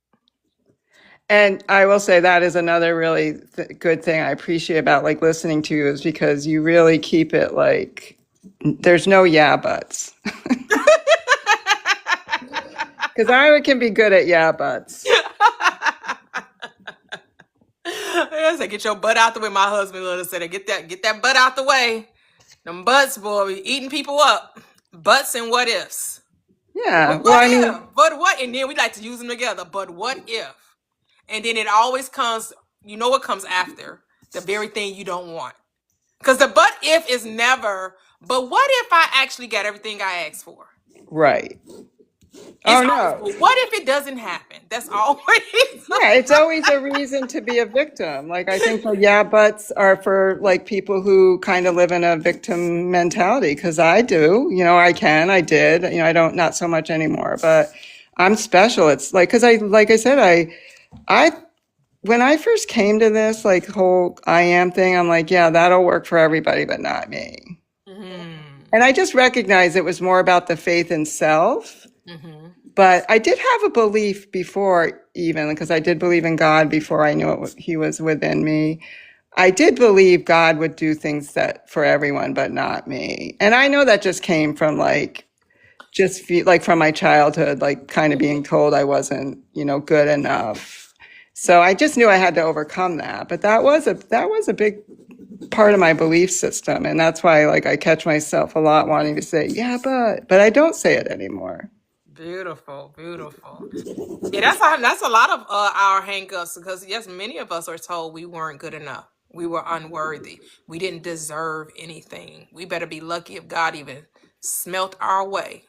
Speaker 4: And I will say that is another really good thing I appreciate about like listening to you is because you really keep it like there's no yeah buts. Because I can be good at yeah buts.
Speaker 1: I said, get your butt out the way. My husband would have said, get that butt out the way. Them butts, boy, be eating people up. Butts and what ifs.
Speaker 4: Yeah.
Speaker 1: But
Speaker 4: Well,
Speaker 1: what
Speaker 4: I
Speaker 1: if?
Speaker 4: mean,
Speaker 1: But what? And then we like to use them together. But what if? And then it always comes, what comes after? The very thing you don't want. Because the but if is never, but what if I actually get everything I asked for?
Speaker 4: Right.
Speaker 1: It's
Speaker 4: Oh
Speaker 1: always,
Speaker 4: no.
Speaker 1: but what if it doesn't happen? That's always.
Speaker 4: Yeah, it's always a reason to be a victim. Like I think the yeah buts are for like people who kind of live in a victim mentality because I do. I did. I don't, not so much anymore, but I'm special. It's like because like I said, I when I first came to this like whole I am thing, I'm like, yeah, that'll work for everybody, but not me. And I just recognized it was more about the faith in self. But I did have a belief before, even because I did believe in God before I knew He was within me. I did believe God would do things that for everyone, but not me. And I know that just came from like from my childhood, like kind of being told I wasn't, good enough. So I just knew I had to overcome that. But that was a big part of my belief system, and that's why like I catch myself a lot wanting to say, yeah, but I don't say it anymore.
Speaker 1: Beautiful, beautiful. Yeah, that's a lot of our hangups because yes, many of us are told we weren't good enough. We were unworthy. We didn't deserve anything. We better be lucky if God even smelt our way.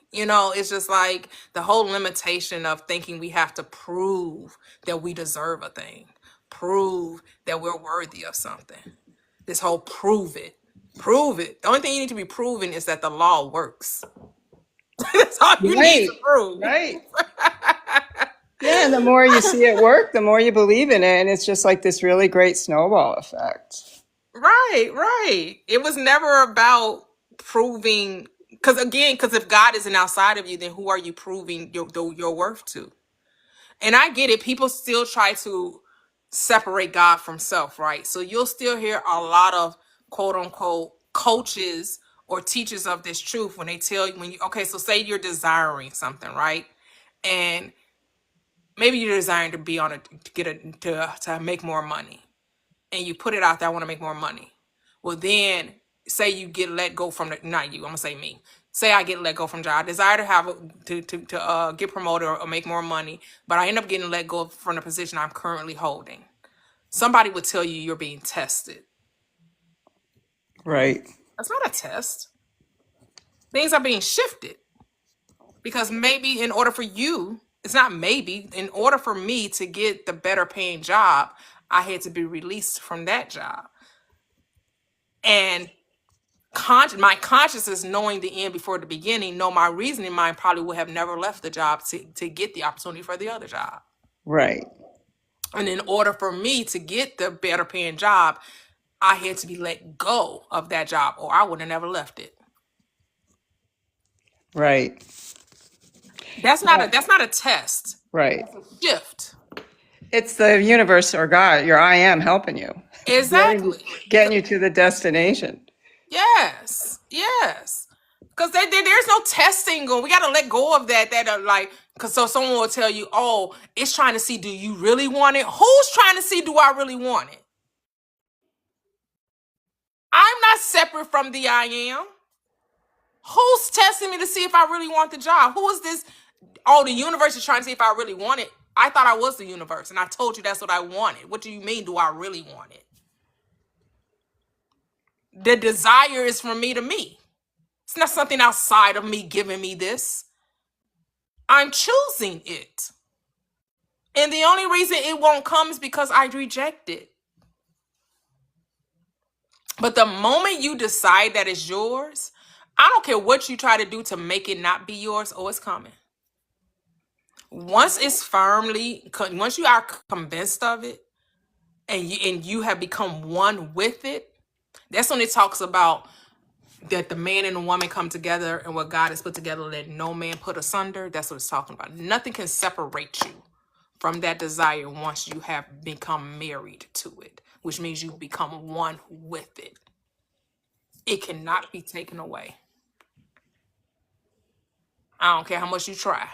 Speaker 1: It's just like the whole limitation of thinking we have to prove that we deserve a thing, prove that we're worthy of something. This whole prove it. Prove it. The only thing you need to be proven is that the law works. That's all you need
Speaker 4: Right,
Speaker 1: to prove.
Speaker 4: right. Yeah, and the more you see it work, the more you believe in it, and it's just like this really great snowball effect.
Speaker 1: Right, right. It was never about proving, because if God isn't outside of you, then who are you proving your worth to? And I get it. People still try to separate God from self, right? So you'll still hear a lot of quote unquote coaches or teachers of this truth when they tell you okay, so say you're desiring something, right? And maybe you're desiring to be on to make more money, and you put it out there, I want to make more money. Well, then say you get let go from not you, I'm gonna say me. Say I get let go from job. I desire to have to get promoted or make more money, but I end up getting let go from the position I'm currently holding. Somebody would tell you you're being tested.
Speaker 4: Right,
Speaker 1: That's not a test. Things are being shifted because maybe in order for you, it's not maybe, in order for me to get the better paying job, I had to be released from that job. And my consciousness, knowing the end before the beginning, know my reasoning mind probably would have never left the job to get the opportunity for the other job.
Speaker 4: right,
Speaker 1: And in order for me to get the better paying job, I had to be let go of that job, or I would have never left it.
Speaker 4: right,
Speaker 1: That's not a test.
Speaker 4: right.
Speaker 1: Shift.
Speaker 4: It's the universe or God, your I am helping you,
Speaker 1: Exactly.
Speaker 4: getting you to the destination.
Speaker 1: Yes. Yes. Because there's no testing going. We got to let go of that. Because so someone will tell you, oh, it's trying to see, do you really want it? Who's trying to see, do I really want it? I'm not separate from the I am. Who's testing me to see if I really want the job? Who is this? Oh, the universe is trying to see if I really want it. I thought I was the universe, and I told you that's what I wanted. What do you mean, do I really want it? The desire is from me to me. It's not something outside of me giving me this. I'm choosing it. And the only reason it won't come is because I reject it. But the moment you decide that it's yours, I don't care what you try to do to make it not be yours. Oh, it's coming. Once you are convinced of it, and you have become one with it, that's when it talks about that the man and the woman come together, and what God has put together, let no man put asunder. That's what it's talking about. Nothing can separate you from that desire once you have become married to it, which means you've become one with it. It cannot be taken away. I don't care how much you try.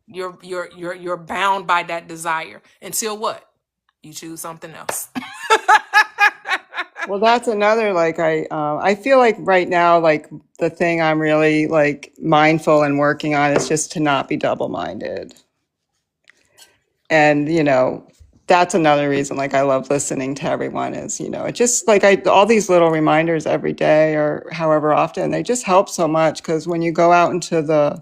Speaker 1: You're bound by that desire until what? You choose something else.
Speaker 4: Well, that's another like I feel like right now like the thing I'm really like mindful and working on is just to not be double-minded. And that's another reason, like, I love listening to everyone is, it just like all these little reminders every day or however often, they just help so much because when you go out into the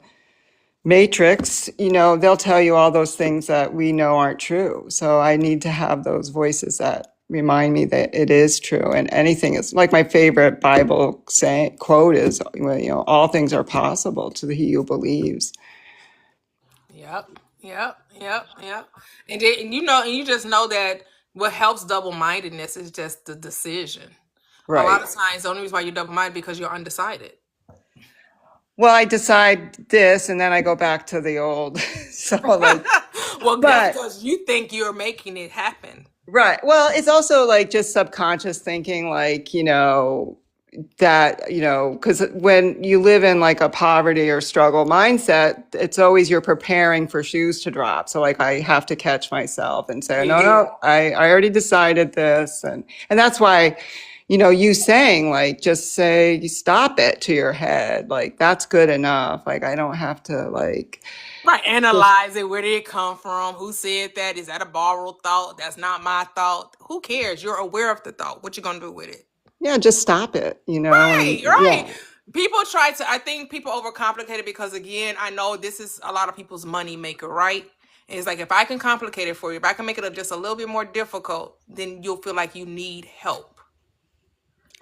Speaker 4: matrix, they'll tell you all those things that we know aren't true. So I need to have those voices that remind me that it is true. And anything is like my favorite Bible quote is, all things are possible to he who believes.
Speaker 1: Yep, yep. And you just know that what helps double-mindedness is just the decision. A lot
Speaker 4: Right.
Speaker 1: of times, the only reason why you're double-minded because you're undecided.
Speaker 4: Well, I decide this and then I go back to the old. So like,
Speaker 1: Well, that's
Speaker 4: but
Speaker 1: because you think you're making it happen.
Speaker 4: right. Well, it's also like just subconscious thinking, like, that, because when you live in like a poverty or struggle mindset, it's always you're preparing for shoes to drop. So like I have to catch myself and say, no,
Speaker 1: Yeah.
Speaker 4: no, I already decided this. And that's why, you saying like, just say, stop it to your head. Like, that's good enough. Like, I don't have to like,
Speaker 1: Right,
Speaker 4: just,
Speaker 1: analyze it. Where did it come from? Who said that? Is that a borrowed thought? That's not my thought. Who cares? You're aware of the thought. What you gonna do with it?
Speaker 4: yeah, just stop it, and
Speaker 1: Right, right.
Speaker 4: yeah,
Speaker 1: People I think people overcomplicate it because, again, I know this is a lot of people's money maker, right? And it's like, if I can complicate it for you, if I can make it just a little bit more difficult, then you'll feel like you need help.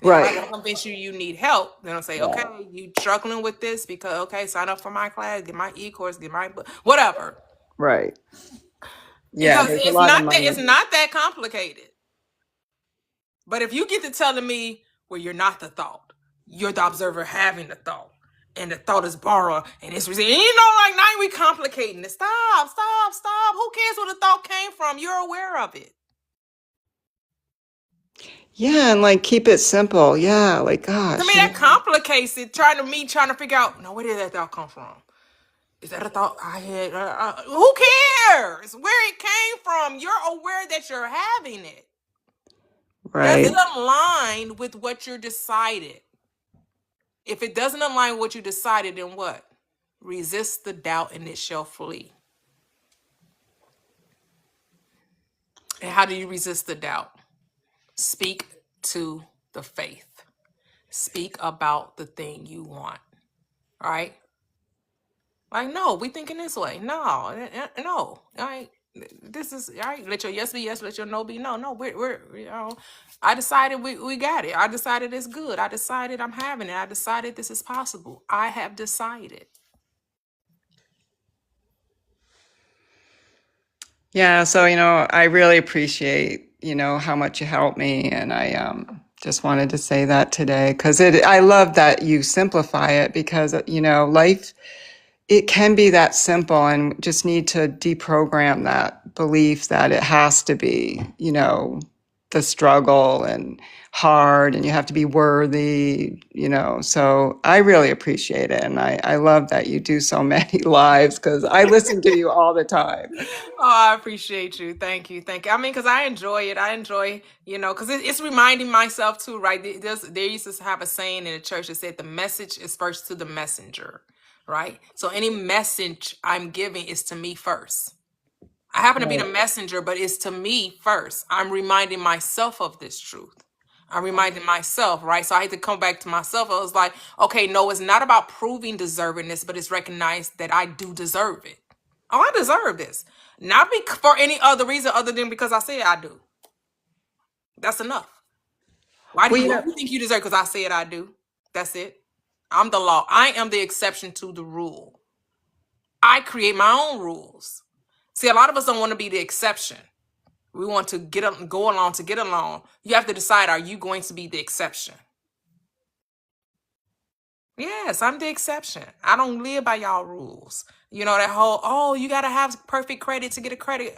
Speaker 1: And if I
Speaker 4: right.
Speaker 1: can convince you need help, then I'll say,
Speaker 4: Yeah,
Speaker 1: okay, you struggling with this because, okay, sign up for my class, get my e-course, get my book, whatever.
Speaker 4: right. Yeah,
Speaker 1: Because
Speaker 4: there's a lot of
Speaker 1: it's
Speaker 4: money.
Speaker 1: not that complicated. But if you get to telling me, well, you're not the thought, you're the observer having the thought, and the thought is borrowed, and it's received. And like, now we complicating it. Stop. Who cares where the thought came from? You're aware of it.
Speaker 4: Yeah, and like keep it simple. Yeah, like
Speaker 1: To me,
Speaker 4: gosh,
Speaker 1: that complicates it. Trying to figure out, no, where did that thought come from? Is that a thought I had? Who cares where it came from? You're aware that you're having it. Does
Speaker 4: right.
Speaker 1: it align with what you decided? If it doesn't align with what you decided, then what? Resist the doubt and it shall flee. And how do you resist the doubt? Speak to the faith. Speak about the thing you want, right? Like, no, we thinking this way. No, no. All right. This is all right. Let your yes be yes, let your no be no. No, we're I decided we got it. I decided it's good. I decided I'm having it. I decided this is possible. I have decided.
Speaker 4: Yeah, so I really appreciate how much you helped me, and I just wanted to say that today because I love that you simplify it because life it can be that simple and just need to deprogram that belief that it has to be, the struggle and hard and you have to be worthy, So I really appreciate it. And I love that you do so many lives because I listen to you all the time.
Speaker 1: Oh, I appreciate you. Thank you. Thank you. I mean, because I enjoy it. I enjoy, because it's reminding myself too, right? They used to have a saying in the church that said the message is first to the messenger, right? So any message I'm giving is to me first. I happen to be the messenger, but it's to me first. I'm reminding myself of this truth. I'm reminding myself, right? So I had to come back to myself. I was like, okay, no, it's not about proving deservingness, but it's recognized that I do deserve it. Oh, I deserve this. Not for any other reason other than because I said I do. That's enough. Why do
Speaker 4: Well,
Speaker 1: you, what do you think you deserve? Because I said I do. That's it. I'm the law. I am the exception to the rule. I create my own rules. See, a lot of us don't want to be the exception. We want to go along to get along. You have to decide, are you going to be the exception? Yes, I'm the exception. I don't live by y'all rules. That whole, oh, you gotta have perfect credit to get a credit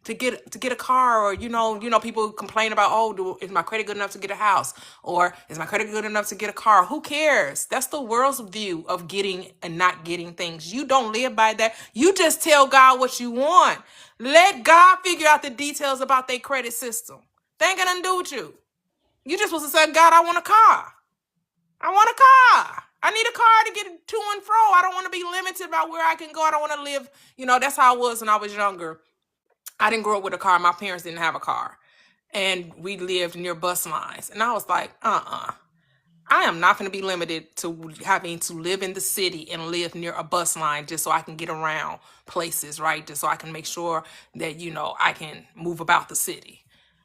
Speaker 1: to get a car, or people complain about, oh, is my credit good enough to get a house, or is my credit good enough to get a car? Who cares? That's the world's view of getting and not getting things. You don't live by that. You just tell God what you want. Let God figure out the details about their credit system. They ain't got nothing to do with you. You just supposed to say, God, I want a car. I want a car. I need a car to get to and fro. I don't want to be limited by where I can go. I don't want to live. That's how I was when I was younger. I didn't grow up with a car. My parents didn't have a car. And we lived near bus lines. And I was like, I am not going to be limited to having to live in the city and live near a bus line just so I can get around places, right? Just so I can make sure that, I can move about the city.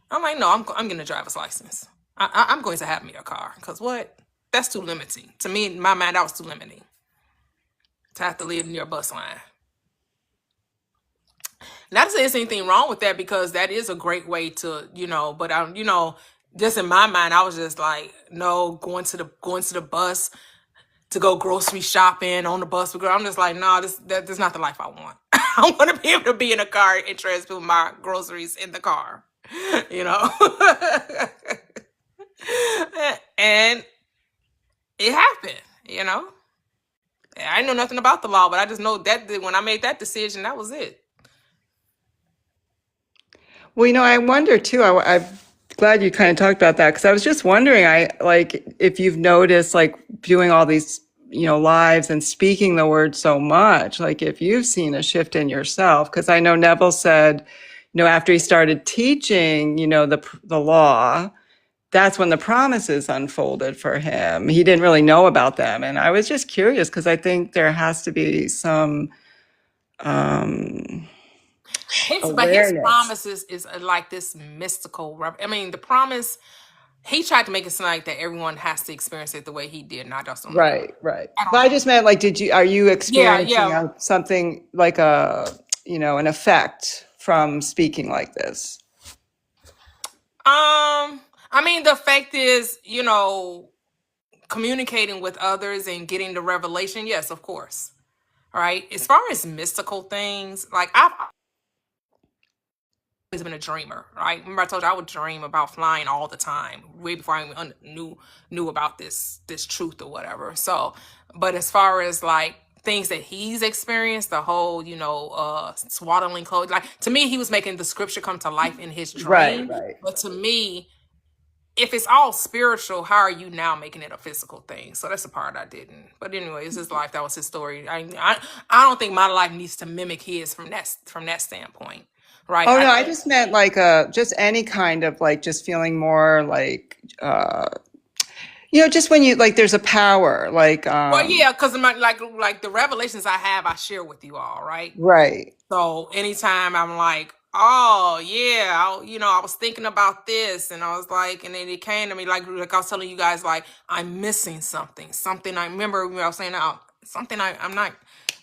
Speaker 1: I'm like, no, I'm getting a driver's license. I'm going to have me a car. Because what? That's too limiting. To me, in my mind, that was too limiting to have to live near a bus line. Not to say there's anything wrong with that, because that is a great way to, but just in my mind, I was just like, no, going to the bus to go grocery shopping on the bus. I'm just like, no, that's not the life I want. I want to be able to be in a car and transport my groceries in the car, and it happened. I know nothing about the law, but I just know that when I made that decision, that was it.
Speaker 4: Well, I wonder too. I'm glad you kind of talked about that, because I was just wondering, if you've noticed, like, doing all these, lives and speaking the word so much, like if you've seen a shift in yourself. Because I know Neville said, after he started teaching, the law, that's when the promises unfolded for him. He didn't really know about them, and I was just curious, because I think there has to be some
Speaker 1: But his
Speaker 4: awareness.
Speaker 1: promises is like this mystical. I mean, the promise, he tried to make it sound like that everyone has to experience it the way he did, and I just don't know.
Speaker 4: Right.
Speaker 1: I don't
Speaker 4: But I
Speaker 1: know.
Speaker 4: just meant, like, are you experiencing
Speaker 1: Yeah.
Speaker 4: something like an effect from speaking like this?
Speaker 1: I mean, the fact is, communicating with others and getting the revelation. Yes, of course. All right. As far as mystical things, like I've always been a dreamer, right? Remember I told you I would dream about flying all the time, way before I even knew about this truth or whatever. So, but as far as like things that he's experienced, the whole, swaddling clothes, like to me, he was making the scripture come to life in his dream.
Speaker 4: Right.
Speaker 1: But to me, if it's all spiritual, how are you now making it a physical thing? So that's the part I didn't. But anyway, it's his life. That was his story. I don't think my life needs to mimic his from that standpoint, right?
Speaker 4: Oh no, I just meant like just any kind of, like, just feeling more like just when you, like, there's a power, like
Speaker 1: Well, yeah, because like the revelations I have, I share with you all, right?
Speaker 4: right.
Speaker 1: So anytime I'm like, oh yeah, I was thinking about this, and I was like, and then it came to me like I was telling you guys, like I'm missing something. Something I remember when I was saying, oh, something I'm not.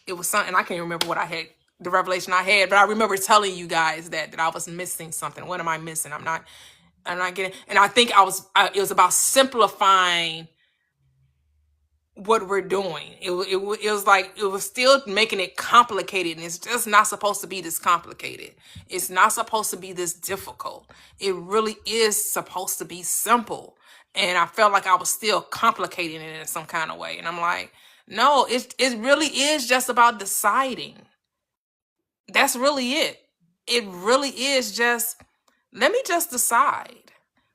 Speaker 1: It was something I can't remember what I had, the revelation I had, but I remember telling you guys that I was missing something. What am I missing? I'm not getting. And I think it was about simplifying what we're doing. It was like, it was still making it complicated, and it's just not supposed to be this complicated. It's not supposed to be this difficult. It really is supposed to be simple. And I felt like I was still complicating it in some kind of way. And I'm like, no, it really is just about deciding. That's really it. It really is just, let me just decide.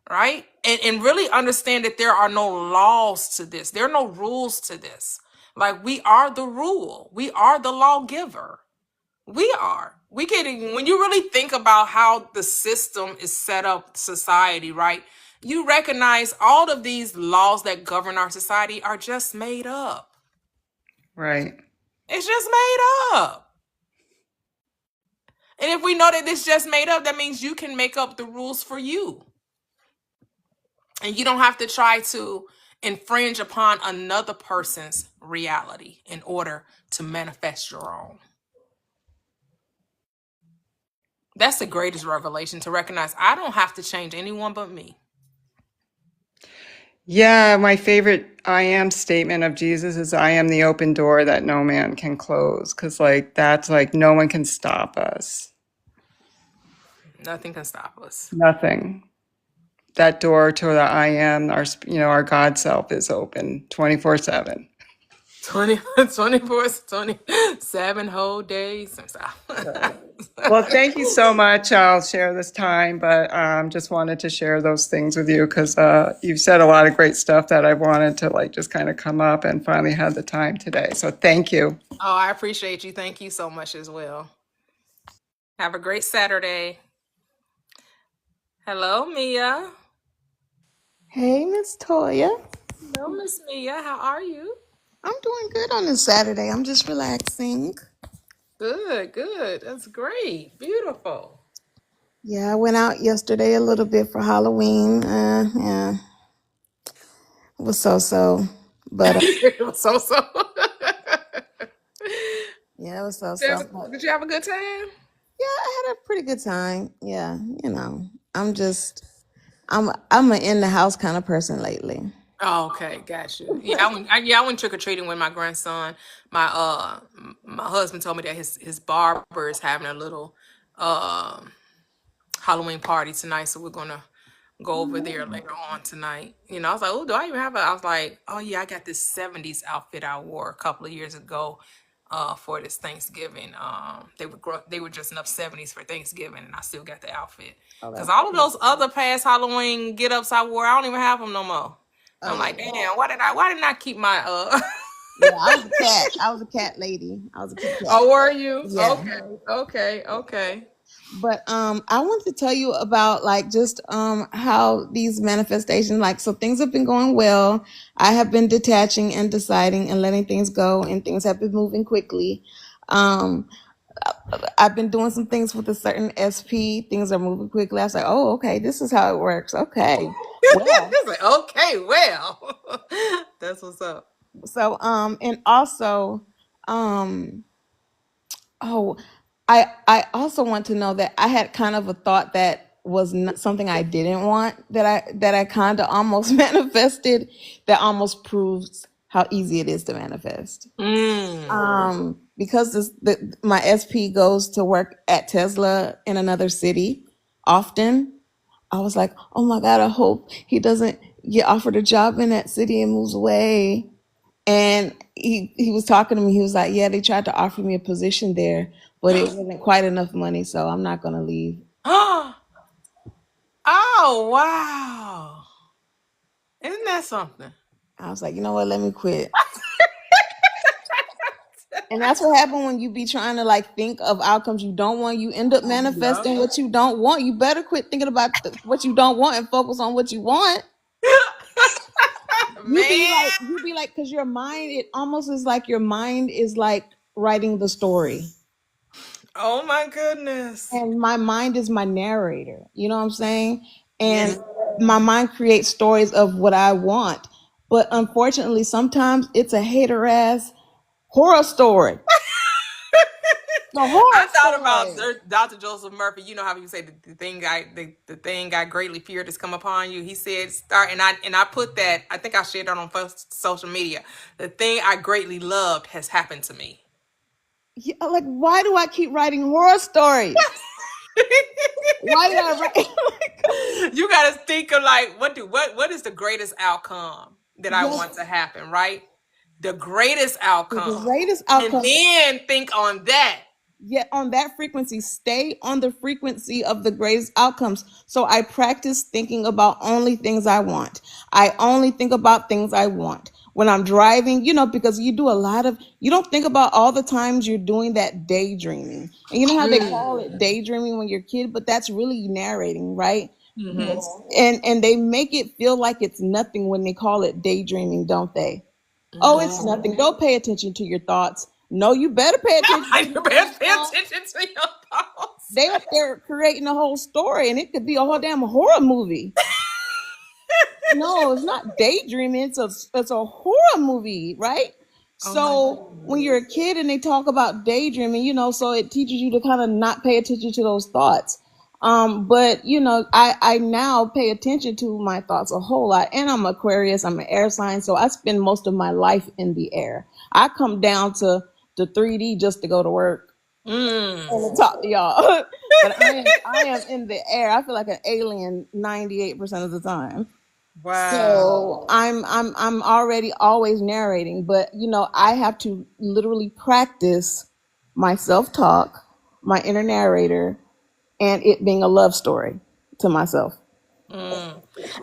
Speaker 1: Right? And really understand that there are no laws to this. There are no rules to this. Like, we are the rule. We are the lawgiver. We are. When you really think about how the system is set up, society, right? You recognize all of these laws that govern our society are just made up.
Speaker 4: Right.
Speaker 1: It's just made up. And if we know that it's just made up, that means you can make up the rules for you. And you don't have to try to infringe upon another person's reality in order to manifest your own. That's the greatest revelation, to recognize I don't have to change anyone but me.
Speaker 4: Yeah, my favorite I am statement of Jesus is, I am the open door that no man can close. Because, like, that's like, no one can stop us.
Speaker 1: Nothing can stop us.
Speaker 4: Nothing. That door to the I am, our God self, is open 24/7.
Speaker 1: 27 whole days.
Speaker 4: Well, thank you so much. I'll share this time, but just wanted to share those things with you, because you've said a lot of great stuff that I wanted to, like, just kind of come up, and finally had the time today. So thank you.
Speaker 1: Oh, I appreciate you. Thank you so much as well. Have a great Saturday. Hello, Mia.
Speaker 5: Hey, Miss Toya.
Speaker 1: Hello, Miss Mia. How are you?
Speaker 5: I'm doing good on this Saturday. I'm just relaxing.
Speaker 1: Good, good. That's great. Beautiful.
Speaker 5: Yeah, I went out yesterday a little bit for Halloween. Yeah, it was so, but
Speaker 1: It was so.
Speaker 5: yeah, it was so. But
Speaker 1: Did you have a good time?
Speaker 5: yeah, I had a pretty good time. Yeah, I'm just, I'm an in the house kind of person lately.
Speaker 1: Oh, okay, gotcha. Yeah, I went trick or treating with my grandson. My husband told me that his barber is having a little uh Halloween party tonight, so we're gonna go over there later on tonight. I was like, oh, do I even have a? I was like, oh yeah, I got this '70s outfit I wore a couple of years ago, for this Thanksgiving. They were dressing up '70s for Thanksgiving, and I still got the outfit
Speaker 5: Oh,
Speaker 1: because
Speaker 5: that's
Speaker 1: all of those other past Halloween get ups I wore, I don't even have them no more.
Speaker 5: oh
Speaker 1: I'm
Speaker 5: yeah,
Speaker 1: like, damn, why didn't I keep my
Speaker 5: yeah. I was a cat. I was a cat lady. I was a kitty cat.
Speaker 1: Oh, were you?
Speaker 5: Yeah.
Speaker 1: Okay.
Speaker 5: But I want to tell you about like just how these manifestations like so things have been going well. I have been detaching and deciding and letting things go, and things have been moving quickly. Um, I've been doing some things with a certain SP. Things are moving quickly. I was like, oh, okay, this is how it works. Okay, well,
Speaker 1: It's like, okay, well, that's what's up.
Speaker 5: so and also um oh, I also want to know that I had kind of a thought that was not something I didn't want that I kind of almost manifested that almost proves how easy it is to manifest.
Speaker 1: Mm.
Speaker 5: Because my SP goes to work at Tesla in another city often. I was like, oh my God, I hope he doesn't get offered a job in that city and moves away. And he was talking to me. He was like, "Yeah, they tried to offer me a position there, but it wasn't quite enough money, so I'm not gonna leave."
Speaker 1: Oh, wow. Isn't that something?
Speaker 5: I was like, "You know what? Let me quit." And that's what happened when you be trying to like think of outcomes you don't want. You end up manifesting what you don't want. You better quit thinking about what you don't want and focus on what you want.
Speaker 1: Man.
Speaker 5: You be like, because your mind, it almost is like your mind is like writing the story.
Speaker 1: Oh my goodness.
Speaker 5: And my mind is my narrator. You know what I'm saying? And
Speaker 1: Yes.
Speaker 5: my mind creates stories of what I want. But unfortunately, sometimes it's a hater ass horror story. The
Speaker 1: I
Speaker 5: horror
Speaker 1: thought about
Speaker 5: story.
Speaker 1: Dr. Joseph Murphy. You know how you say the thing I greatly feared has come upon you. He said start and I put that, I think I shared that on social media. The thing I greatly loved has happened to me.
Speaker 5: Yeah, like, why do I keep writing horror stories? Why did I write?
Speaker 1: You gotta think of like what is the greatest outcome that I
Speaker 5: Yes,
Speaker 1: want to happen, right? The greatest
Speaker 5: the
Speaker 1: outcome.
Speaker 5: greatest
Speaker 1: And
Speaker 5: outcome.
Speaker 1: then think on that.
Speaker 5: Yet on that frequency, stay on the frequency of the greatest outcomes. So I practice thinking about only things I want. I only think about things I want. When I'm driving, because you don't think about all the times you're doing that daydreaming. And you know how they call it daydreaming when you're a kid, but that's really narrating, right?
Speaker 1: Mm-hmm.
Speaker 5: And they make it feel like it's nothing when they call it daydreaming, don't they? Oh, it's nothing. Don't pay attention to your thoughts. No, you better pay attention to
Speaker 1: You
Speaker 5: your
Speaker 1: better pay
Speaker 5: thoughts.
Speaker 1: attention to your thoughts.
Speaker 5: They up there creating a whole story, and it could be a whole damn horror movie. No, it's not daydreaming. It's a horror movie, right? So when you're a kid and they talk about daydreaming, so it teaches you to kind of not pay attention to those thoughts. But I now pay attention to my thoughts a whole lot. And I'm Aquarius, I'm an air sign, so I spend most of my life in the air. I come down to the 3D just to go to work and to talk to y'all. But I am in the air. I feel like an alien 98% of the time.
Speaker 1: Wow.
Speaker 5: So I'm already always narrating, but I have to literally practice my self-talk, my inner narrator, and it being a love story to myself.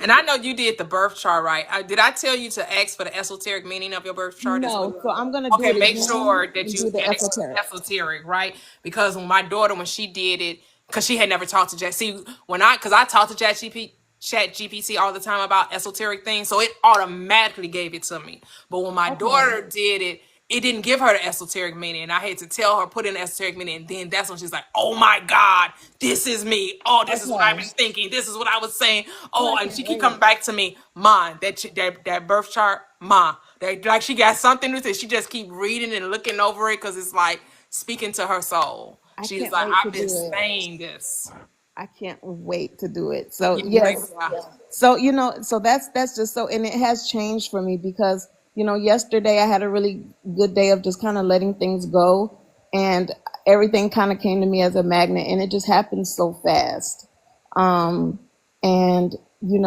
Speaker 1: And I know you did the birth chart right. Did I tell you to ask for the esoteric meaning of your birth chart as well?
Speaker 5: No, so I'm gonna do
Speaker 1: Okay,
Speaker 5: it
Speaker 1: make
Speaker 5: again
Speaker 1: sure that
Speaker 5: and
Speaker 1: you
Speaker 5: do the
Speaker 1: ask for
Speaker 5: esoteric.
Speaker 1: the esoteric, right? Because when my daughter, when she did it, because she had never talked to Chat. See, because I talk to Chat GPT all the time about esoteric things, so it automatically gave it to me. But when my daughter did it, it didn't give her the esoteric meaning, and I had to tell her put in the esoteric meaning, and then that's when she's like, "Oh my God, this is me. Oh, this is what I've been thinking. This is what I was saying. Oh," and she keep coming back to me, "Ma, that birth chart, Ma, that like she got something with it. She just keep reading and looking over it because it's like speaking to her soul.
Speaker 5: I
Speaker 1: She's
Speaker 5: can't
Speaker 1: like,
Speaker 5: wait to
Speaker 1: I've been
Speaker 5: do it.
Speaker 1: saying this.
Speaker 5: I can't wait to do it. So
Speaker 1: Yeah.
Speaker 5: so so that's just so, and it has changed for me because yesterday I had a really good day of just kind of letting things go, and everything kind of came to me as a magnet, and it just happened so fast. And you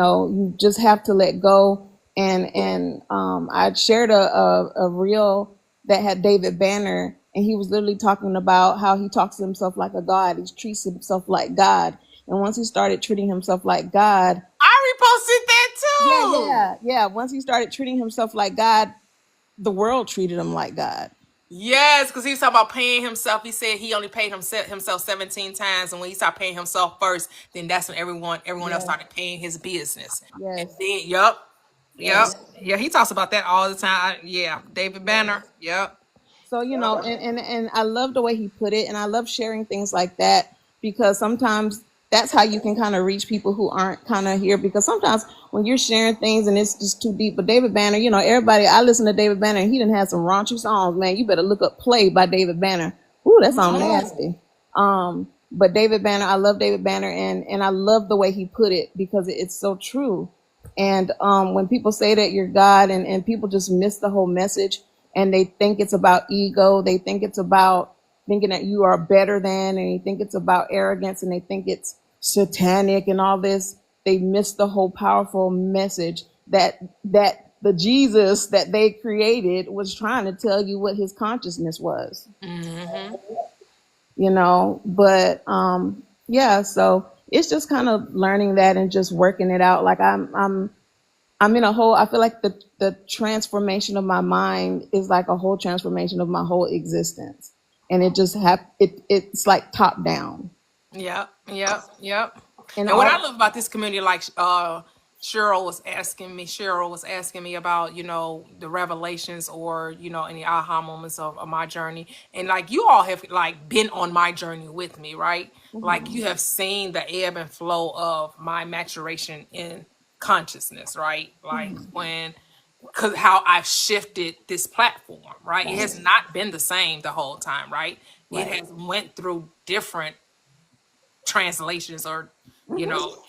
Speaker 5: just have to let go. And I shared a reel that had David Banner, and he was literally talking about how he talks to himself like a god. He treats himself like God, and once he started treating himself like God,
Speaker 1: I reposted that too.
Speaker 5: yeah. Once he started treating himself like God, the world treated him like God.
Speaker 1: Yes, because he was talking about paying himself. He said he only paid himself 17 times, and when he started paying himself first, then that's when everyone else started paying his business. And
Speaker 5: Yes.
Speaker 1: then,
Speaker 5: Yes.
Speaker 1: yeah. He talks about that all the time. Yeah, David Banner. Yep.
Speaker 5: So, and I love the way he put it, and I love sharing things like that because sometimes that's how you can kind of reach people who aren't kind of here, because sometimes when you're sharing things and it's just too deep. But David Banner, everybody, I listen to David Banner, and he done had some raunchy songs, man. You better look up Play by David Banner. Ooh, that sounds nasty. But David Banner, I love David Banner, and I love the way he put it because it's so true. And when people say that you're God, and people just miss the whole message, and they think it's about ego, they think it's about thinking that you are better than, and they think it's about arrogance, and they think it's satanic and all this. They miss the whole powerful message that the Jesus that they created was trying to tell you what his consciousness was. But yeah, so it's just kind of learning that and just working it out. Like I'm in a whole, I feel like the transformation of my mind is like a whole transformation of my whole existence. And it just it's like top down.
Speaker 1: Yep.
Speaker 5: And
Speaker 1: And what I
Speaker 5: all,
Speaker 1: love about this community, like Cheryl was asking me about, the revelations or, any aha moments of my journey. And like you all have like been on my journey with me, right? Like you have seen the ebb and flow of my maturation in consciousness, right? Like because how I've shifted this platform, right? It has not been the same the whole time, right? It has went through different translations or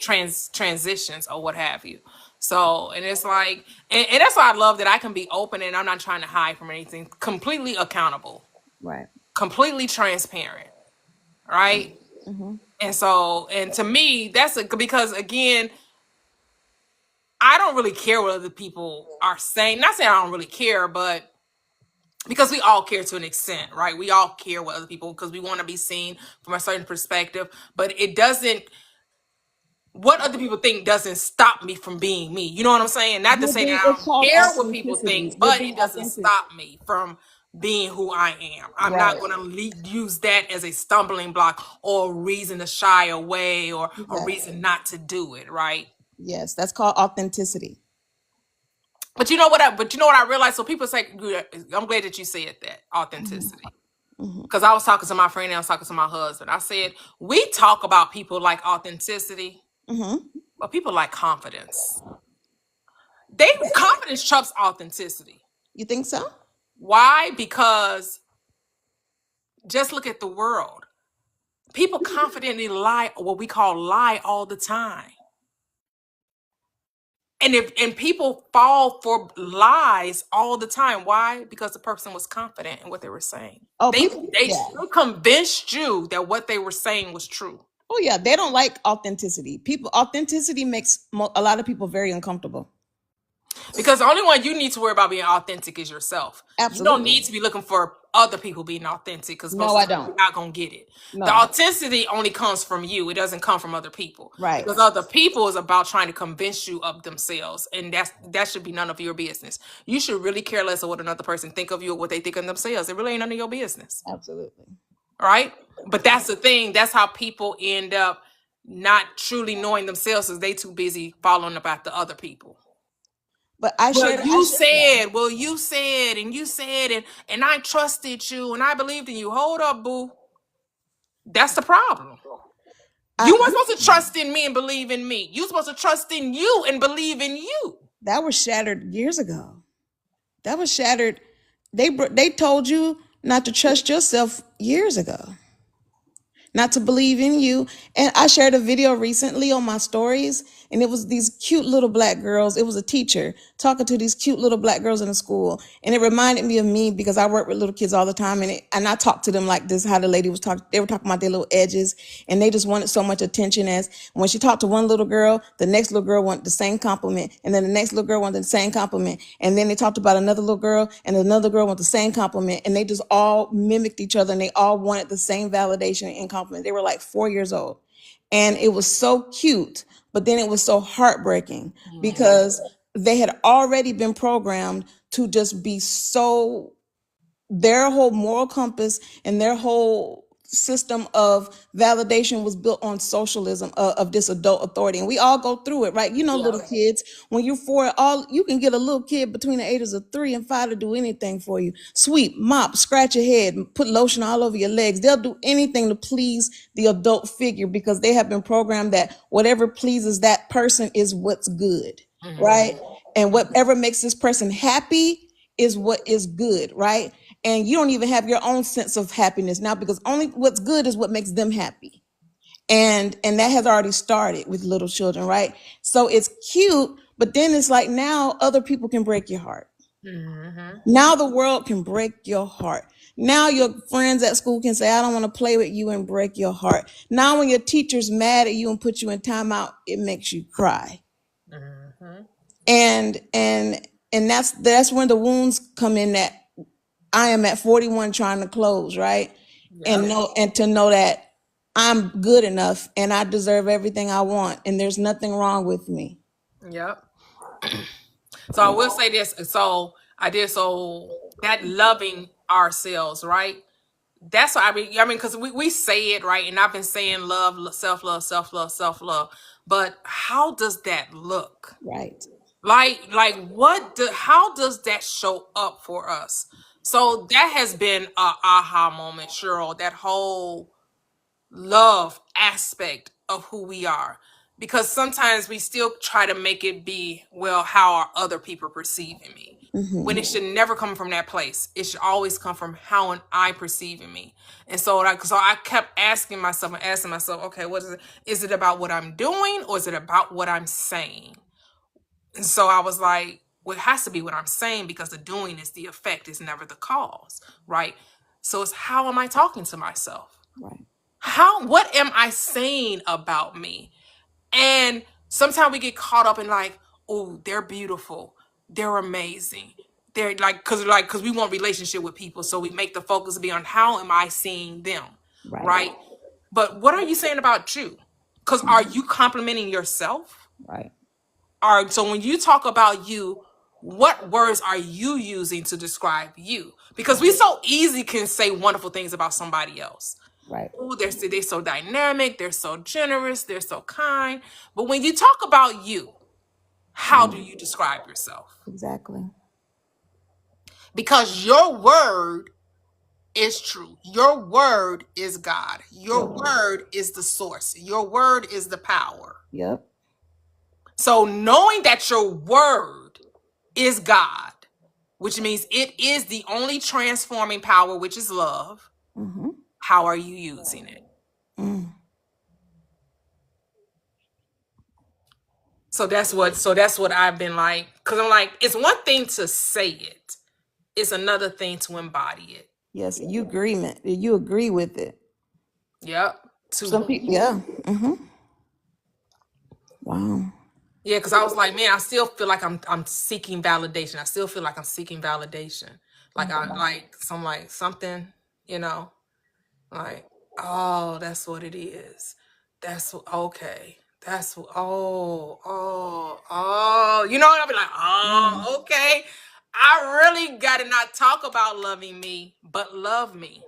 Speaker 1: transitions or what have you. So, and it's like, and that's why I love that I can be open and I'm not trying to hide from anything, completely accountable,
Speaker 5: right.
Speaker 1: completely transparent, right? And so, and to me, because again, I don't really care what other people are saying. Not saying I don't really care, but because we all care to an extent, right? We all care what other people, because we want to be seen from a certain perspective, but it doesn't, what other people think doesn't stop me from being me. You know what I'm saying? Not to say that I
Speaker 5: It's
Speaker 1: don't
Speaker 5: called
Speaker 1: care what people
Speaker 5: authenticity.
Speaker 1: think,
Speaker 5: You're
Speaker 1: but
Speaker 5: being
Speaker 1: it doesn't
Speaker 5: authentic.
Speaker 1: stop me from being who I am. I'm not going to use that as a stumbling block or a reason to shy away or a reason not to do it, right?
Speaker 5: Yes, that's called authenticity.
Speaker 1: But you know what I realized? So people say, I'm glad that you said that, authenticity. Because I was talking to my friend and I was talking to my husband. I said, we talk about people like authenticity, but people like confidence. Confidence trumps authenticity.
Speaker 5: You think so?
Speaker 1: Why? Because just look at the world. People confidently lie, what we call lie, all the time. And people fall for lies all the time. Why? Because the person was confident in what they were saying.
Speaker 5: Oh,
Speaker 1: They
Speaker 5: people,
Speaker 1: they convinced you that what they were saying was true.
Speaker 5: oh yeah, they don't like authenticity. Authenticity makes a lot of people very uncomfortable.
Speaker 1: Because the only one you need to worry about being authentic is yourself. You don't
Speaker 5: Absolutely.
Speaker 1: need to be looking for other people being authentic, because
Speaker 5: No, I don't.
Speaker 1: you're not gonna get it.
Speaker 5: No.
Speaker 1: The authenticity only comes from you. It doesn't come from other people.
Speaker 5: Right.
Speaker 1: Because other people is about trying to convince you of themselves, and that should be none of your business. You should really care less of what another person think of you or what they think of themselves. It really ain't none of your business.
Speaker 5: Absolutely.
Speaker 1: Right? But that's the thing. That's how people end up not truly knowing themselves, because they too busy following about the other people.
Speaker 5: But I shared.
Speaker 1: You said, and I trusted you and I believed in you. Hold up, boo. That's the problem. You weren't supposed to trust in me and believe in me. You were supposed to trust in you and believe in you.
Speaker 5: That was shattered years ago. That was shattered. They told you not to trust yourself years ago, not to believe in you. And I shared a video recently on my stories, and it was these cute little black girls. It was a teacher talking to these cute little black girls in a school. And it reminded me of me, because I work with little kids all the time. And I talked to them like this, how the lady was talking. They were talking about their little edges, and they just wanted so much attention. As when she talked to one little girl, the next little girl wanted the same compliment. And then the next little girl wanted the same compliment. And then they talked about another little girl, and another girl wanted the same compliment. And they just all mimicked each other, and they all wanted the same validation and compliment. They were like 4 years old. And it was so cute, but then it was so heartbreaking, because they had already been programmed to just be so, their whole moral compass and their whole system of validation was built on socialism, of this adult authority. And we all go through it, right? Little kids, when you're 4, you can get a little kid between the ages of 3 and 5 to do anything for you. Sweep, mop, scratch your head, put lotion all over your legs. They'll do anything to please the adult figure, because they have been programmed that whatever pleases that person is what's good, right? And whatever makes this person happy is what is good, right? And you don't even have your own sense of happiness now, because only what's good is what makes them happy. And that has already started with little children, right? So it's cute, but then it's like, now other people can break your heart. Now the world can break your heart. Now your friends at school can say, I don't want to play with you, and break your heart. Now when your teacher's mad at you and put you in timeout, it makes you cry. And that's when the wounds come in, that I am at 41 trying to close, right? And to know that I'm good enough and I deserve everything I want, and there's nothing wrong with me.
Speaker 1: Yep. So I will say this. So that loving ourselves, right? That's what I mean, because we say it, right? And I've been saying love, self-love, self-love, self-love. But how does that look?
Speaker 5: Right.
Speaker 1: Like how does that show up for us? So that has been a aha moment, Cheryl, that whole love aspect of who we are. Because sometimes we still try to make it be, well, how are other people perceiving me? When it should never come from that place. It should always come from how am I perceiving me. And so I kept asking myself, okay, what is it? Is it about what I'm doing, or is it about what I'm saying? And so I was like, well, it has to be what I'm saying, because the doing is the effect, is never the cause, right? So it's, how am I talking to myself?
Speaker 5: Right.
Speaker 1: What am I saying about me? And sometimes we get caught up in like, oh, they're beautiful, they're amazing, they're because we want relationship with people, so we make the focus be on how am I seeing them, right? But what are you saying about you? Because are you complimenting yourself?
Speaker 5: Right.
Speaker 1: So when you talk about you, what words are you using to describe you? Because we so easy can say wonderful things about somebody else.
Speaker 5: Right.
Speaker 1: Oh, they're so dynamic, they're so generous, they're so kind. But when you talk about you, how do you describe yourself?
Speaker 5: Exactly.
Speaker 1: Because your word is true. Your word is God. Your word is the source. Your word is the power.
Speaker 5: Yep.
Speaker 1: So knowing that your word is God, which means it is the only transforming power, which is love, how are you using it? So that's what I've been like, because I'm like, it's one thing to say it, it's another thing to embody it.
Speaker 5: Yes, you agree with it.
Speaker 1: Yep.
Speaker 5: Some people, yeah. Wow.
Speaker 1: Yeah, because I was like, man, I still feel like I'm seeking validation. I still feel like I'm seeking validation. Like I like something, you know, like, oh, that's what it is. Okay. You know what I mean? Like, oh, okay. I really gotta not talk about loving me, but love me.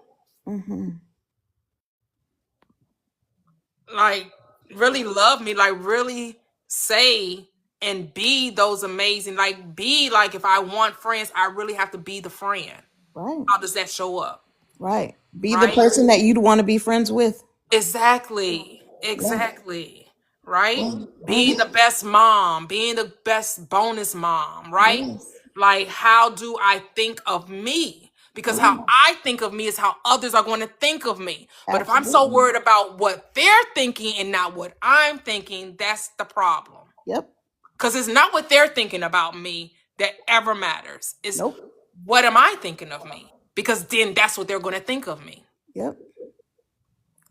Speaker 1: Like, really love me, like really say and be those amazing, like be like, if I want friends, I really have to be the friend.
Speaker 5: Right.
Speaker 1: How does that show up?
Speaker 5: Right. Be the
Speaker 1: Right?
Speaker 5: person that you'd want to be friends with.
Speaker 1: Exactly.
Speaker 5: Yeah.
Speaker 1: Exactly. Right? Being
Speaker 5: Right.
Speaker 1: the best mom, being the best bonus mom, right?
Speaker 5: Yes.
Speaker 1: Like, how do I think of me? Because how
Speaker 5: Right.
Speaker 1: I think of me is how others are going to think of me. But if I'm so
Speaker 5: Absolutely.
Speaker 1: worried about what they're thinking and not what I'm thinking, that's the problem.
Speaker 5: Yep.
Speaker 1: Because it's not what they're thinking about me that ever matters. It's
Speaker 5: Nope.
Speaker 1: what am I thinking of me? Because then that's what they're going to think of me.
Speaker 5: Yep.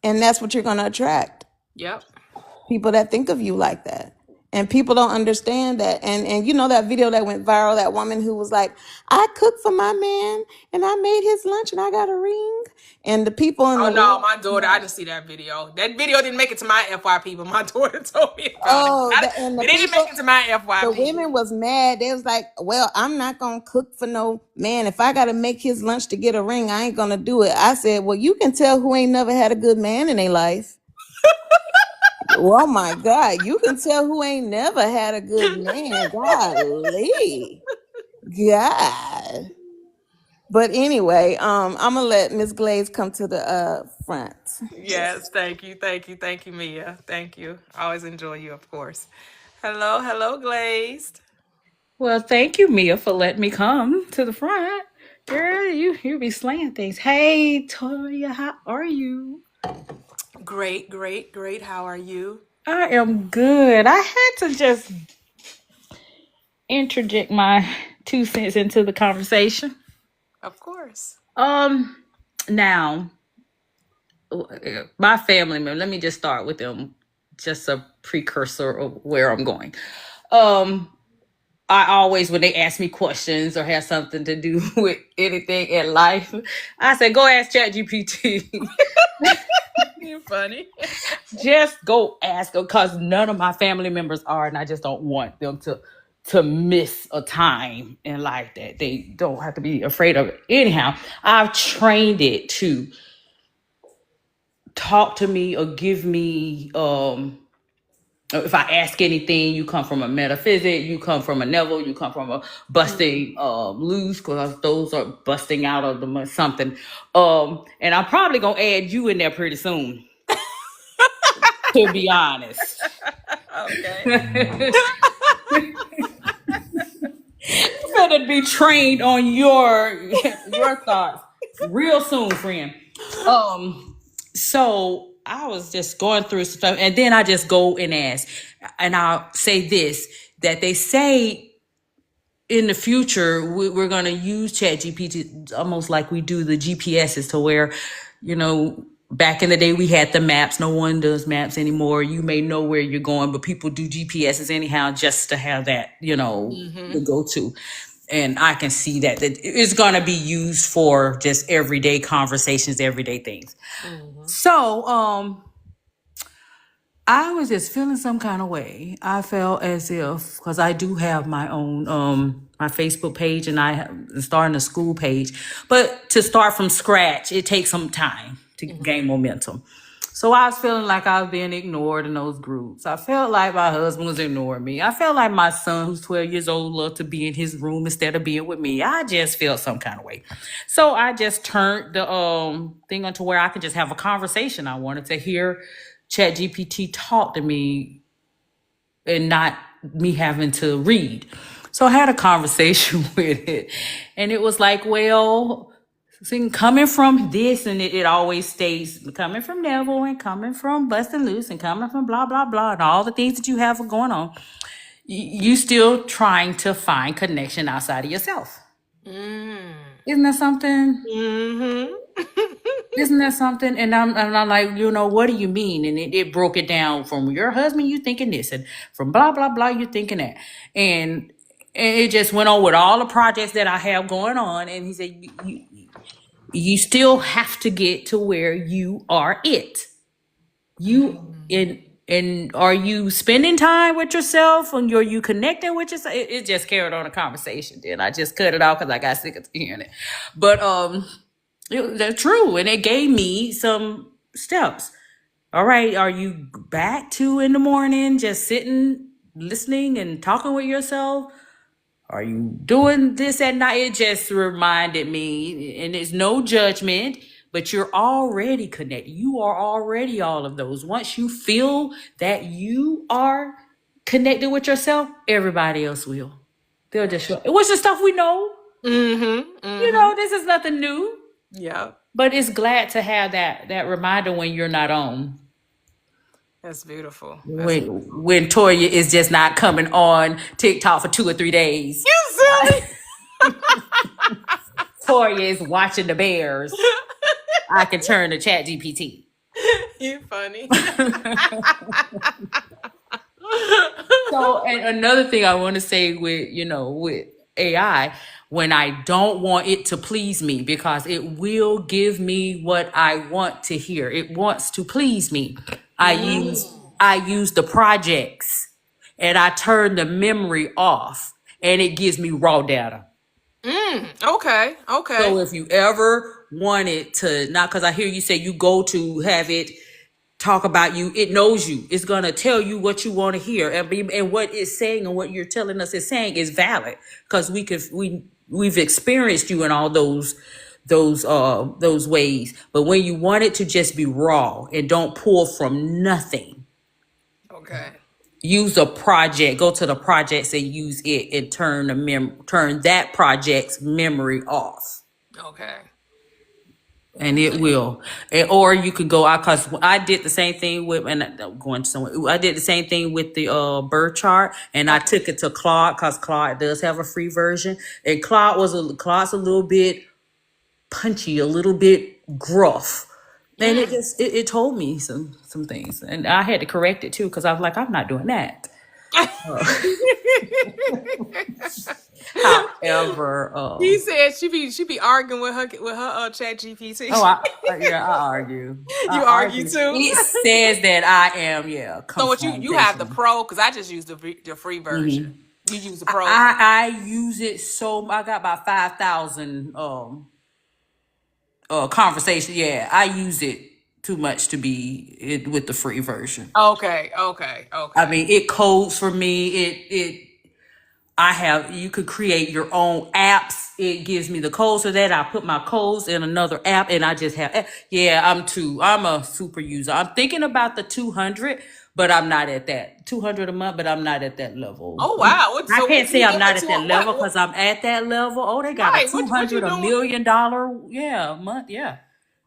Speaker 5: And that's what you're going to attract.
Speaker 1: Yep.
Speaker 5: People that think of you like that. And people don't understand that. And you know that video that went viral, that woman who was like, I cooked for my man and I made his lunch and I got a ring. And the people in
Speaker 1: Oh
Speaker 5: the
Speaker 1: no,
Speaker 5: world,
Speaker 1: my daughter, I didn't see that video. That video didn't make it to my FYP, but my daughter told me about it.
Speaker 5: and the
Speaker 1: It didn't
Speaker 5: people,
Speaker 1: make it to my FYP.
Speaker 5: the women was mad. They was like, well, I'm not going to cook for no man. If I got to make his lunch to get a ring, I ain't going to do it. I said, well, you can tell who ain't never had a good man in their life. Oh my God, you can tell who ain't never had a good man. Golly. God. But anyway, I'm gonna let Miss Glaze come to the front.
Speaker 1: Yes, thank you, Mia. Thank you. I always enjoy you, of course. Hello, Glazed.
Speaker 6: Well, thank you, Mia, for letting me come to the front. Girl, you be slaying things. Hey, Toya, how are you?
Speaker 1: Great. How are you?
Speaker 6: I am good. I had to just interject my 2 cents into the conversation.
Speaker 1: Of course.
Speaker 6: Now, my family member, let me just start with them, just a precursor of where I'm going. I always, when they ask me questions or have something to do with anything in life, I say, go ask ChatGPT.
Speaker 1: You're funny.
Speaker 6: Just go ask them, because none of my family members are, and I just don't want them to miss a time in life that they don't have to be afraid of it. Anyhow, I've trained it to talk to me or give me if I ask anything, you come from a metaphysic, you come from a Neville, you come from a busting loose, because those are busting out of the something. And I'm probably gonna add you in there pretty soon. To be honest.
Speaker 1: Okay.
Speaker 6: You better be trained on your thoughts real soon, friend. So I was just going through stuff, and then I just go and ask, and I'll say this, that they say in the future we're going to use ChatGPT almost like we do the GPSs, to where, back in the day we had the maps. No one does maps anymore. You may know where you're going, but people do GPSs anyhow, just to have that, the go-to. And I can see that it's going to be used for just everyday conversations, everyday things. So, I was just feeling some kind of way. I felt as if, because I do have my own my Facebook page, and I'm starting a school page, but to start from scratch, it takes some time to gain momentum. So I was feeling like I was being ignored in those groups. I felt like my husband was ignoring me. I felt like my son, who's 12 years old, loved to be in his room instead of being with me. I just felt some kind of way. So I just turned the thing onto where I could just have a conversation. I wanted to hear ChatGPT talk to me and not me having to read. So I had a conversation with it, and it was like, well, coming from this, and it always stays coming from Neville, and coming from Bustin' Loose, and coming from blah, blah, blah, and all the things that you have going on, you still trying to find connection outside of yourself. Isn't that something? Isn't that something? And I'm like, what do you mean? And it broke it down from your husband, you thinking this, and from blah, blah, blah, you thinking that. And And it just went on with all the projects that I have going on. And he said, you still have to get to where you are it. And are you spending time with yourself, and are you connecting with yourself? It just carried on a conversation. Then I just cut it off because I got sick of hearing it. But they're true, and it gave me some steps. All right, are you back to in the morning just sitting, listening, and talking with yourself? Are you doing this at night? It just reminded me, and it's no judgment, but you're already connected. You are already all of those. Once you feel that you are connected with yourself, everybody else will. They'll just show. It was the stuff we know. You know, this is nothing new.
Speaker 1: Yeah.
Speaker 6: But it's glad to have that reminder when you're not on.
Speaker 1: That's beautiful.
Speaker 6: When Toyia is just not coming on TikTok for 2 or 3 days.
Speaker 1: You silly.
Speaker 6: Toyia is watching the Bears. I can turn to Chat GPT.
Speaker 1: You funny.
Speaker 6: So, and another thing I want to say with AI, when I don't want it to please me, because it will give me what I want to hear. It wants to please me. I use the projects, and I turn the memory off, and it gives me raw data.
Speaker 1: Okay.
Speaker 6: So if you ever wanted to, not because I hear you say you go to have it talk about you, it knows you. It's gonna tell you what you want to hear, and what it's saying and what you're telling us is saying is valid, because we've experienced you in all those ways. But when you want it to just be raw and don't pull from nothing,
Speaker 1: Okay.
Speaker 6: use a project. Go to the projects and use it, and turn that project's memory off.
Speaker 1: Okay.
Speaker 6: And it will. Or you could go out, because I did the same thing with, and I'm going somewhere. I did the same thing with the birth chart, and I took it to Claude, because Claude does have a free version, and Claude's a little bit punchy, a little bit gruff. And it told me some things, and I had to correct it too, because I was like, I'm not doing that. However,
Speaker 1: he said she be arguing with her Chat GPT.
Speaker 6: I argue.
Speaker 1: You argue too.
Speaker 6: It says that I am
Speaker 1: So what you have the pro, because I just use the free version. You use the pro.
Speaker 6: I use it, so I got about 5,000 conversations. Yeah, I use it too much to be with the free version.
Speaker 1: Okay.
Speaker 6: I mean, it codes for me. You could create your own apps. It gives me the codes for that. I put my codes in another app, and I just have, I'm a super user. I'm thinking about the 200, but I'm not at that 200 a month, but I'm not at that level.
Speaker 1: Oh, wow.
Speaker 6: I can't say I'm not at that level, because I'm at that level. Oh, they got a $200, $1 million, month. Yeah.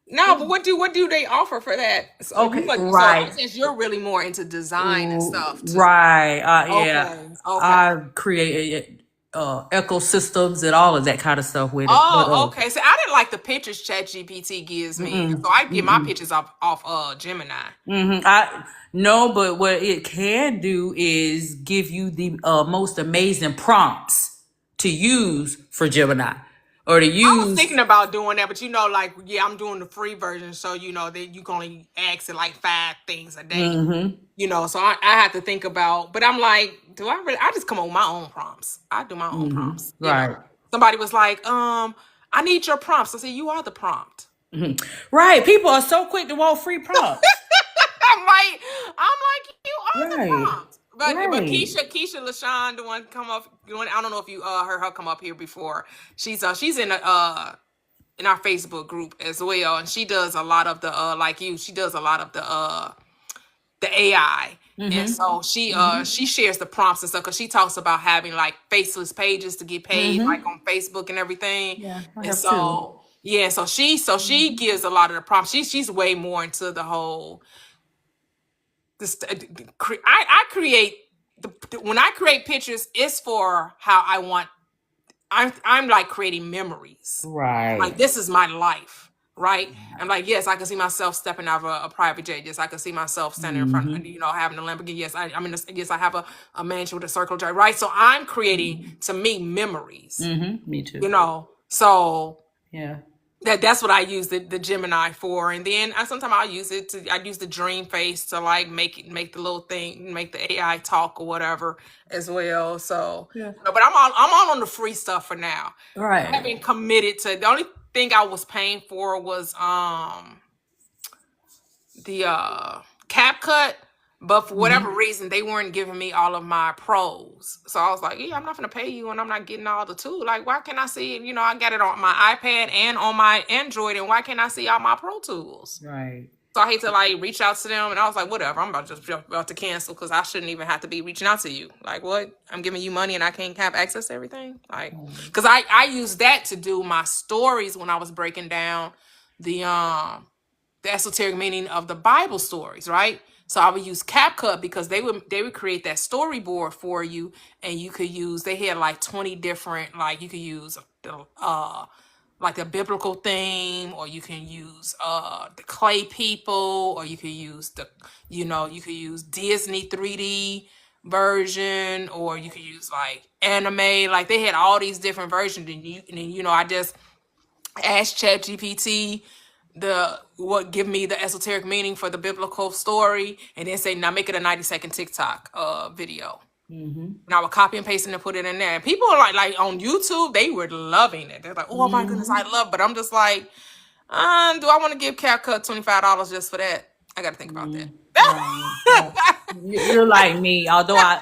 Speaker 1: No, but what do they offer for that? So,
Speaker 6: Okay,
Speaker 1: right. So since you're really more into design and stuff, too.
Speaker 6: Right?
Speaker 1: Okay.
Speaker 6: I create ecosystems and all of that kind of stuff with it.
Speaker 1: Okay. So I didn't like the pictures Chat GPT gives me, so I get my pictures off Gemini.
Speaker 6: No, but what it can do is give you the most amazing prompts to use for Gemini. Or to use.
Speaker 1: I was thinking about doing that, but I'm doing the free version, so that you can only ask it like 5 things a day. So I have to think about. But I'm like, do I really? I just come up with my own prompts. I do my own prompts.
Speaker 6: Right.
Speaker 1: Somebody was like, I need your prompts. I said, you are the prompt.
Speaker 6: Right. People are so quick to want free prompts.
Speaker 1: I'm like, you are the prompt. But Keisha LaShawn, the one come up, I don't know if you heard her come up here before. She's in our Facebook group as well, and she does a lot of the like you. She does a lot of the AI, and so she shares the prompts and stuff, because she talks about having like faceless pages to get paid, like on Facebook and everything.
Speaker 6: Yeah,
Speaker 1: and so she gives a lot of the prompts. She's way more into the whole. I create when I create pictures, it's for how I want. I'm like creating memories.
Speaker 6: Right.
Speaker 1: Like, this is my life. right? I'm like, yes, I can see myself stepping out of a private jet. Yes, I can see myself standing in front, having a Lamborghini. Yes, yes, I have a mansion with a circle drive, right? So I'm creating, to me, memories,
Speaker 6: Me too.
Speaker 1: So
Speaker 6: Yeah.
Speaker 1: that's what I use the Gemini for. And then sometimes I use the dream face to like make the little thing, make the AI talk or whatever as well. So, but I'm all on the free stuff for now.
Speaker 6: Right.
Speaker 1: I haven't committed to, the only thing I was paying for was the CapCut, but for whatever reason they weren't giving me all of my pros. So I was like, yeah, I'm not gonna pay you and I'm not getting all the tools. Like, why can't I see it? I got it on my iPad and on my Android, and why can't I see all my pro tools?
Speaker 6: Right.
Speaker 1: So I hate to like reach out to them, and I was like, whatever, I'm about to cancel, because I shouldn't even have to be reaching out to you. Like, what? I'm giving you money and I can't have access to everything? Like, because I used that to do my stories when I was breaking down the esoteric meaning of the Bible stories, right? So I would use CapCut because they would create that storyboard for you, and you could use, they had like 20 different, like you could use the like a biblical theme, or you can use the clay people, or you could use you could use Disney 3D version, or you could use like anime. Like they had all these different versions, and I just asked ChatGPT give me the esoteric meaning for the biblical story, and then say, now make it a 90-second TikTok video. And I would copy and paste it and put it in there. And people are like on YouTube, they were loving it. They're like, oh my goodness, I love. But I'm just like, do I want to give CapCut $25 just for that? I got to think about that.
Speaker 6: You're like me, although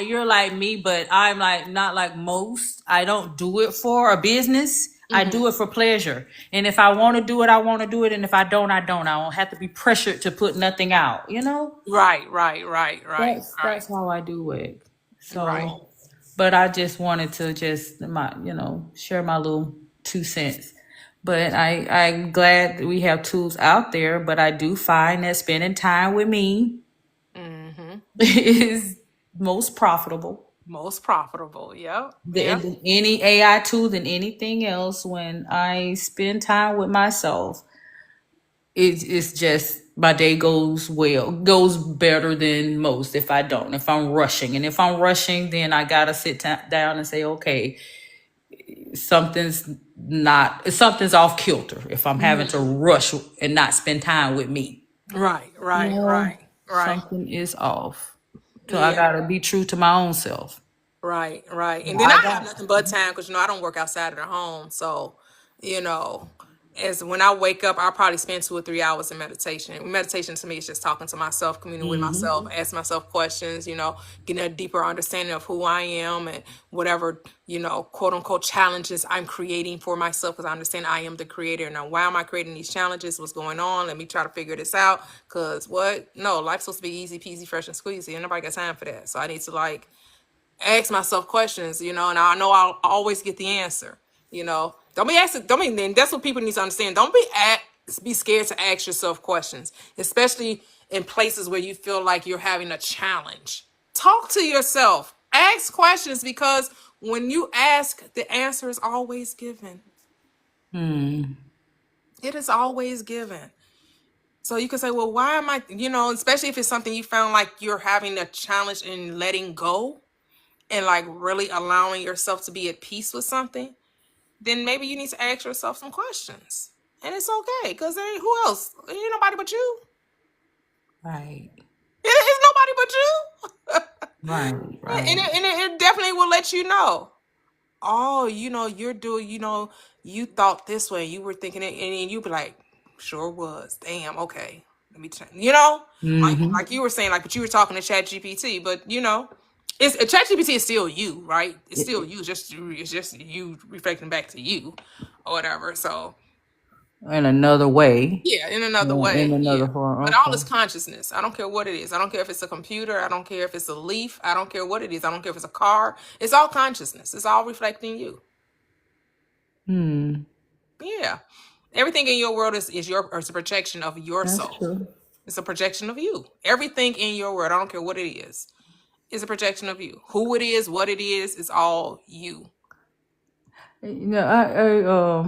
Speaker 6: you're like me, but I'm like not like most. I don't do it for a business. I do it for pleasure. And if I want to do it, I want to do it. And if I don't, I don't. I don't have to be pressured to put nothing out,
Speaker 1: Right.
Speaker 6: That's how I do it. So,
Speaker 1: Right.
Speaker 6: but I just wanted to share my little 2 cents. But I'm glad that we have tools out there. But I do find that spending time with me is most profitable.
Speaker 1: Most profitable, yeah.
Speaker 6: Than any AI tool, than anything else. When I spend time with myself, it's just my day goes better than most. If I'm rushing, then I gotta sit down and say, okay, something's off kilter if I'm having to rush and not spend time with me.
Speaker 1: Right.
Speaker 6: Something is off. So I gotta be true to my own self.
Speaker 1: Right. And then I have nothing but time, because I don't work outside of the home. So, as when I wake up, I'll probably spend 2 or 3 hours in meditation. Meditation to me is just talking to myself, communing with myself, asking myself questions, getting a deeper understanding of who I am and whatever, quote unquote challenges I'm creating for myself, because I understand I am the creator. Now, why am I creating these challenges? What's going on? Let me try to figure this out. Because no, life's supposed to be easy peasy, fresh and squeezy, and nobody got time for that. So I need to ask myself questions, and I know I'll always get the answer. Don't be asking. Then that's what people need to understand. Don't be scared to ask yourself questions, especially in places where you feel like you're having a challenge. Talk to yourself. Ask questions, because when you ask, the answer is always given. It is always given. So you can say, well, why am I, especially if it's something you found like you're having a challenge in letting go, and really allowing yourself to be at peace with something, then maybe you need to ask yourself some questions. And it's okay, because there ain't who else? It ain't nobody but you.
Speaker 6: Right.
Speaker 1: It's nobody but you.
Speaker 6: Right.
Speaker 1: And it definitely will let you know. Oh, you're doing, you thought this way. You were thinking it, and you be like, sure was. Damn, okay. Let me check. Like you were saying, but you were talking to ChatGPT, but it's ChatGPT is still you, right? It's still you. It's just you reflecting back to you, or whatever. So
Speaker 6: in another way.
Speaker 1: Yeah, in another way.
Speaker 6: In another form.
Speaker 1: But all is consciousness. I don't care what it is. I don't care if it's a computer. I don't care if it's a leaf. I don't care what it is. I don't care if it's a car. It's all consciousness. It's all reflecting you. Yeah. Everything in your world is a projection of your soul.
Speaker 6: True.
Speaker 1: It's a projection of you. Everything in your world, I don't care what it is a projection of you. Who it is, what it is all you.
Speaker 6: I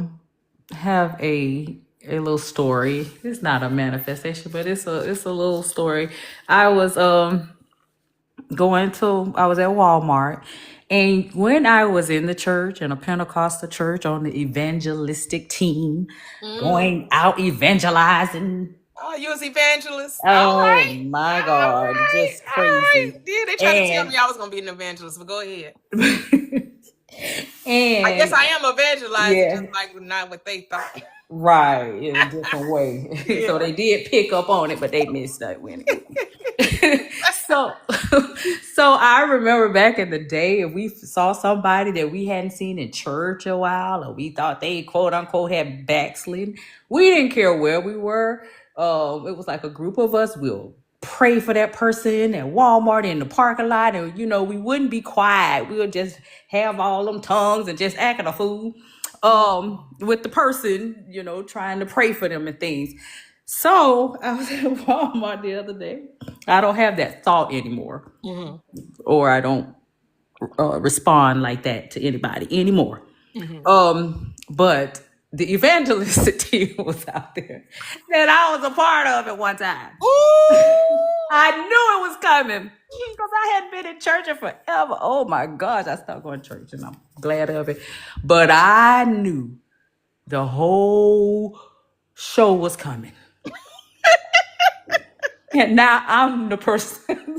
Speaker 6: have a a little story. It's not a manifestation, but it's a little story. I was I was at Walmart, and when I was in the church, in a Pentecostal church on the evangelistic team, going out evangelizing.
Speaker 1: Oh, you was evangelist. All
Speaker 6: Oh
Speaker 1: right.
Speaker 6: my
Speaker 1: All
Speaker 6: God,
Speaker 1: right.
Speaker 6: just
Speaker 1: All right.
Speaker 6: crazy.
Speaker 1: Yeah, they tried to tell
Speaker 6: And
Speaker 1: me I was gonna be an evangelist, but go ahead. I guess
Speaker 6: and
Speaker 1: I am evangelizing,
Speaker 6: yeah,
Speaker 1: just like not what they thought.
Speaker 6: right, in a different way. So
Speaker 1: Yeah.
Speaker 6: they did pick up on it, but they missed that anyway. so so I remember back in the day, if we saw somebody that we hadn't seen in church a while, or we thought they quote unquote had backslidden, we didn't care where we were. It was like a group of us. We'll pray for that person at Walmart in the parking lot, and we wouldn't be quiet. We would just have all them tongues and just acting a fool with the person, trying to pray for them and things. So I was at Walmart the other day. I don't have that thought anymore, or I don't respond like that to anybody anymore. But the evangelistic team was out there that I was a part of at one time. I knew it was coming because I hadn't been in church in forever. Oh my gosh, I stopped going to church and I'm glad of it. But I knew the whole show was coming. And now I'm the person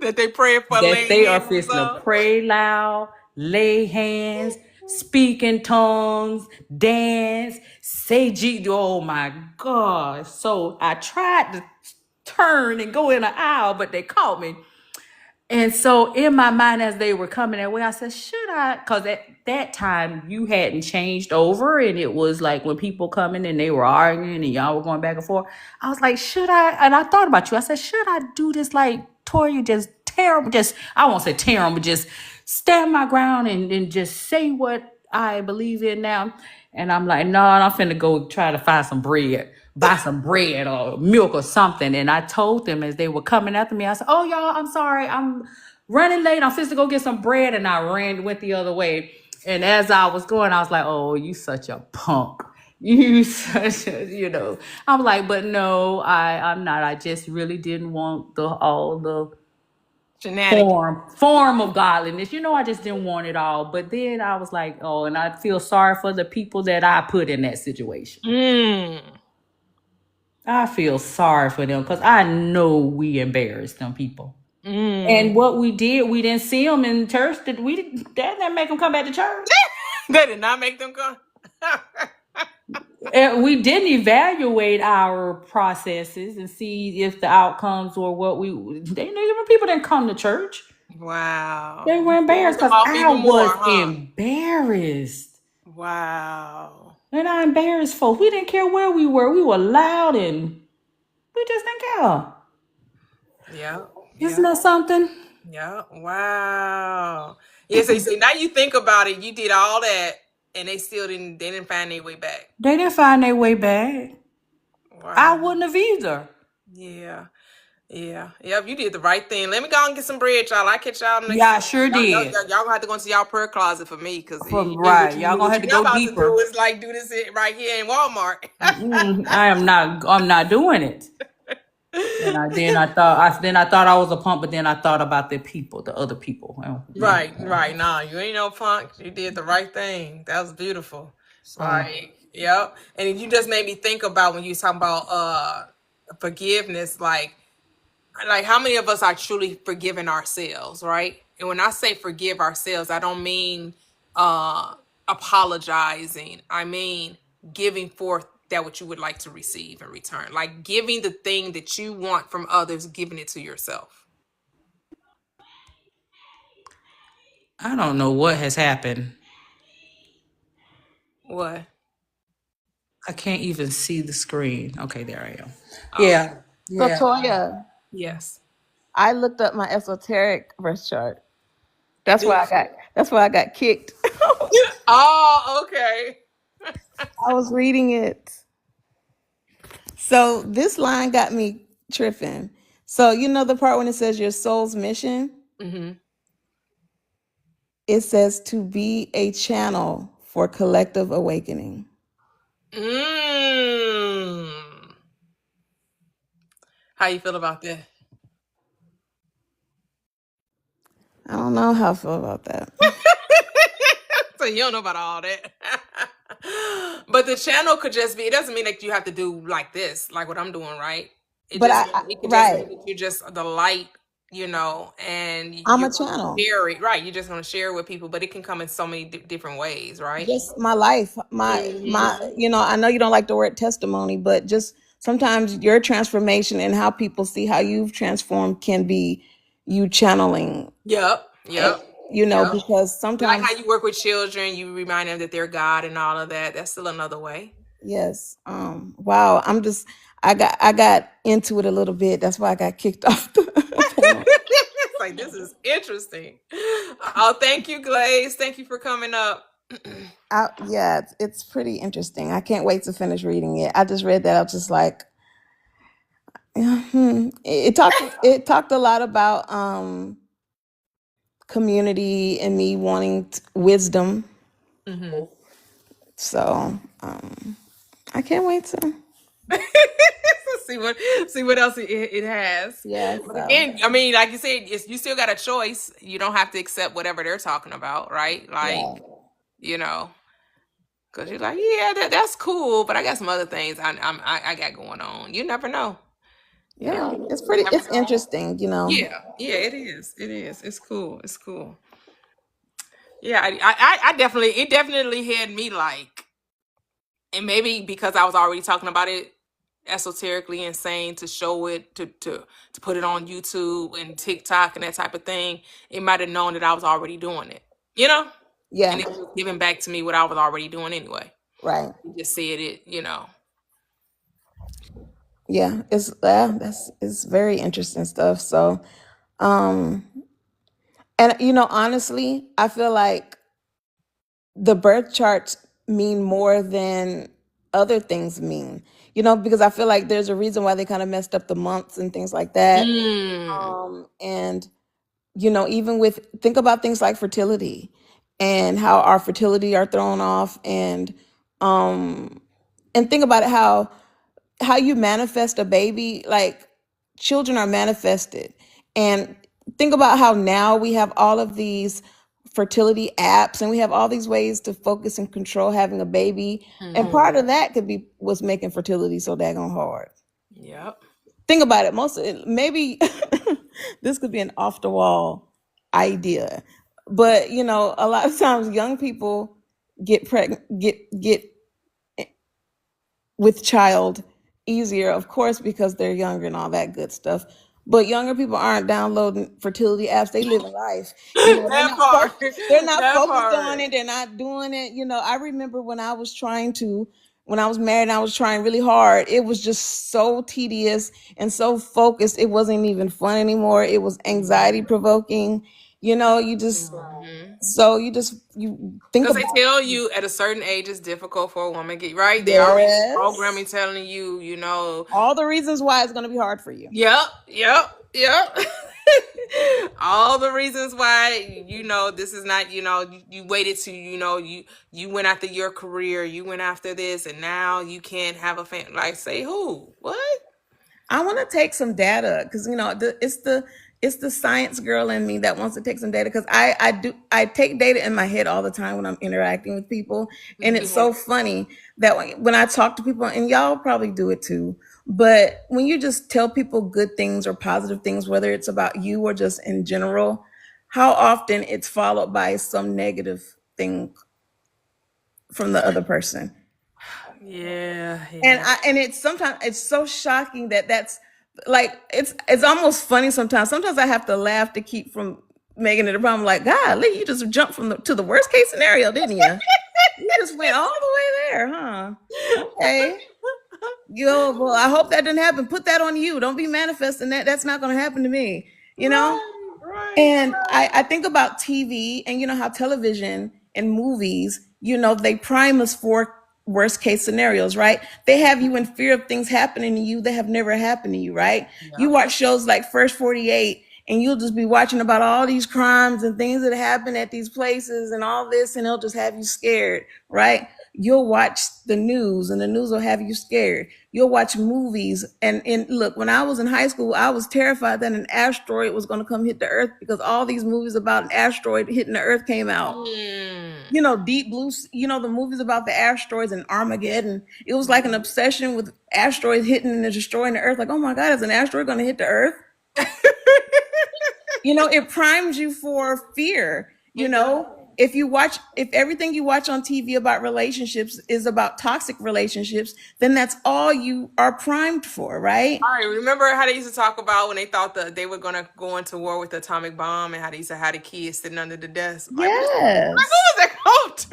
Speaker 1: That they pray for,
Speaker 6: that they are
Speaker 1: hands
Speaker 6: fixing to
Speaker 1: up.
Speaker 6: pray loud, lay hands, speak in tongues, dance, say G. Oh my God. So I tried to turn and go in an aisle, but they caught me. And so in my mind, as they were coming that way, I said, should I? Because at that time, you hadn't changed over. And it was like when people coming and they were arguing and y'all were going back and forth. I was like, should I? And I thought about you. I said, should I do this like Toyia, just I won't say tear them, but just stand my ground and just say what I believe in now. And I'm like, no, I'm finna go try to find some bread. Buy some bread or milk or something. And I told them as they were coming after me, I said, oh, y'all, I'm sorry. I'm running late. I'm supposed to go get some bread. And I went the other way. And as I was going, I was like, oh, you such a punk. You such a, I'm like, but no, I'm not. I just really didn't want all the
Speaker 1: Shenanigans.
Speaker 6: form of godliness. I just didn't want it all. But then I was like, oh, and I feel sorry for the people that I put in that situation. I feel sorry for them because I know we embarrassed them people. And what we did, we didn't see them in church. That didn't make them come back to church.
Speaker 1: They did not make them come.
Speaker 6: And we didn't evaluate our processes and see if the outcomes were what people didn't come to church.
Speaker 1: Wow.
Speaker 6: They were embarrassed because I was embarrassed.
Speaker 1: Wow.
Speaker 6: And I embarrassed folks. We didn't care where we were. We were loud and we just didn't care.
Speaker 1: Yeah.
Speaker 6: Isn't that something?
Speaker 1: Yeah. Wow. Yeah. So you see, now you think about it. You did all that, and they didn't find their way back.
Speaker 6: They didn't find their way back.
Speaker 1: Wow.
Speaker 6: I wouldn't have either.
Speaker 1: Yeah. Yeah. Yep. You did the right thing. Let me go and get some bread, y'all. I catch y'all next.
Speaker 6: Yeah, I sure did.
Speaker 1: Y'all gonna have to go into y'all prayer closet for me, because
Speaker 6: right, y'all gonna have to go deeper.
Speaker 1: It's like do this right here in Walmart.
Speaker 6: I'm not doing it. And then I thought I was a punk, but then I thought about the other people.
Speaker 1: Right. Nah, you ain't no punk. You did the right thing. That was beautiful. Yep. And you just made me think about when you talking about forgiveness, like how many of us are truly forgiving ourselves, right? And when I say forgive ourselves, I don't mean apologizing. I mean giving forth that what you would like to receive in return, like giving the thing that you want from others, giving it to yourself.
Speaker 6: I don't know what has happened.
Speaker 1: What?
Speaker 6: I can't even see the screen. Okay, there I am.
Speaker 1: Oh.
Speaker 6: Yeah.
Speaker 5: So Toyia,
Speaker 1: Yes.
Speaker 5: I looked up my esoteric birth chart. That's why I got kicked.
Speaker 1: Oh, okay.
Speaker 5: I was reading it. So this line got me tripping. So the part when it says your soul's mission?
Speaker 1: Mm-hmm.
Speaker 5: It says to be a channel for collective awakening.
Speaker 1: How you feel about that?
Speaker 5: I don't know how I feel about that.
Speaker 1: So you don't know about all that. But the channel could just be, it doesn't mean that you have to do like this, like what I'm doing, right? It
Speaker 5: But
Speaker 1: just it could just be
Speaker 5: right,
Speaker 1: that you're just the light, and
Speaker 5: I'm
Speaker 1: you're
Speaker 5: a
Speaker 1: gonna
Speaker 5: channel.
Speaker 1: share it, right? You're just gonna share it with people, but it can come in so many different ways, right?
Speaker 5: Just my life,
Speaker 1: Mhm.
Speaker 5: I know you don't like the word testimony, but just sometimes your transformation and how people see how you've transformed can be you channeling,
Speaker 1: Yep.
Speaker 5: eh,
Speaker 1: Yep. Yep.
Speaker 5: because
Speaker 1: Like
Speaker 5: sometimes,
Speaker 1: how you work with children, you remind them that they're God and all of that. That's still another way.
Speaker 5: yes, wow, I got into it a little bit. That's why I got kicked off the panel.
Speaker 1: It's like this is interesting. Oh, thank you, Glaze. Thank you for coming up.
Speaker 5: Yeah, it's pretty interesting. I can't wait to finish reading it. I just read that. I was just like, it talked a lot about community and me wanting wisdom.
Speaker 1: Mhm.
Speaker 5: So I can't wait to.
Speaker 1: see what else it has.
Speaker 5: Yeah.
Speaker 1: But
Speaker 5: So
Speaker 1: again, I mean, like you said, you still got a choice. You don't have to accept whatever they're talking about, right? Like,
Speaker 5: yeah,
Speaker 1: you know, because you're like, yeah, that's cool, but I got some other things I got going on. You never know. You
Speaker 5: yeah.
Speaker 1: never know.
Speaker 5: It's
Speaker 1: You
Speaker 5: pretty.
Speaker 1: never
Speaker 5: It's
Speaker 1: know.
Speaker 5: interesting.
Speaker 1: Yeah, yeah, it is. It is. It's cool. It's cool. Yeah, I definitely, it definitely had me like, and maybe because I was already talking about it esoterically insane to show it to put it on YouTube and TikTok and that type of thing, it might have known that I was already doing it,
Speaker 5: Yeah.
Speaker 1: and it was giving back to me what I was already doing anyway.
Speaker 5: Right.
Speaker 1: You just said it.
Speaker 5: Yeah. It's very interesting stuff. So, um, and honestly, I feel like the birth charts mean more than other things mean. Because I feel like there's a reason why they kind of messed up the months and things like that.
Speaker 1: Mm.
Speaker 5: And even think about things like fertility and how our fertility are thrown off, and think about it, how you manifest a baby, like children are manifested. And think about how now we have all of these fertility apps and we have all these ways to focus and control having a baby. And part of that could be was making fertility so daggone hard.
Speaker 1: Yep.
Speaker 5: Think about it. Maybe this could be an off the wall idea, but a lot of times young people get pregnant, get with child easier, of course, because they're younger and all that good stuff. But younger people aren't downloading fertility apps. They live in life. They're
Speaker 1: That
Speaker 5: not
Speaker 1: part.
Speaker 5: they're not
Speaker 1: That
Speaker 5: focused on
Speaker 1: part.
Speaker 5: it. They're not doing it. I remember when I was when I was married and I was trying really hard, it was just so tedious and so focused. It wasn't even fun anymore. It was anxiety provoking. You just
Speaker 1: Mhm.
Speaker 5: so you think
Speaker 1: Because they
Speaker 5: about.
Speaker 1: tell you at a certain age it's difficult for a woman to get right. They already programming
Speaker 5: Yes.
Speaker 1: telling you.
Speaker 5: All the reasons why it's going to be hard for you.
Speaker 1: Yep, yep, yep. All the reasons why this is not you waited to you went after your career, you went after this, and now you can't have a family. Like, say who? What?
Speaker 5: I want to take some data because it's the science girl in me that wants to take some data, because I take data in my head all the time when I'm interacting with people, and it's so funny that when I talk to people, and y'all probably do it too, but when you just tell people good things or positive things, whether it's about you or just in general, how often it's followed by some negative thing from the other person.
Speaker 1: Yeah,
Speaker 5: And
Speaker 1: yeah.
Speaker 5: it's sometimes it's so shocking that's like it's almost funny sometimes. Sometimes I have to laugh to keep from making it a problem. Like, golly, you just jumped to the worst case scenario, didn't you? You just went all the way there, huh? Okay. Well, I hope that didn't happen. Put that on you. Don't be manifesting that. That's not going to happen to me. You know.
Speaker 1: Right, right,
Speaker 5: And
Speaker 1: right.
Speaker 5: I think about TV, and how television and movies, they prime us for worst case scenarios, right? They have you in fear of things happening to you that have never happened to you, right? You
Speaker 1: Yep.
Speaker 5: watch shows like First 48, and you'll just be watching about all these crimes and things that happen at these places and all this, and it'll just have you scared, right? You'll watch the news, and the news will have you scared. You'll watch movies, and look, when I was in high school, I was terrified that an asteroid was going to come hit the Earth because all these movies about an asteroid hitting the Earth came out. Deep Blue, the movies about the asteroids and Armageddon. It was like an obsession with asteroids hitting and destroying the Earth. Like, oh my God, is an asteroid going to hit the Earth? It primes you for fear. If everything you watch on TV about relationships is about toxic relationships, then that's all you are primed for, right?
Speaker 1: All right, remember how they used to talk about when they thought that they were going to go into war with the atomic bomb, and how they used to have the kids sitting under the desk?
Speaker 5: Yes.
Speaker 1: Like, who was that go to,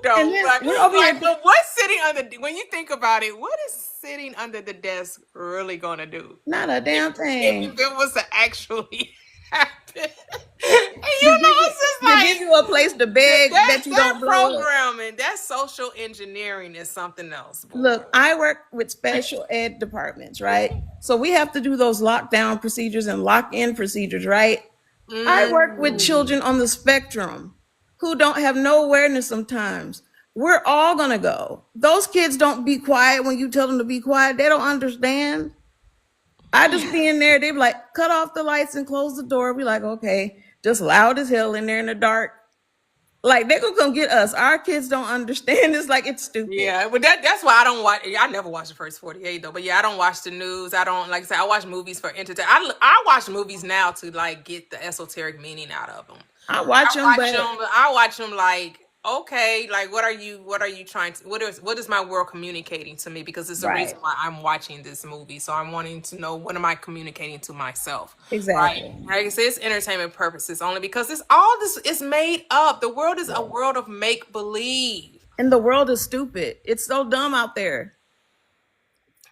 Speaker 1: though?
Speaker 5: And then
Speaker 1: But what's sitting under, when you think about it, what is sitting under the desk really going to do?
Speaker 5: Not a damn thing.
Speaker 1: If it was to actually happen. It's just like,
Speaker 5: they give you a place to beg that you don't blow up.
Speaker 1: Programming, that social engineering is something else. Boy.
Speaker 5: Look, I work with special ed departments, right? So we have to do those lockdown procedures and lock-in procedures, right? I work with children on the spectrum who don't have no awareness sometimes. We're all gonna go. Those kids don't be quiet when you tell them to be quiet. They don't understand. I just be in there, they be like, cut off the lights and close the door. We like, okay, just loud as hell in there in the dark. Like, they gonna come get us. Our kids don't understand. It's like, it's stupid.
Speaker 1: Yeah, but that's why I don't watch. I never watched the first 48 though. But yeah, I don't watch the news. I don't, like I said, I watch movies for entertainment. I watch movies now to like get the esoteric meaning out of them.
Speaker 5: I watch them, but
Speaker 1: I watch them like, okay, like what are you trying to, what is my world communicating to me? Because it's the reason why I'm watching this movie. So I'm wanting to know, what am I communicating to myself?
Speaker 5: Exactly.
Speaker 1: Right? Like I said, it's entertainment purposes only, because this is made up. The world is a world of make believe.
Speaker 5: And the world is stupid. It's so dumb out there.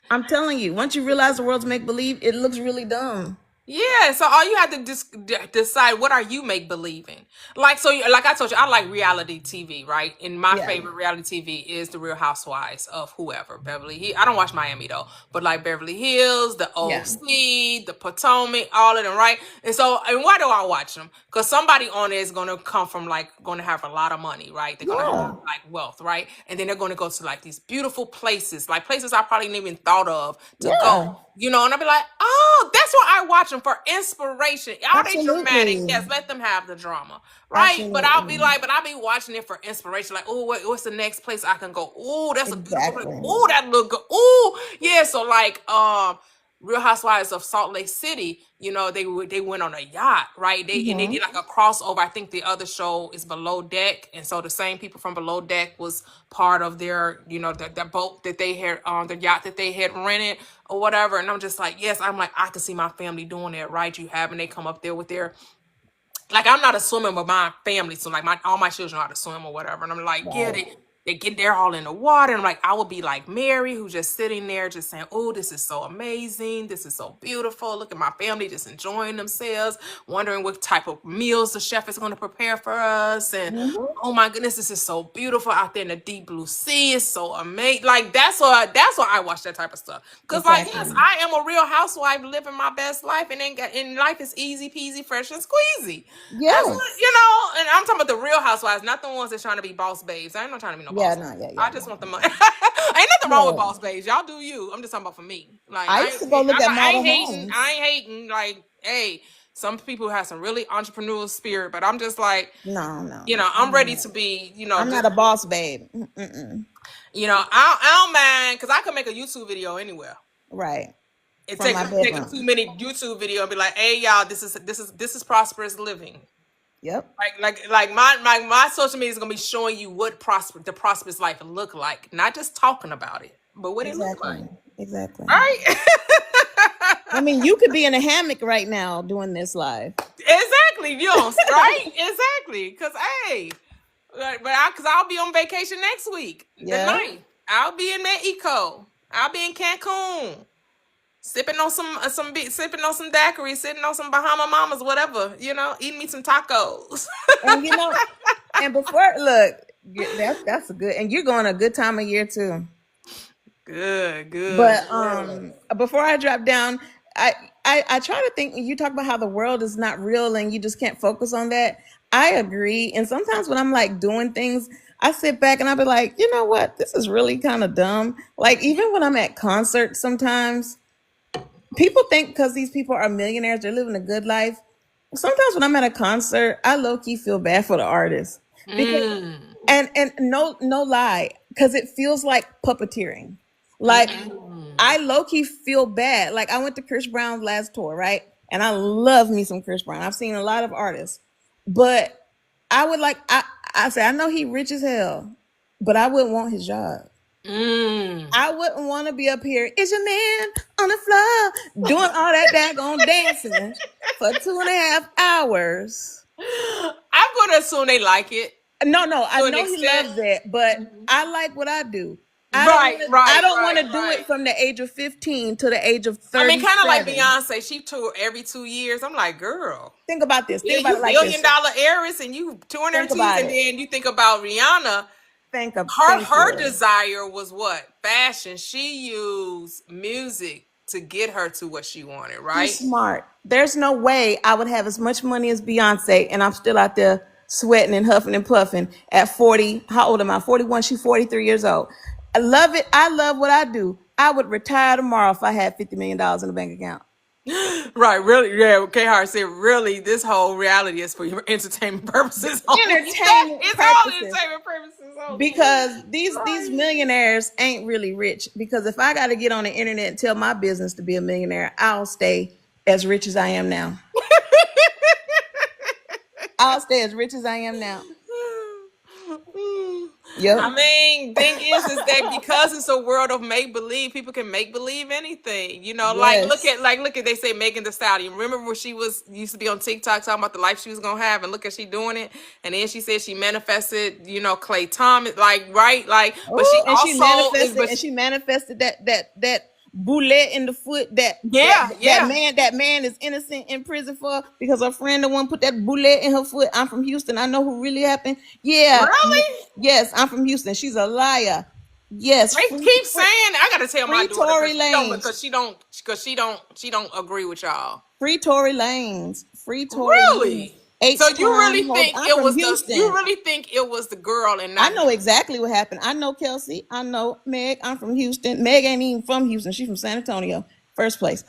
Speaker 5: I'm telling you, once you realize the world's make believe, it looks really dumb.
Speaker 1: Yeah, so all you have to decide, what are you make believing? Like, so like I told you, I like reality TV, right? And my favorite reality TV is the Real Housewives of whoever, Beverly Hills. I don't watch Miami though, but like Beverly Hills, the OC, the Potomac, all of them, right? And so, and why do I watch them? Because somebody on there is going to come from like, going to have a lot of money, right? They're going to have like wealth, right? And then they're going to go to like these beautiful places, like places I probably didn't even thought of to go. And I'll be like, oh, that's why I watch them, for inspiration. Are they dramatic? Yes, let them have the drama, right? Absolutely. But I'll be watching it for inspiration. Like, oh, what's the next place I can go? Oh, that's a good place. Oh, that look good. Oh, yeah. So like, Real Housewives of Salt Lake City, they went on a yacht, right? And they did like a crossover. I think the other show is Below Deck, and so the same people from Below Deck was part of their, the boat that they had, the yacht that they had rented or whatever. And I'm just like, yes, I'm like, I can see my family doing that, right? They come up there with their, like, I'm not a swimmer, but my family, so like all my children know how to swim or whatever, and I'm like, they get there all in the water, and I'm like, I would be like Mary, who's just sitting there just saying, oh, this is so amazing, this is so beautiful, look at my family just enjoying themselves, wondering what type of meals the chef is going to prepare for us, and oh my goodness, this is so beautiful out there in the deep blue sea, it's so amazing. Like, that's why I watch that type of stuff, because like, yes, I am a real housewife living my best life, and life is easy peasy, fresh and squeezy. Yes. And I'm talking about the Real Housewives, not the ones that's trying to be boss babes. I ain't not trying to be no boss. I just want the money. Ain't nothing wrong with boss babes. Y'all do you. I'm just talking about for me. Like,
Speaker 5: I used to go look at model
Speaker 1: homes. I ain't hating. Like, hey, some people have some really entrepreneurial spirit, but I'm just like, no. I'm ready to be,
Speaker 5: I'm not a boss babe.
Speaker 1: I don't mind, because I could make a YouTube video anywhere.
Speaker 5: Right.
Speaker 1: It take a 2-minute YouTube video and be like, hey y'all, this is prosperous living.
Speaker 5: Yep.
Speaker 1: Like my social media is gonna be showing you what the prosperous life look like, not just talking about it, but what it look like.
Speaker 5: Exactly.
Speaker 1: Right.
Speaker 5: I mean, you could be in a hammock right now doing this live.
Speaker 1: Exactly. Right. Exactly. Because because I'll be on vacation next week. The 9th. I'll be in Mexico. I'll be in Cancun. Sipping on some daiquiris, sitting on some Bahama Mamas, whatever, eating me some tacos.
Speaker 5: And and before, look, that's a good, and you're going a good time of year too.
Speaker 1: Good.
Speaker 5: But before I drop down, I try to think, when you talk about how the world is not real and you just can't focus on that, I agree. And sometimes when I'm like doing things, I sit back and I be like, you know what? This is really kind of dumb. Like, even when I'm at concerts, sometimes people think because these people are millionaires, they're living a good life. Sometimes when I'm at a concert, I low key feel bad for the artist because, and no lie, because it feels like puppeteering. Like, I low key feel bad. Like, I went to Chris Brown's last tour, right? And I love me some Chris Brown. I've seen a lot of artists, but I would like I say I know he rich as hell, but I wouldn't want his job. I wouldn't want to be up here. Is your man on the floor doing all that daggone dancing for 2.5 hours?
Speaker 1: I'm gonna assume they like it.
Speaker 5: No, I
Speaker 1: To an
Speaker 5: know he
Speaker 1: extent.
Speaker 5: loves it, but I like what I do. I don't want to do it from the age of 15 to the age of 30.
Speaker 1: I mean, kind of like Beyonce. She tour every 2 years. I'm like, girl.
Speaker 5: Think about this. Think
Speaker 1: Yeah,
Speaker 5: about
Speaker 1: you
Speaker 5: it like
Speaker 1: $1 billion
Speaker 5: this.
Speaker 1: heiress and you touring her
Speaker 5: Think
Speaker 1: teeth,
Speaker 5: about
Speaker 1: and
Speaker 5: it.
Speaker 1: then you think about Rihanna.
Speaker 5: Thank
Speaker 1: Her
Speaker 5: you.
Speaker 1: desire was what? Fashion. She used music to get her to what she wanted, right?
Speaker 5: She's smart. There's no way I would have as much money as Beyonce and I'm still out there sweating and huffing and puffing at 40. How old am I? 41. She's 43 years old. I love it. I love what I do. I would retire tomorrow if I had $50 million in the bank account.
Speaker 1: Right, really, yeah. K Hart said, really, this whole reality is for your entertainment purposes only.
Speaker 5: Entertainment
Speaker 1: It's
Speaker 5: purposes.
Speaker 1: all entertainment purposes only.
Speaker 5: Because these millionaires ain't really rich. Because if I got to get on the internet and tell my business to be a millionaire, I'll stay as rich as I am now. I'll stay as rich as I am now. Yep.
Speaker 1: I mean, thing is that because it's a world of make believe, people can make believe anything. You know,
Speaker 5: Yes.
Speaker 1: look at they say Megan Thee Stallion. Remember when she used to be on TikTok talking about the life she was gonna have, and look at she doing it. And then she said she manifested, Clay Thomas, right? Like, but she
Speaker 5: Ooh, and
Speaker 1: also
Speaker 5: she manifested that bullet in the foot that man is innocent in prison for because her friend the one put that bullet in her foot. I'm from Houston. I know who really happened. Yeah.
Speaker 1: Really?
Speaker 5: Yes, I'm from Houston. She's a liar. Yes.
Speaker 1: They keep saying I gotta tell my daughter
Speaker 5: Tory Lanez.
Speaker 1: because she don't agree with y'all.
Speaker 5: Free Tory Lanez. Free Tory.
Speaker 1: Really?
Speaker 5: Lanez.
Speaker 1: So you really think
Speaker 5: I'm from
Speaker 1: it was the girl and not
Speaker 5: I know exactly what happened. I know Kelsey. I know Meg. I'm from Houston. Meg ain't even from Houston. She's from San Antonio. First place.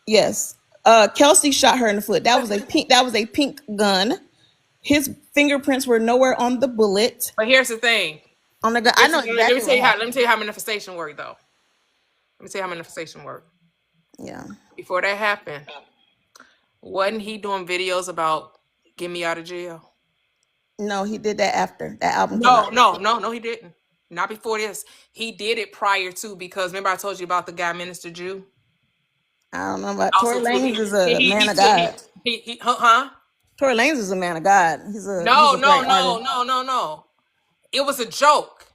Speaker 5: Yes. Kelsey shot her in the foot. That was a pink gun. His fingerprints were nowhere on the bullet.
Speaker 1: But here's the thing.
Speaker 5: On the gun. I know exactly.
Speaker 1: Let me tell you how manifestation worked though. Let me tell you how manifestation worked.
Speaker 5: Yeah.
Speaker 1: Before that happened, wasn't he doing videos about get me out of jail?
Speaker 5: No, he did that after that album.
Speaker 1: No, he didn't. Not before this. He did it prior to, because remember I told you about the guy Minister Jew?
Speaker 5: I don't know about Tory Lanez is a man of God. Tory Lanez is a man of God.
Speaker 1: No. It was a joke.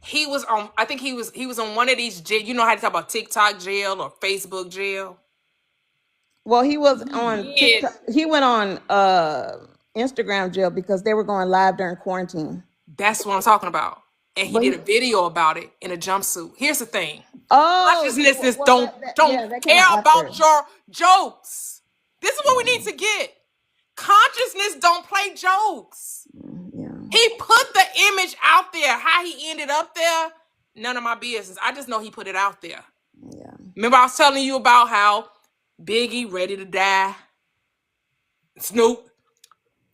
Speaker 1: He was on. I think he was on one of these jail. You know how to talk about TikTok jail or Facebook jail.
Speaker 5: Well, he was on TikTok. He went on Instagram jail because they were going live during quarantine.
Speaker 1: That's what I'm talking about. And he did a video about it in a jumpsuit. Here's the thing.
Speaker 5: Consciousness
Speaker 1: don't care about your jokes. This is what we need to get. Consciousness don't play jokes.
Speaker 5: Yeah.
Speaker 1: He put the image out there. How he ended up there, none of my business. I just know he put it out there.
Speaker 5: Yeah.
Speaker 1: Remember I was telling you about how Biggie ready to die. Snoop,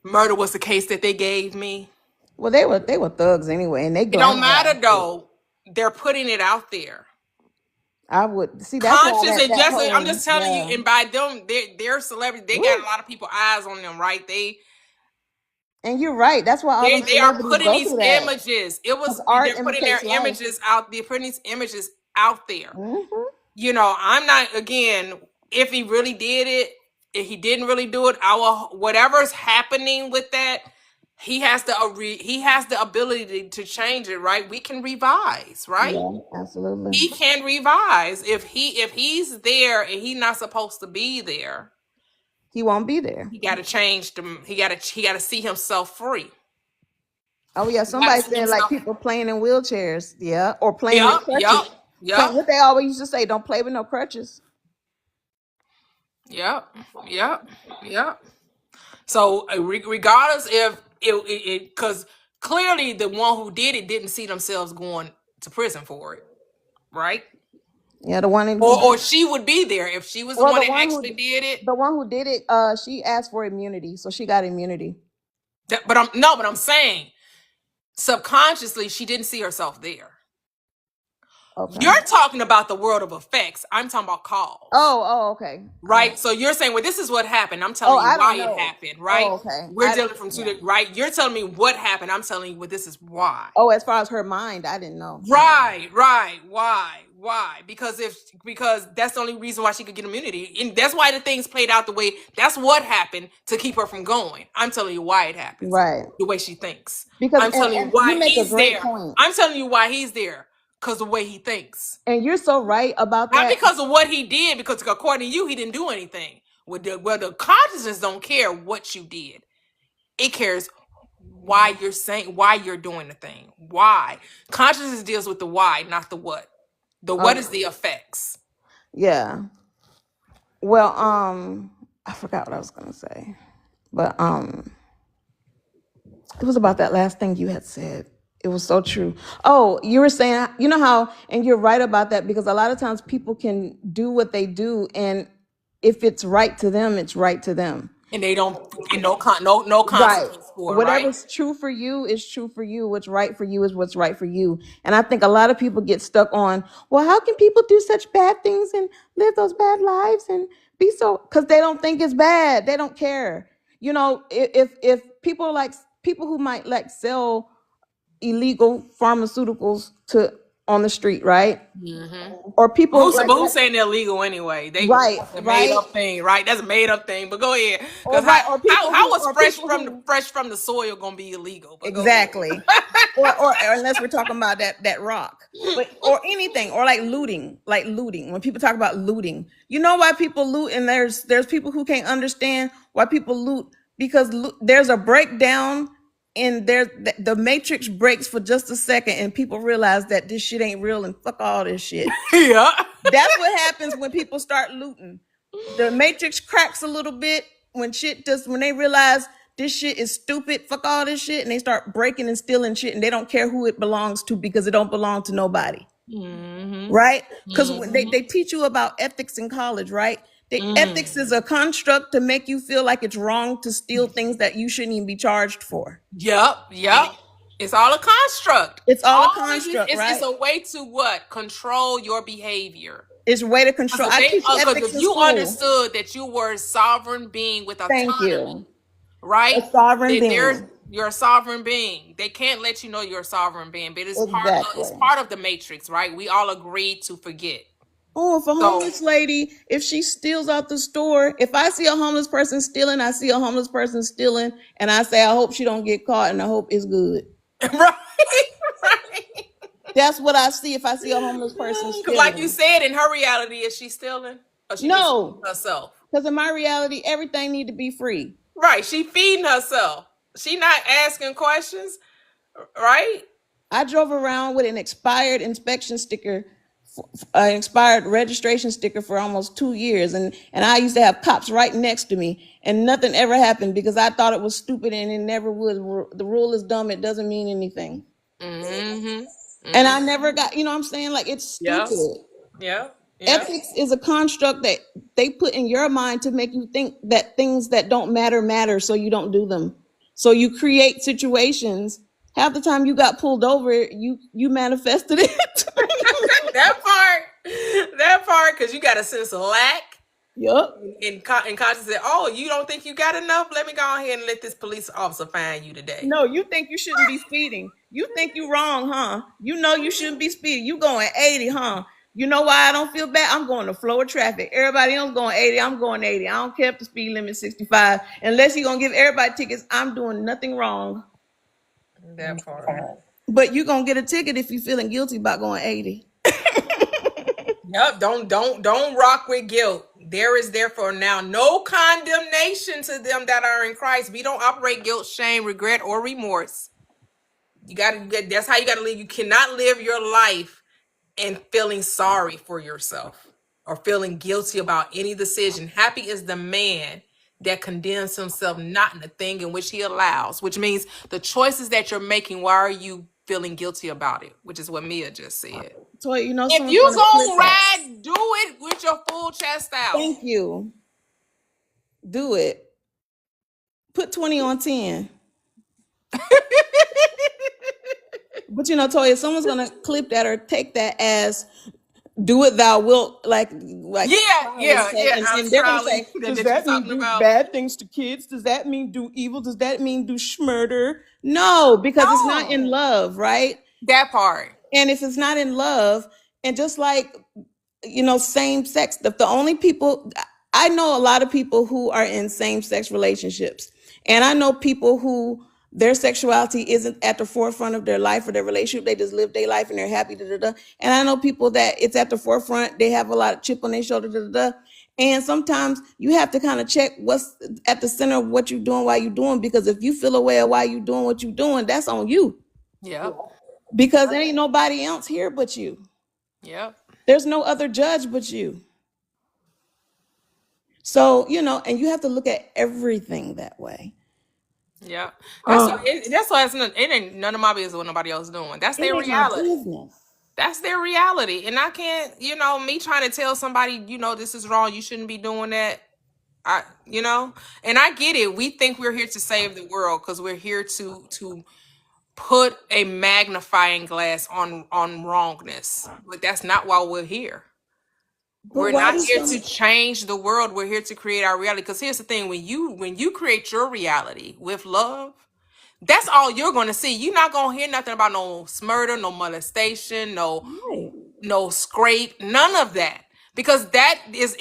Speaker 1: murder was the case that they gave me.
Speaker 5: Well, they were thugs anyway, and they go.
Speaker 1: It don't matter though. They're putting it out there.
Speaker 5: I would see that.
Speaker 1: I'm just telling you, and by them, they're celebrities. They got a lot of people eyes on them, right?
Speaker 5: And you're right. That's why
Speaker 1: they are putting these images. They're putting their images out. They're putting these images out there.
Speaker 5: Mm-hmm.
Speaker 1: I'm not, again, if he really did it, if he didn't really do it, whatever's happening with that, he has the ability to change it, right? We can revise, right?
Speaker 5: Yeah, absolutely.
Speaker 1: He can revise. If he's there and he's not supposed to be there,
Speaker 5: he won't be there.
Speaker 1: He got to change them. He got to see himself free.
Speaker 5: Oh yeah, somebody said like people playing in wheelchairs, or playing with crutches.
Speaker 1: Yeah.
Speaker 5: What they always used to say, don't play with no crutches.
Speaker 1: Yep. So regardless if because clearly the one who did it didn't see themselves going to prison for it, right?
Speaker 5: Yeah, the one
Speaker 1: Or she would be there if she was the
Speaker 5: well,
Speaker 1: one that actually did it.
Speaker 5: the one who did it, she asked for immunity, so she got immunity.
Speaker 1: But I'm saying subconsciously she didn't see herself there.
Speaker 5: Okay.
Speaker 1: You're talking about the world of effects. I'm talking about cause.
Speaker 5: Oh, okay.
Speaker 1: Right. So you're saying, well, this is what happened. I'm telling you
Speaker 5: I
Speaker 1: why
Speaker 5: don't know.
Speaker 1: it happened. Right.
Speaker 5: Oh, okay.
Speaker 1: We're dealing from two different. Right. You're telling me what happened. I'm telling you, well, this is why.
Speaker 5: Oh, as far as her mind, I didn't know.
Speaker 1: Right. Why? Because that's the only reason why she could get immunity, and that's why the things played out the way. That's what happened to keep her from going. I'm telling you why it happens.
Speaker 5: Right.
Speaker 1: The way she thinks.
Speaker 5: Because
Speaker 1: I'm telling you why he's there.
Speaker 5: Point.
Speaker 1: I'm telling you why he's there. Because the way he thinks.
Speaker 5: And you're so right about that.
Speaker 1: Not because of what he did, because according to you, he didn't do anything. Well, the consciousness don't care what you did. It cares why you're doing the thing. Why. Consciousness deals with the why, not the what. The what is the effects.
Speaker 5: Yeah. Well, I forgot what I was gonna say. But it was about that last thing you had said. It was so true. Oh, you were saying, you know how, and you're right about that, because a lot of times people can do what they do, and if it's right to them, it's right to them.
Speaker 1: And they don't get no consequence for it,
Speaker 5: whatever's true for you is true for you. What's right for you is what's right for you. And I think a lot of people get stuck on, well, how can people do such bad things and live those bad lives and be so, because they don't think it's bad. They don't care. You know, if people who might like sell illegal pharmaceuticals on the street, right?
Speaker 1: Mm-hmm.
Speaker 5: Or people
Speaker 1: who's saying they're illegal anyway? They made up thing, right? That's a made up thing. But go ahead, because how was fresh from the soil gonna be illegal? But
Speaker 5: exactly. or unless we're talking about that rock, or anything, or like looting. When people talk about looting, you know why people loot, and there's people who can't understand why people loot, because there's a breakdown. And the matrix breaks for just a second, and people realize that this shit ain't real, and fuck all this shit.
Speaker 1: Yeah.
Speaker 5: That's what happens when people start looting. The matrix cracks a little bit when they realize this shit is stupid, fuck all this shit, and they start breaking and stealing shit, and they don't care who it belongs to, because it don't belong to nobody. Mm-hmm. Right? Because they teach you about ethics in college, right? Ethics is a construct to make you feel like it's wrong to steal things that you shouldn't even be charged for.
Speaker 1: Yep. It's all a construct.
Speaker 5: It's all a construct, right?
Speaker 1: It's a way to what? Control your behavior.
Speaker 5: It's a way to control.
Speaker 1: Because if you understood that you were a sovereign being with autonomy, right?
Speaker 5: A sovereign being.
Speaker 1: You're a sovereign being. They can't let you know you're a sovereign being, but it's part of the matrix, right? We all agreed to forget.
Speaker 5: Oh, if a homeless lady, if she steals out the store, if I see a homeless person stealing, and I say, I hope she don't get caught, and I hope it's good.
Speaker 1: Right.
Speaker 5: That's what I see if I see a homeless person stealing.
Speaker 1: Like you said, in her reality, is she stealing? Or she
Speaker 5: no,
Speaker 1: herself?
Speaker 5: Because in my reality, everything need to be free.
Speaker 1: Right. She feeding herself. She not asking questions. Right.
Speaker 5: I drove around with an expired inspection sticker, an expired registration sticker for almost 2 years. And I used to have cops right next to me, and nothing ever happened because I thought it was stupid, and it never would. The rule is dumb. It doesn't mean anything. Mm-hmm. And I never got, you know what I'm saying? Like, it's stupid.
Speaker 1: Yeah.
Speaker 5: Ethics is a construct that they put in your mind to make you think that things that don't matter, so you don't do them. So you create situations. Half the time you got pulled over, you manifested it.
Speaker 1: that part, because you got a sense of lack.
Speaker 5: Yep.
Speaker 1: And conscious said, oh, you don't think you got enough? Let me go ahead and let this police officer find you today.
Speaker 5: No, you think you shouldn't be speeding. You think you wrong, huh? You know you shouldn't be speeding. You going 80, huh? You know why I don't feel bad? I'm going to flow of traffic. Everybody else going 80. I'm going 80. I don't care if the speed limit is 65. Unless you're going to give everybody tickets, I'm doing nothing wrong.
Speaker 1: That part.
Speaker 5: But you're going to get a ticket if you're feeling guilty about going 80.
Speaker 1: Yep. Don't rock with guilt. There is therefore now no condemnation to them that are in Christ. We don't operate guilt, shame, regret, or remorse. That's how you gotta live. You cannot live your life and feeling sorry for yourself or feeling guilty about any decision. Happy is the man that condemns himself not in the thing in which he allows, which means the choices that you're making, why are you feeling guilty about it? Which is what Mia just said.
Speaker 5: Toy, you know,
Speaker 1: If
Speaker 5: someone's
Speaker 1: you
Speaker 5: gonna clip
Speaker 1: gonna
Speaker 5: that.
Speaker 1: ride, do it with your full chest out.
Speaker 5: Thank you. Do it. Put 20 on 10. But you know, Toya, someone's gonna clip that or take that as do it thou wilt, like
Speaker 1: yeah.
Speaker 5: and they're gonna say,
Speaker 1: That
Speaker 5: does
Speaker 1: you're
Speaker 5: that mean
Speaker 1: talking
Speaker 5: do
Speaker 1: about.
Speaker 5: bad things to kids? Does that mean do evil? Does that mean do murder? No, because it's not in love, right?
Speaker 1: That part.
Speaker 5: And if it's not in love, and just like, you know, same sex, the only people, I know a lot of people who are in same sex relationships, and I know people who their sexuality isn't at the forefront of their life or their relationship. They just live their life and they're happy. And I know people that it's at the forefront. They have a lot of chip on their shoulder. And sometimes you have to kind of check what's at the center of what you're doing, why you're doing, because if you feel aware of why you're doing what you're doing, that's on you.
Speaker 1: Yep.
Speaker 5: Because there ain't nobody else here but you.
Speaker 1: Yep.
Speaker 5: There's no other judge but you. So, you know, and you have to look at everything that way.
Speaker 1: Yeah, that's why it ain't none of my business what nobody else doing. That's their reality. That's their reality, and I can't, you know, me trying to tell somebody, you know, this is wrong. You shouldn't be doing that. You know, and I get it. We think we're here to save the world because we're here to put a magnifying glass on wrongness, but that's not why we're here. We're not here to change the world. We're here to create our reality. Because here's the thing: when you create your reality with love, that's all you're going to see. You're not going to hear nothing about no murder, no molestation, no scrape, none of that, because that is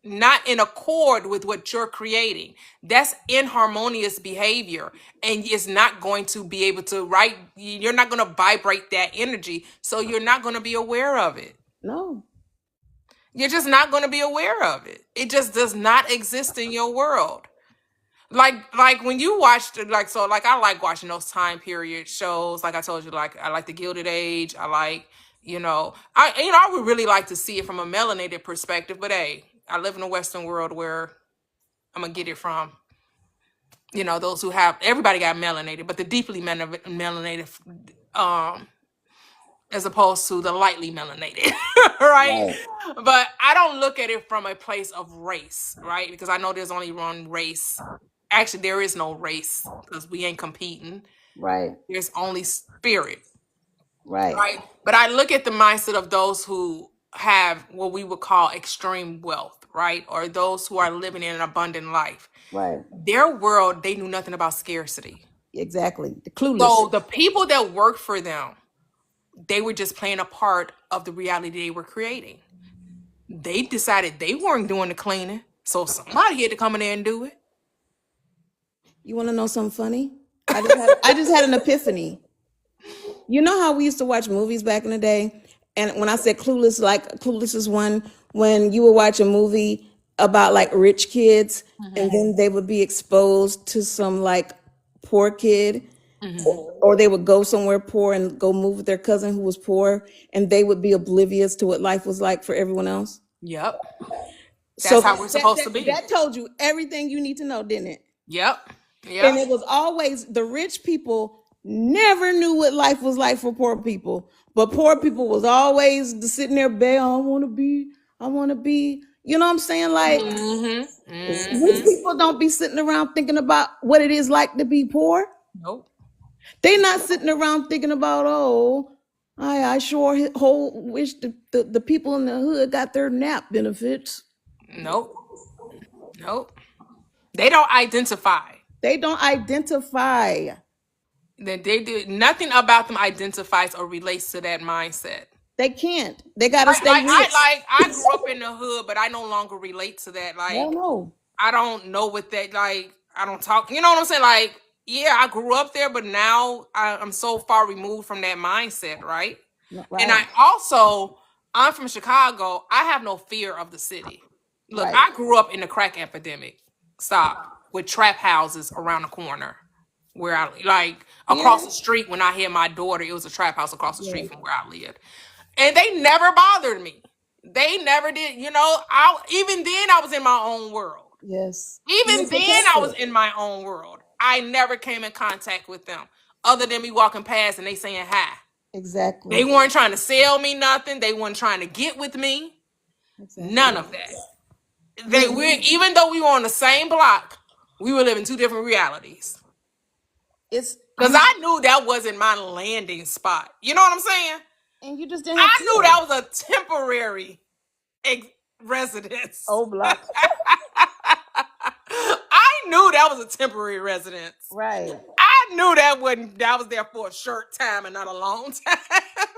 Speaker 1: not in accord with what you're creating. That's inharmonious behavior, and it's not going to be able to you're not going to vibrate that energy, so you're not going to be aware of it.
Speaker 5: No.
Speaker 1: You're just not going to be aware of it. It just does not exist in your world. Like when you watch I like watching those time period shows. Like I told you, like I like the Gilded Age. I like, I would really like to see it from a melanated perspective. But hey, I live in a Western world where I'm gonna get it from, those who have, everybody got melanated, but the deeply melanated, as opposed to the lightly melanated, right? But I don't look at it from a place of race, right? Because I know there's only one race. Actually, there is no race because we ain't competing.
Speaker 5: Right.
Speaker 1: There's only spirit.
Speaker 5: Right.
Speaker 1: But I look at the mindset of those who have what we would call extreme wealth, right? Or those who are living in an abundant life.
Speaker 5: Right.
Speaker 1: Their world, they knew nothing about scarcity.
Speaker 5: Exactly. The clueless.
Speaker 1: So the people that worked for them, they were just playing a part of the reality they were creating. They decided they weren't doing the cleaning, so somebody had to come in there and do it.
Speaker 5: You want to know something funny? I just had an epiphany. You know how we used to watch movies back in the day? And when I said Clueless, like Clueless is one, when you would watch a movie about like rich kids, and then they would be exposed to some like poor kid, or they would go somewhere poor and go move with their cousin who was poor, and they would be oblivious to what life was like for everyone else.
Speaker 1: Yep. That's how we're supposed to be.
Speaker 5: That told you everything you need to know, didn't it?
Speaker 1: Yep.
Speaker 5: And it was always the rich people never knew what life was like for poor people, but poor people was always sitting there begging, I want to be, you know what I'm saying? Like, rich people don't be sitting around thinking about what it is like to be poor.
Speaker 1: Nope.
Speaker 5: They not sitting around thinking about, I sure wish the people in the hood got their NAP benefits.
Speaker 1: Nope. They don't identify. That they do nothing about them identifies or relates to that mindset.
Speaker 5: They can't. They gotta stay rich.
Speaker 1: I grew up in the hood, but I no longer relate to that. Like, I don't know what that, like, I don't talk. You know what I'm saying? Like, yeah, I grew up there, but now I'm so far removed from that mindset, right? And I'm from Chicago. I have no fear of the city. Look, I grew up in the crack epidemic. With trap houses around the corner where I like across the street. When I had my daughter, it was a trap house across the street from where I lived, and they never bothered me. They never did. Even then I was in my own world.
Speaker 5: Yes.
Speaker 1: Even
Speaker 5: You're
Speaker 1: then, I was
Speaker 5: protected.
Speaker 1: in my own world. I never came in contact with them other than me walking past and they saying hi. They
Speaker 5: Exactly.
Speaker 1: weren't trying to sell me nothing. They weren't trying to get with me. None
Speaker 5: Exactly.
Speaker 1: of that.
Speaker 5: Yeah.
Speaker 1: Even though we were on the same block, we were living two different realities.
Speaker 5: It's
Speaker 1: Because
Speaker 5: you,
Speaker 1: I knew that wasn't my landing spot. You know what I'm saying?
Speaker 5: and you just didn't have
Speaker 1: I knew
Speaker 5: fear.
Speaker 1: that was a temporary residence.
Speaker 5: Oh, block.
Speaker 1: I knew that was a temporary residence.
Speaker 5: Right.
Speaker 1: I knew that was there for a short time and not a long time.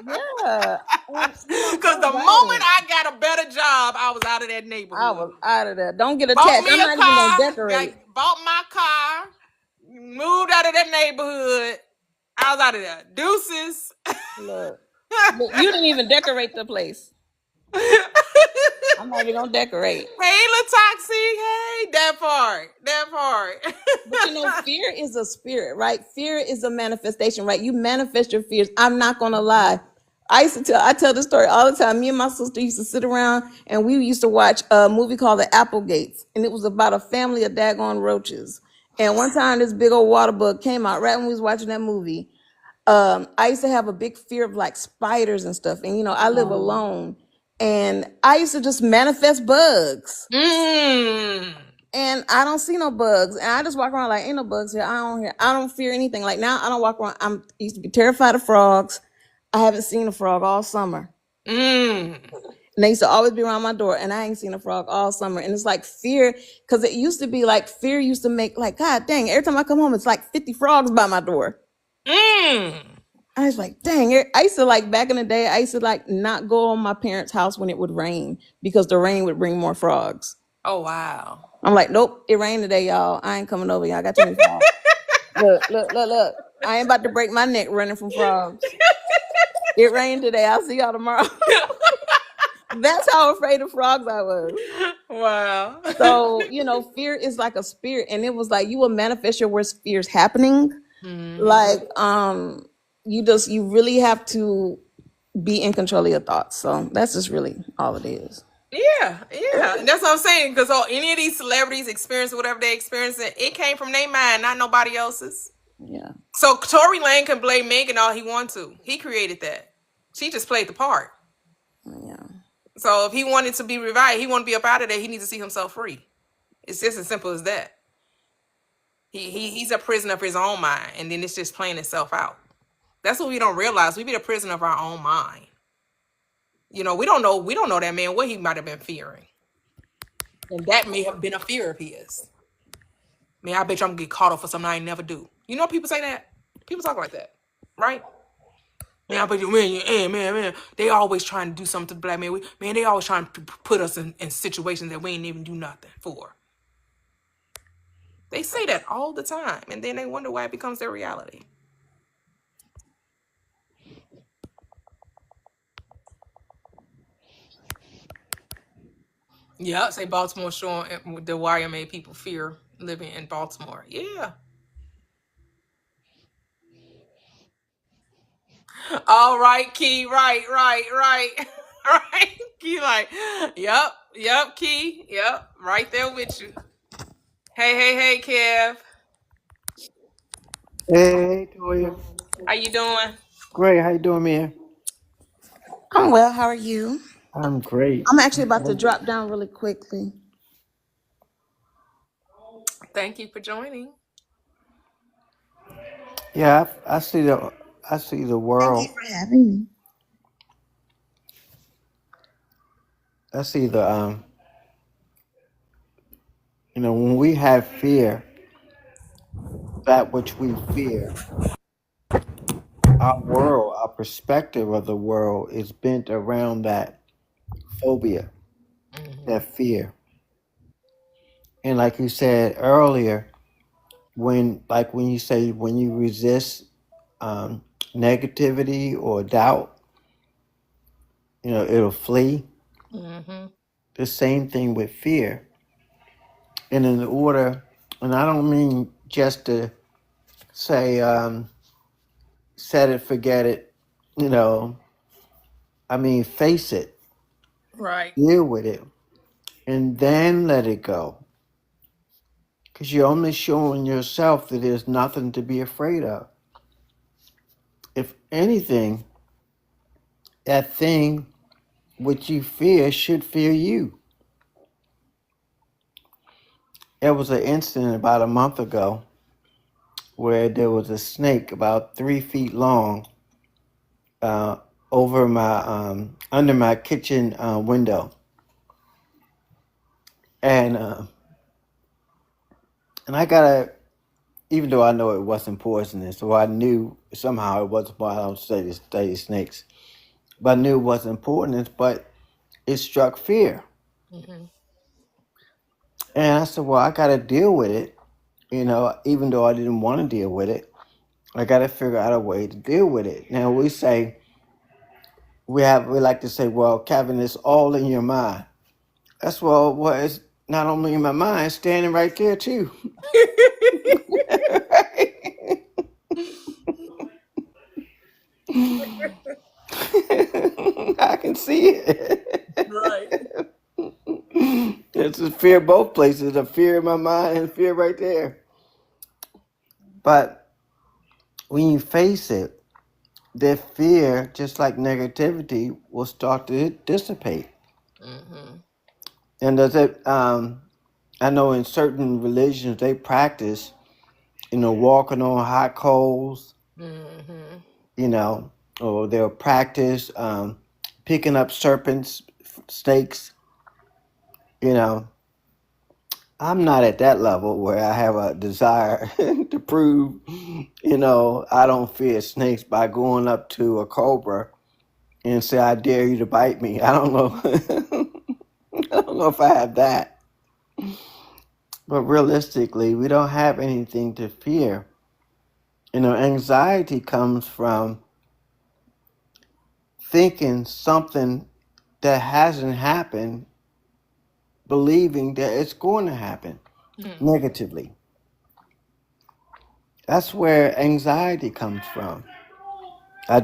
Speaker 5: Yeah. And
Speaker 1: Because
Speaker 5: you're
Speaker 1: the
Speaker 5: right.
Speaker 1: moment I got a better job, I was out of that
Speaker 5: I
Speaker 1: neighborhood.
Speaker 5: was out of there. Don't get
Speaker 1: Bought
Speaker 5: attached.
Speaker 1: me
Speaker 5: I'm
Speaker 1: a
Speaker 5: not even gonna
Speaker 1: car,
Speaker 5: decorate.
Speaker 1: bought my car, moved out of that neighborhood. I was out of there. Deuces.
Speaker 5: Look, you didn't even decorate the place. I'm not even gonna decorate.
Speaker 1: Hey, Latoxi. Hey, that part. That part.
Speaker 5: But fear is a spirit, right? Fear is a manifestation, right? You manifest your fears. I'm not gonna lie. I tell this story all the time. Me and my sister used to sit around and we used to watch a movie called The Applegates, and it was about a family of daggone roaches. And one time this big old water bug came out right when we was watching that movie. I used to have a big fear of like spiders and stuff. And I live alone, and I used to just manifest bugs. And I don't see no bugs, and I just walk around like ain't no bugs here. I don't fear anything. Like now, I don't walk around. I used to be terrified of frogs. I haven't seen a frog all summer. And they used to always be around my door, and I ain't seen a frog all summer. And it's like fear, because it used to be like fear used to make like, God dang, every time I come home, it's like 50 frogs by my door. I was like, dang, I used to like back in the day, I used to like not go on my parents' house when it would rain because the rain would bring more frogs.
Speaker 1: Oh, wow.
Speaker 5: I'm like, nope, it rained today, y'all. I ain't coming over, y'all. I got too many frogs. Look. I ain't about to break my neck running from frogs. It rained today. I'll see y'all tomorrow. That's how afraid of frogs I was.
Speaker 1: Wow.
Speaker 5: So, fear is like a spirit, and it was like you will manifest your worst fears happening. Like, you really have to be in control of your thoughts. So that's just really all it is.
Speaker 1: Yeah. And that's what I'm saying. Because any of these celebrities experience whatever they experience, it came from their mind, not nobody else's.
Speaker 5: Yeah.
Speaker 1: So Tory Lane can blame Megan all he wants to. He created that. She just played the part.
Speaker 5: Yeah.
Speaker 1: So if he wanted to be revived, he want to be up out of there, he needs to see himself free. It's just as simple as that. He's a prisoner of his own mind, and then it's just playing itself out. That's what we don't realize. We be the prisoner of our own mind. We don't know that man what he might have been fearing. And that may have been a fear of his. Man, I bet you I'm gonna get caught up for something I ain't never do. People say that. People talk like that, right? Man, I bet you, man, they always trying to do something to the black man. They always trying to put us in situations that we ain't even do nothing for. They say that all the time, and then they wonder why it becomes their reality. Yeah, say Baltimore showing the wire made people fear living in Baltimore. Yeah. All right, Key. Right. Right. Key like, yep, Key. Yep, right there with you. Hey, Kev.
Speaker 7: Hey, Toyia.
Speaker 1: How you doing?
Speaker 7: Great. How you doing, man?
Speaker 5: I'm well. How are you?
Speaker 7: I'm great.
Speaker 5: I'm actually about to drop down really quickly.
Speaker 1: Thank you for joining.
Speaker 7: Yeah, I see the world.
Speaker 5: Thank you for having me.
Speaker 7: I see when we have fear, that which we fear, our perspective of the world is bent around that phobia, that fear. And like you said earlier, when you resist negativity or doubt, it'll flee. The same thing with fear. And and I don't mean just to say, set it, forget it, I mean, face it,
Speaker 1: Right.
Speaker 7: deal with it, and then let it go. because you're only showing yourself that there's nothing to be afraid of. If anything, that thing which you fear should fear you. There was an incident about a month ago where there was a snake about 3 feet long over my under my kitchen window, and I gotta, even though I know it wasn't poisonous, or I knew somehow it wasn't. Well, I don't study snakes, but I knew it wasn't poisonous, but it struck fear.
Speaker 1: Mm-hmm.
Speaker 7: And I said, well, I got to deal with it, even though I didn't want to deal with it. I got to figure out a way to deal with it. Now, we like to say, well, Kevin, it's all in your mind. That's, well, it's not only in my mind, it's standing right there, too. I can see it.
Speaker 1: Right.
Speaker 7: It's a fear both places, a fear in my mind and fear right there. But when you face it, the fear, just like negativity, will start to dissipate.
Speaker 1: Mm-hmm.
Speaker 7: And does it? I know in certain religions they practice, walking on hot coals,
Speaker 1: Mm-hmm.
Speaker 7: or they'll practice picking up serpents, snakes. I'm not at that level where I have a desire to prove, I don't fear snakes by going up to a cobra and say, I dare you to bite me. I don't know. I don't know if I have that. But realistically, we don't have anything to fear. Anxiety comes from thinking something that hasn't happened, believing that it's going to happen negatively. That's where anxiety comes from. I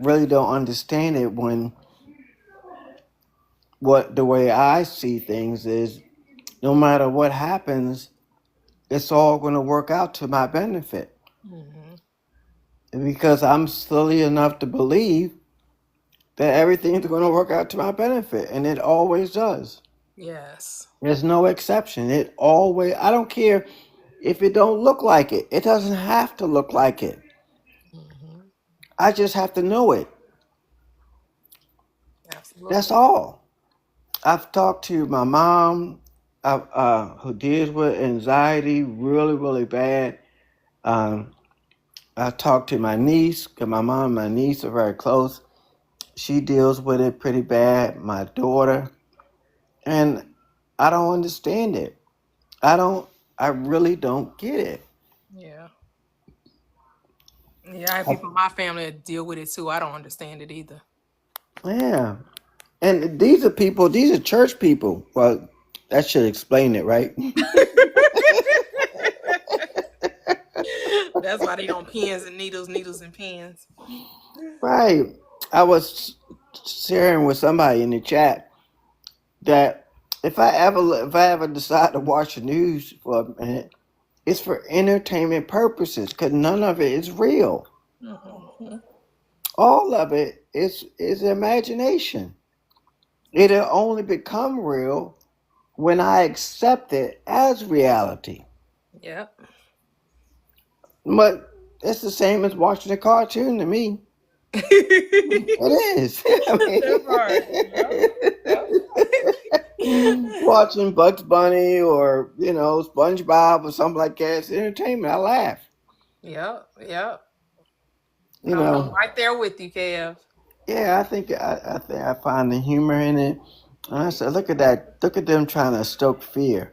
Speaker 7: really don't understand it when the way I see things is no matter what happens, it's all going to work out to my benefit.
Speaker 1: Mm-hmm.
Speaker 7: Because I'm silly enough to believe that everything's going to work out to my benefit, and it always does.
Speaker 1: Yes.
Speaker 7: There's no exception. I don't care if it don't look like it. It doesn't have to look like it.
Speaker 1: Mm-hmm.
Speaker 7: I just have to know it.
Speaker 1: Absolutely.
Speaker 7: That's all. I've talked to my mom, who deals with anxiety really, really bad. I talked to my niece, because my mom and my niece are very close. She deals with it pretty bad. My daughter. And I don't understand it. I really don't get it.
Speaker 1: Yeah. Yeah, I have people in my family that deal with it too. I don't understand it either.
Speaker 7: Yeah. And these are church people. Well, that should explain it, right?
Speaker 1: That's why they don't pins and needles and pins.
Speaker 7: Right. I was sharing with somebody in the chat that if I ever decide to watch the news for a minute, it's for entertainment purposes because none of it is real.
Speaker 1: Mm-hmm.
Speaker 7: All of it is imagination. It'll only become real when I accept it as reality.
Speaker 1: Yep.
Speaker 7: But it's the same as watching a cartoon to me. It is. Watching Bugs Bunny or SpongeBob or something like that, it's entertainment. I laugh.
Speaker 1: Yep.
Speaker 7: I'm
Speaker 1: right there with you, Kev.
Speaker 7: Yeah, I find the humor in it. And I said, look at that! Look at them trying to stoke fear.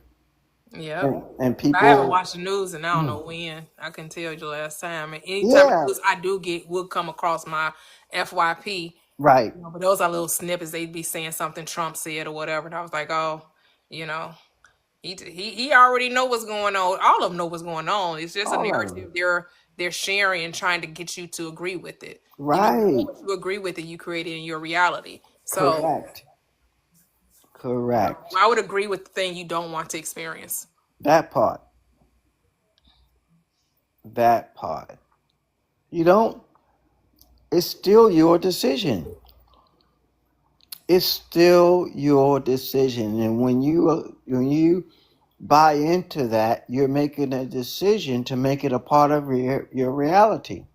Speaker 1: Yep.
Speaker 7: And
Speaker 1: I haven't
Speaker 7: people.
Speaker 1: watched the news and I don't know when. I can tell you the last time. And anytime
Speaker 7: Yeah.
Speaker 1: news I do get will come across my FYP.
Speaker 7: Right.
Speaker 1: But those are little snippets. They'd be saying something Trump said or whatever. And I was like, oh, he already know what's going on. All of them know what's going on. It's just a narrative they're sharing and trying to get you to agree with it.
Speaker 7: Right.
Speaker 1: Once you agree with it, you create it in your reality. So
Speaker 7: correct. Correct.
Speaker 1: I would agree with the thing you don't want to experience.
Speaker 7: That part. That part. You don't, it's still your decision. It's still your decision. And when you buy into that, you're making a decision to make it a part of your reality.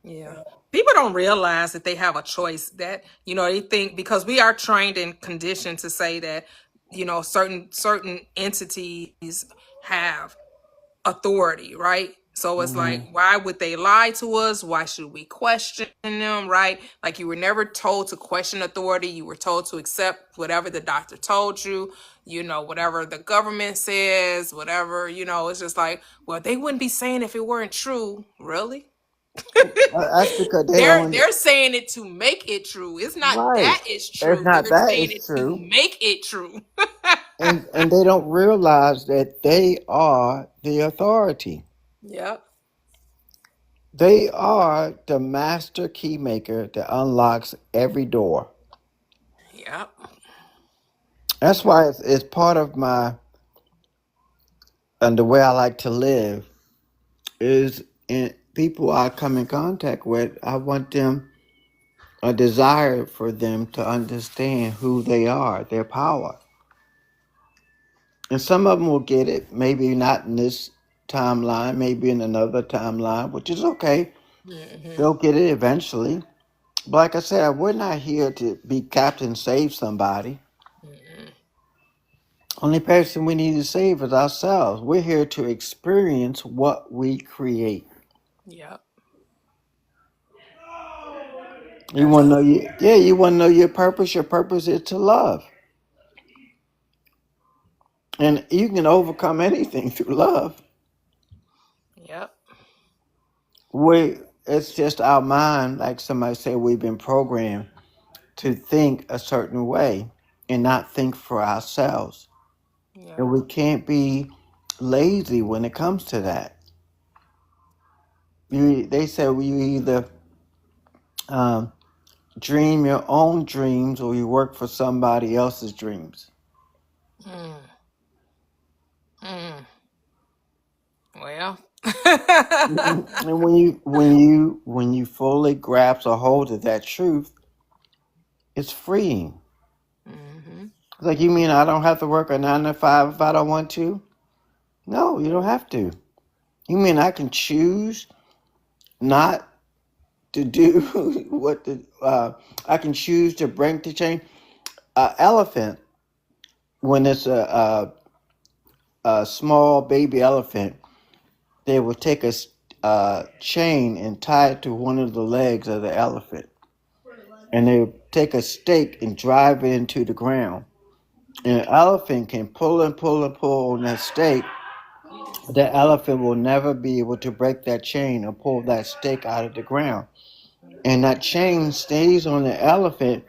Speaker 1: Yeah. People don't realize that they have a choice, that, they think because we are trained and conditioned to say that, certain entities have authority, right? So it's
Speaker 7: Hmm.
Speaker 1: like, why would they lie to us? Why should we question them, right? Like, you were never told to question authority. You were told to accept whatever the doctor told you, whatever the government says, whatever, it's just like, well, they wouldn't be saying if it weren't true. Really?
Speaker 7: That's because they
Speaker 1: They're
Speaker 7: don't.
Speaker 1: they're saying it to make it true. It's not
Speaker 7: Right.
Speaker 1: that it's
Speaker 7: It's
Speaker 1: true.
Speaker 7: not
Speaker 1: They're
Speaker 7: that
Speaker 1: saying
Speaker 7: it's
Speaker 1: it to
Speaker 7: true.
Speaker 1: make it true.
Speaker 7: And they don't realize that they are the authority.
Speaker 1: Yep.
Speaker 7: They are the master key maker that unlocks every door.
Speaker 1: Yep.
Speaker 7: That's why it's part of my and the way I like to live is in people I come in contact with. I want them a desire for them to understand who they are, their power. And some of them will get it, maybe not in this timeline, maybe in another timeline, which is okay.
Speaker 1: Hmm.
Speaker 7: They'll get it eventually. But like I said, we're not here to be Captain Save somebody.
Speaker 1: Hmm.
Speaker 7: Only person we need to save is ourselves. We're here to experience what we create.
Speaker 1: Yep.
Speaker 7: You want to know you want to know your purpose. Your purpose is to love. And you can overcome anything through love.
Speaker 1: Yep.
Speaker 7: It's just our mind, like somebody said, we've been programmed to think a certain way and not think for ourselves.
Speaker 1: Yep.
Speaker 7: And we can't be lazy when it comes to that. They say you either um, dream your own dreams or you work for somebody else's dreams.
Speaker 1: Mm. Mm. Well.
Speaker 7: And when you fully grasp a hold of that truth, it's freeing.
Speaker 1: Hmm.
Speaker 7: It's like, you mean I don't have to work a 9 to 5 if I don't want to? No, you don't have to. You mean I can choose not to do I can choose to break the chain? Elephant, when it's a small baby elephant, they will take a chain and tie it to one of the legs of the elephant, and they would take a stake and drive it into the ground. And an elephant can pull and pull and pull on that stake. The elephant will never be able to break that chain or pull that stake out of the ground. And that chain stays on the elephant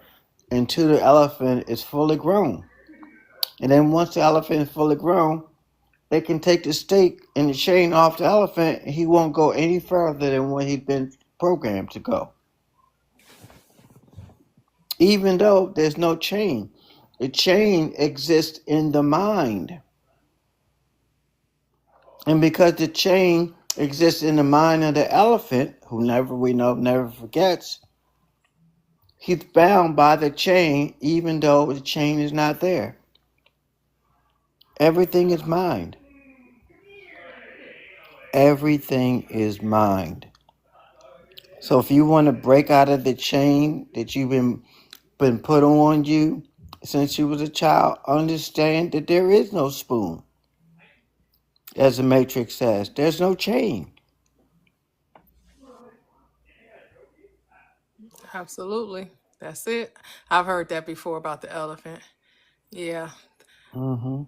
Speaker 7: until the elephant is fully grown. And then once the elephant is fully grown, they can take the stake and the chain off the elephant, and he won't go any further than what he's been programmed to go. Even though there's no chain, the chain exists in the mind. And because the chain exists in the mind of the elephant, who never forgets, he's bound by the chain even though the chain is not there. Everything is mind. Everything is mind. So if you want to break out of the chain that you've been put on you since you was a child, understand that there is no spoon. As the Matrix says, there's no chain.
Speaker 1: Absolutely. That's it. I've heard that before about the elephant. Yeah.
Speaker 7: Hmm.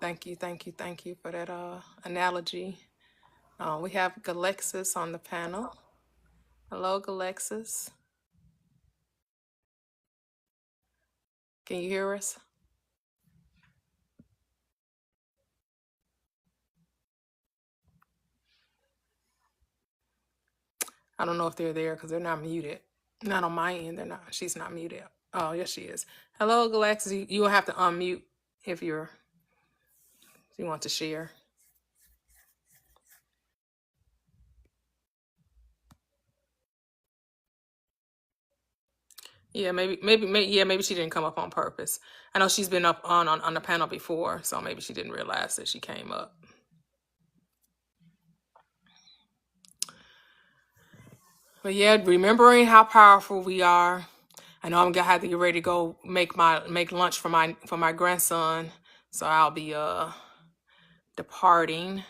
Speaker 1: Thank you. Thank you. Thank you for that analogy. We have Galexis on the panel. Hello, Galexis. Can you hear us? I don't know if they're there because they're not muted. Not on my end. They're not. She's not muted. Oh, yes, she is. Hello, Galactus. You will have to unmute if you want to share. Yeah, maybe she didn't come up on purpose. I know she's been up on the panel before, so maybe she didn't realize that she came up. But yeah, remembering how powerful we are. I know I'm gonna have to get ready to go make lunch for my grandson, so I'll be departing.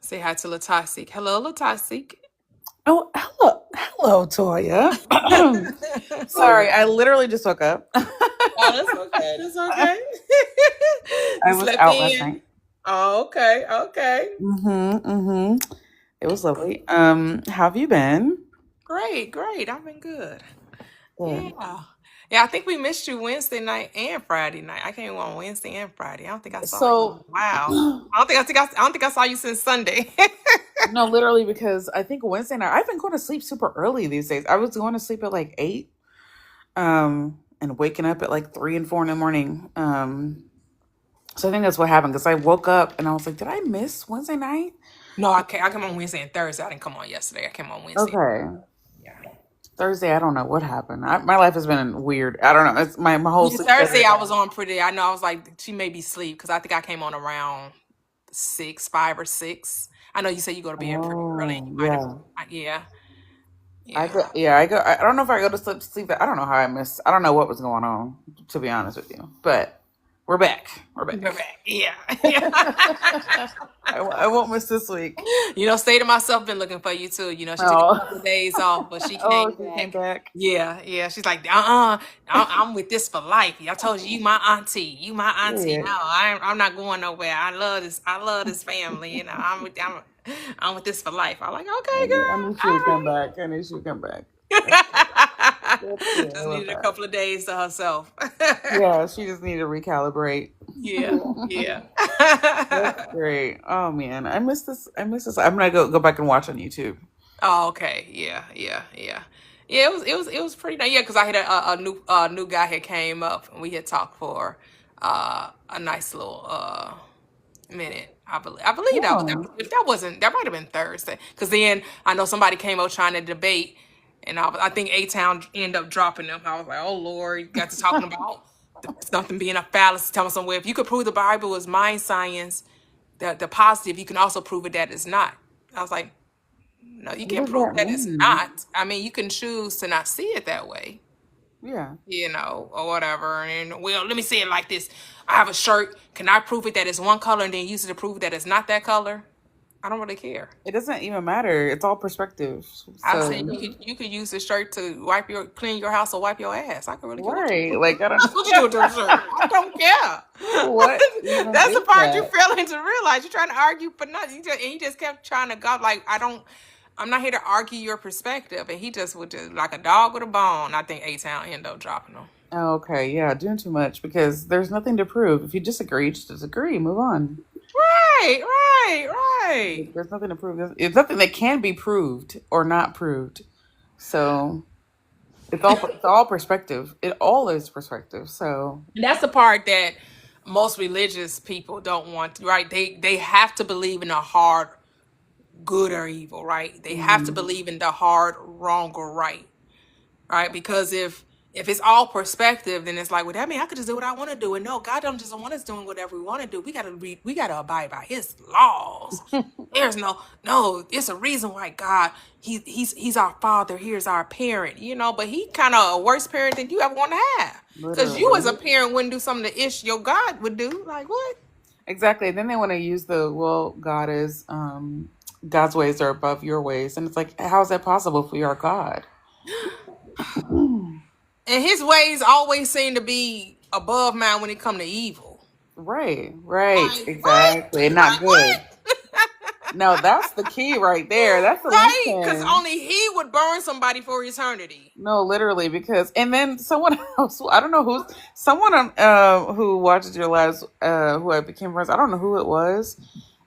Speaker 1: Say hi to Latasik. Hello, Latasik.
Speaker 8: Oh, hello, Toya. Sorry, I literally just woke up.
Speaker 1: Oh, that's okay. That's okay.
Speaker 8: I
Speaker 1: You
Speaker 8: was
Speaker 1: slept
Speaker 8: out last
Speaker 1: in.
Speaker 8: night.
Speaker 1: Oh, okay, okay.
Speaker 8: It was lovely. How have you been?
Speaker 1: Great. I've been good.
Speaker 8: Good.
Speaker 1: Yeah. I think we missed you Wednesday night and Friday night. I came on Wednesday and Friday. I don't think I saw you.
Speaker 8: So,
Speaker 1: Wow. I don't think I saw you since Sunday.
Speaker 8: no, literally, because I think Wednesday night, I've been going to sleep super early these days. I was going to sleep at like 8, and waking up at like 3 and 4 in the morning. So I think that's what happened because I woke up and I was like, did I miss Wednesday night?
Speaker 1: No, I came on Wednesday and Thursday. I didn't come on yesterday. I came on Wednesday.
Speaker 8: Okay.
Speaker 1: Yeah.
Speaker 8: Thursday, I don't know what happened. My life has been weird. I don't know. It's my whole
Speaker 1: Yeah,
Speaker 8: sleep
Speaker 1: Thursday
Speaker 8: schedule.
Speaker 1: I was on pretty. I know I was like she made me sleep because I think I came on around 5 or 6. I know you said you go to bed pretty early.
Speaker 8: Oh,
Speaker 1: You might have.
Speaker 8: yeah.
Speaker 1: Yeah.
Speaker 8: I
Speaker 1: Yeah.
Speaker 8: go, yeah, I go. I don't know if I go to sleep. I don't know how I missed. I don't know what was going on, to be honest with you. But we're back. We're
Speaker 1: You're
Speaker 8: back.
Speaker 1: back. Yeah. Yeah.
Speaker 8: I won't miss this week.
Speaker 1: State of myself been looking for you too. She took a
Speaker 8: Oh,
Speaker 1: couple of days off, but she
Speaker 8: oh,
Speaker 1: came
Speaker 8: she came
Speaker 1: back.
Speaker 8: back.
Speaker 1: Yeah. She's like, I'm with this for life. I told you, you my auntie. You my auntie.
Speaker 8: Yeah,
Speaker 1: No, I'm not going nowhere. I love this. I love this family. I'm with this for life. I'm like, okay,
Speaker 8: I
Speaker 1: girl.
Speaker 8: knew she
Speaker 1: All
Speaker 8: would come
Speaker 1: right.
Speaker 8: back. I knew she would come back. That's good. I
Speaker 1: Just
Speaker 8: love
Speaker 1: needed a
Speaker 8: that.
Speaker 1: couple of days to herself.
Speaker 8: Yeah, she just needed to recalibrate.
Speaker 1: Yeah.
Speaker 8: That's great. Oh man, I miss this. I miss this. I'm gonna go back and watch on YouTube.
Speaker 1: Oh, okay. Yeah. Yeah. It was pretty nice. Yeah, because I had a new guy had came up and we had talked for a nice little minute. I believe
Speaker 8: Yeah.
Speaker 1: if that might have been Thursday. Because then I know somebody came up trying to debate, and I think A Town ended up dropping them. I was like, oh Lord, you got to talking about something being a fallacy. Telling somewhere if you could prove the Bible is mind science, the positive, you can also prove it that it's not. I was like, no, you
Speaker 8: What
Speaker 1: can't
Speaker 8: does
Speaker 1: prove
Speaker 8: that
Speaker 1: that it's
Speaker 8: mean?
Speaker 1: not. I mean, you can choose to not see it that way,
Speaker 8: Yeah.
Speaker 1: or whatever. And well, let me say it like this: I have a shirt. Can I prove it that it's one color and then use it to prove that it's not that color? I don't really care.
Speaker 8: It doesn't even matter. It's all perspective.
Speaker 1: I'm saying you
Speaker 8: So
Speaker 1: could use this shirt to clean your house or wipe your ass. I could really care what you
Speaker 8: right,
Speaker 1: do.
Speaker 8: like I don't.
Speaker 1: What you do with your shirt. I don't care.
Speaker 8: What even
Speaker 1: That's the
Speaker 8: is
Speaker 1: part you
Speaker 8: that?
Speaker 1: failing to realize. You're trying to argue for nothing. And he just kept trying to go like I'm not here to argue your perspective. And he just would just like a dog with a bone. I think A Town ended up dropping him.
Speaker 8: Oh, okay, yeah, doing too much because there's nothing to prove. If you disagree, just disagree. Move on.
Speaker 1: Right.
Speaker 8: There's nothing to prove. It's nothing that can be proved or not proved. So it's all perspective. It all is perspective. So
Speaker 1: And that's the part that most religious people don't want, right? They have to believe in a hard good or evil, right? They have to
Speaker 8: mhm.
Speaker 1: believe in the hard wrong or right. Right? Because if it's all perspective, then it's like, well, that means I could just do what I want to do. And no, God don't just want us doing whatever we want to do. We gotta abide by His laws. There's no. It's a reason why God, He's our Father. Here's our parent. But He kind of a worse parent than you ever want to have. Because you as
Speaker 8: Literally.
Speaker 1: a parent wouldn't do something that your God would do. Like what?
Speaker 8: Exactly. Then they want to use God's ways are above your ways. And it's like, how is that possible if we are God?
Speaker 1: And His ways always seem to be above mine when it come to evil.
Speaker 8: Right,
Speaker 1: Like what?
Speaker 8: exactly. And not
Speaker 1: Like
Speaker 8: good.
Speaker 1: what?
Speaker 8: No, that's the key right there. That's the
Speaker 1: Right, because
Speaker 8: linchpin.
Speaker 1: only He would burn somebody for eternity.
Speaker 8: No, literally, because and then someone else, I don't know someone who watches your lives, who I became friends. I don't know who it was.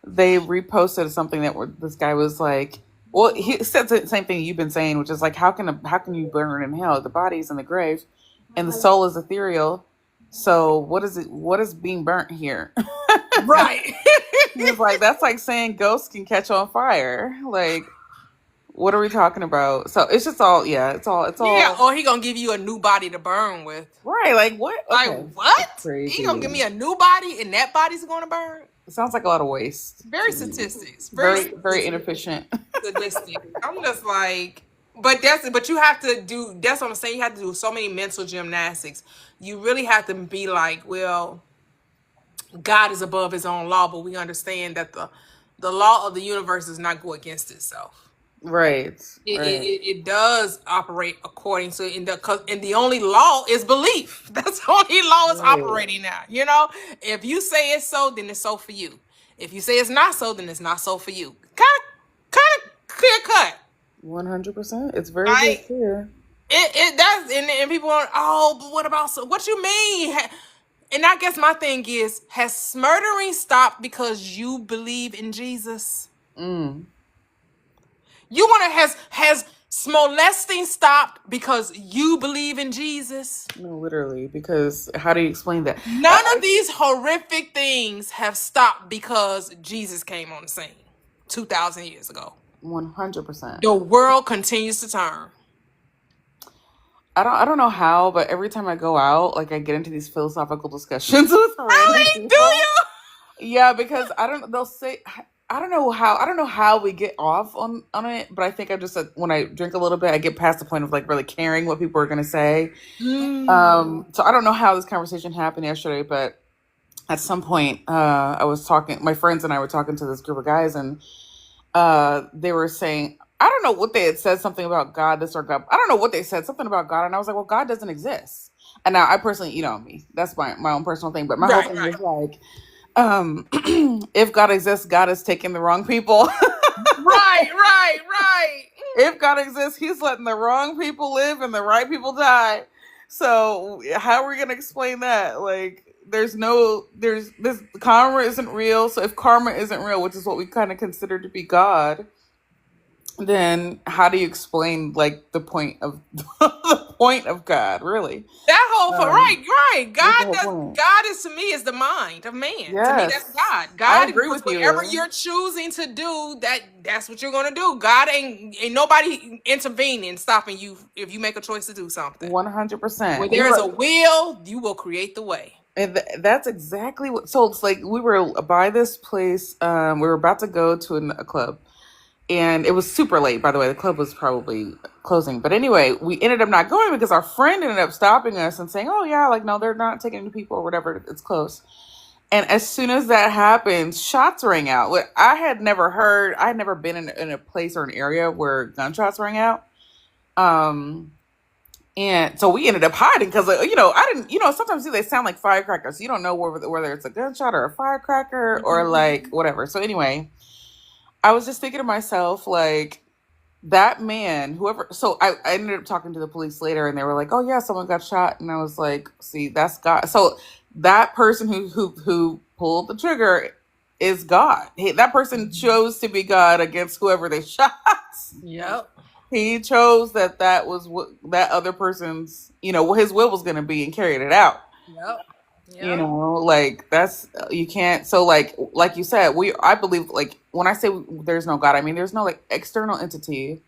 Speaker 8: They reposted something that this guy was like, Well, he said the same thing you've been saying, which is like, how can you burn in hell? The body's in the grave, and the soul is ethereal. So what is being burnt here?
Speaker 1: Right.
Speaker 8: He was like, that's like saying ghosts can catch on fire. Like, what are we talking about? So it's just all, yeah, it's all
Speaker 1: Yeah, or he gonna give you a new body to burn with.
Speaker 8: right. Like what?
Speaker 1: Like
Speaker 8: Okay.
Speaker 1: what?
Speaker 8: Crazy.
Speaker 1: He gonna give me a new body and that body's gonna burn?
Speaker 8: It sounds like a lot of waste.
Speaker 1: Very statistics.
Speaker 8: Very inefficient.
Speaker 1: Sadistic. I'm just like, but you have to do. That's what I'm saying. You have to do so many mental gymnastics. You really have to be like, well, God is above His own law, but we understand that the law of the universe does not go against itself.
Speaker 8: Right.
Speaker 1: It does operate according to and the only law is belief. That's the only law is operating now. You know, if you say it's so, then it's so for you. If you say it's not so, then it's not so for you. Kind of clear cut.
Speaker 8: 100%. It's very
Speaker 1: Right?
Speaker 8: clear.
Speaker 1: It does, and people are, oh, but what about so? What you mean? And I guess my thing is, has murdering stopped because you believe in Jesus? You want to has molesting stopped because you believe in Jesus?
Speaker 8: No, literally, because how do you explain that?
Speaker 1: None of these horrific things have stopped because Jesus came on the scene 2,000 years ago.
Speaker 8: 100%.
Speaker 1: The world continues to turn.
Speaker 8: I don't know how, but every time I go out, like I get into these philosophical discussions with random people.
Speaker 1: Do you?
Speaker 8: Yeah, because they'll say, I don't know how we get off on it, but I think I just, when I drink a little bit, I get past the point of like really caring what people are going to say. So I don't know how this conversation happened yesterday, but at some point, my friends and I were talking to this group of guys, and they were saying, I don't know what they had said, something about God, this or God. I don't know what they said, something about God. And I was like, well, God doesn't exist. And now I personally, me, that's my own personal thing. But my whole thing is like, if God exists, God is taking the wrong people.
Speaker 1: Right.
Speaker 8: If God exists, He's letting the wrong people live and the right people die. So how are we going to explain that? Like, there's this karma isn't real. So if karma isn't real, which is what we kind of consider to be God, then how do you explain like the point of God, really?
Speaker 1: That whole right. God is to me is the mind of man.
Speaker 8: Yes.
Speaker 1: To me, that's God.
Speaker 8: I
Speaker 1: God
Speaker 8: agree with you.
Speaker 1: Whatever you're choosing to do, that's what you're gonna do. God ain't nobody intervening, stopping you if you make a choice to do something.
Speaker 8: 100%.
Speaker 1: Where there is a will, you will create the way.
Speaker 8: And that's exactly what. So it's like we were by this place. We were about to go to a club. And it was super late, by the way. The club was probably closing. But anyway, we ended up not going because our friend ended up stopping us and saying, oh, yeah, like, no, they're not taking any people or whatever. It's close. And as soon as that happened, shots rang out. I had never been in a place or an area where gunshots rang out. And so we ended up hiding because, I didn't, sometimes they sound like firecrackers. You don't know whether it's a gunshot or a firecracker or like whatever. So anyway, I was just thinking to myself, like, that man, whoever. So I ended up talking to the police later, and they were like, "Oh yeah, someone got shot," and I was like, "See, that's God." So that person who pulled the trigger is God. That person chose to be God against whoever they shot.
Speaker 1: Yep.
Speaker 8: He chose that was what that other person's, what his will was going to be, and carried it out.
Speaker 1: Yep.
Speaker 8: Like that's, you can't. So like you said, I believe, like, when I say there's no God, I mean there's no like external entity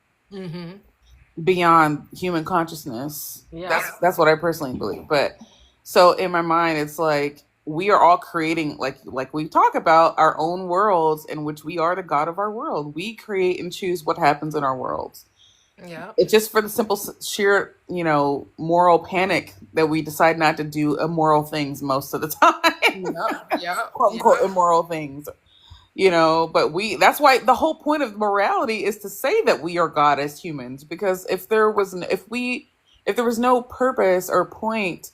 Speaker 8: beyond human consciousness.
Speaker 1: Yeah.
Speaker 8: That's what I personally believe. But so in my mind, it's like we are all creating, like we talk about, our own worlds in which we are the God of our world. We create and choose what happens in our worlds.
Speaker 1: Yeah.
Speaker 8: It's just for the simple, sheer, moral panic that we decide not to do immoral things most of the time.
Speaker 1: Yeah.
Speaker 8: Quote unquote immoral things. But that's why the whole point of morality is to say that we are God as humans, because if there was no purpose or point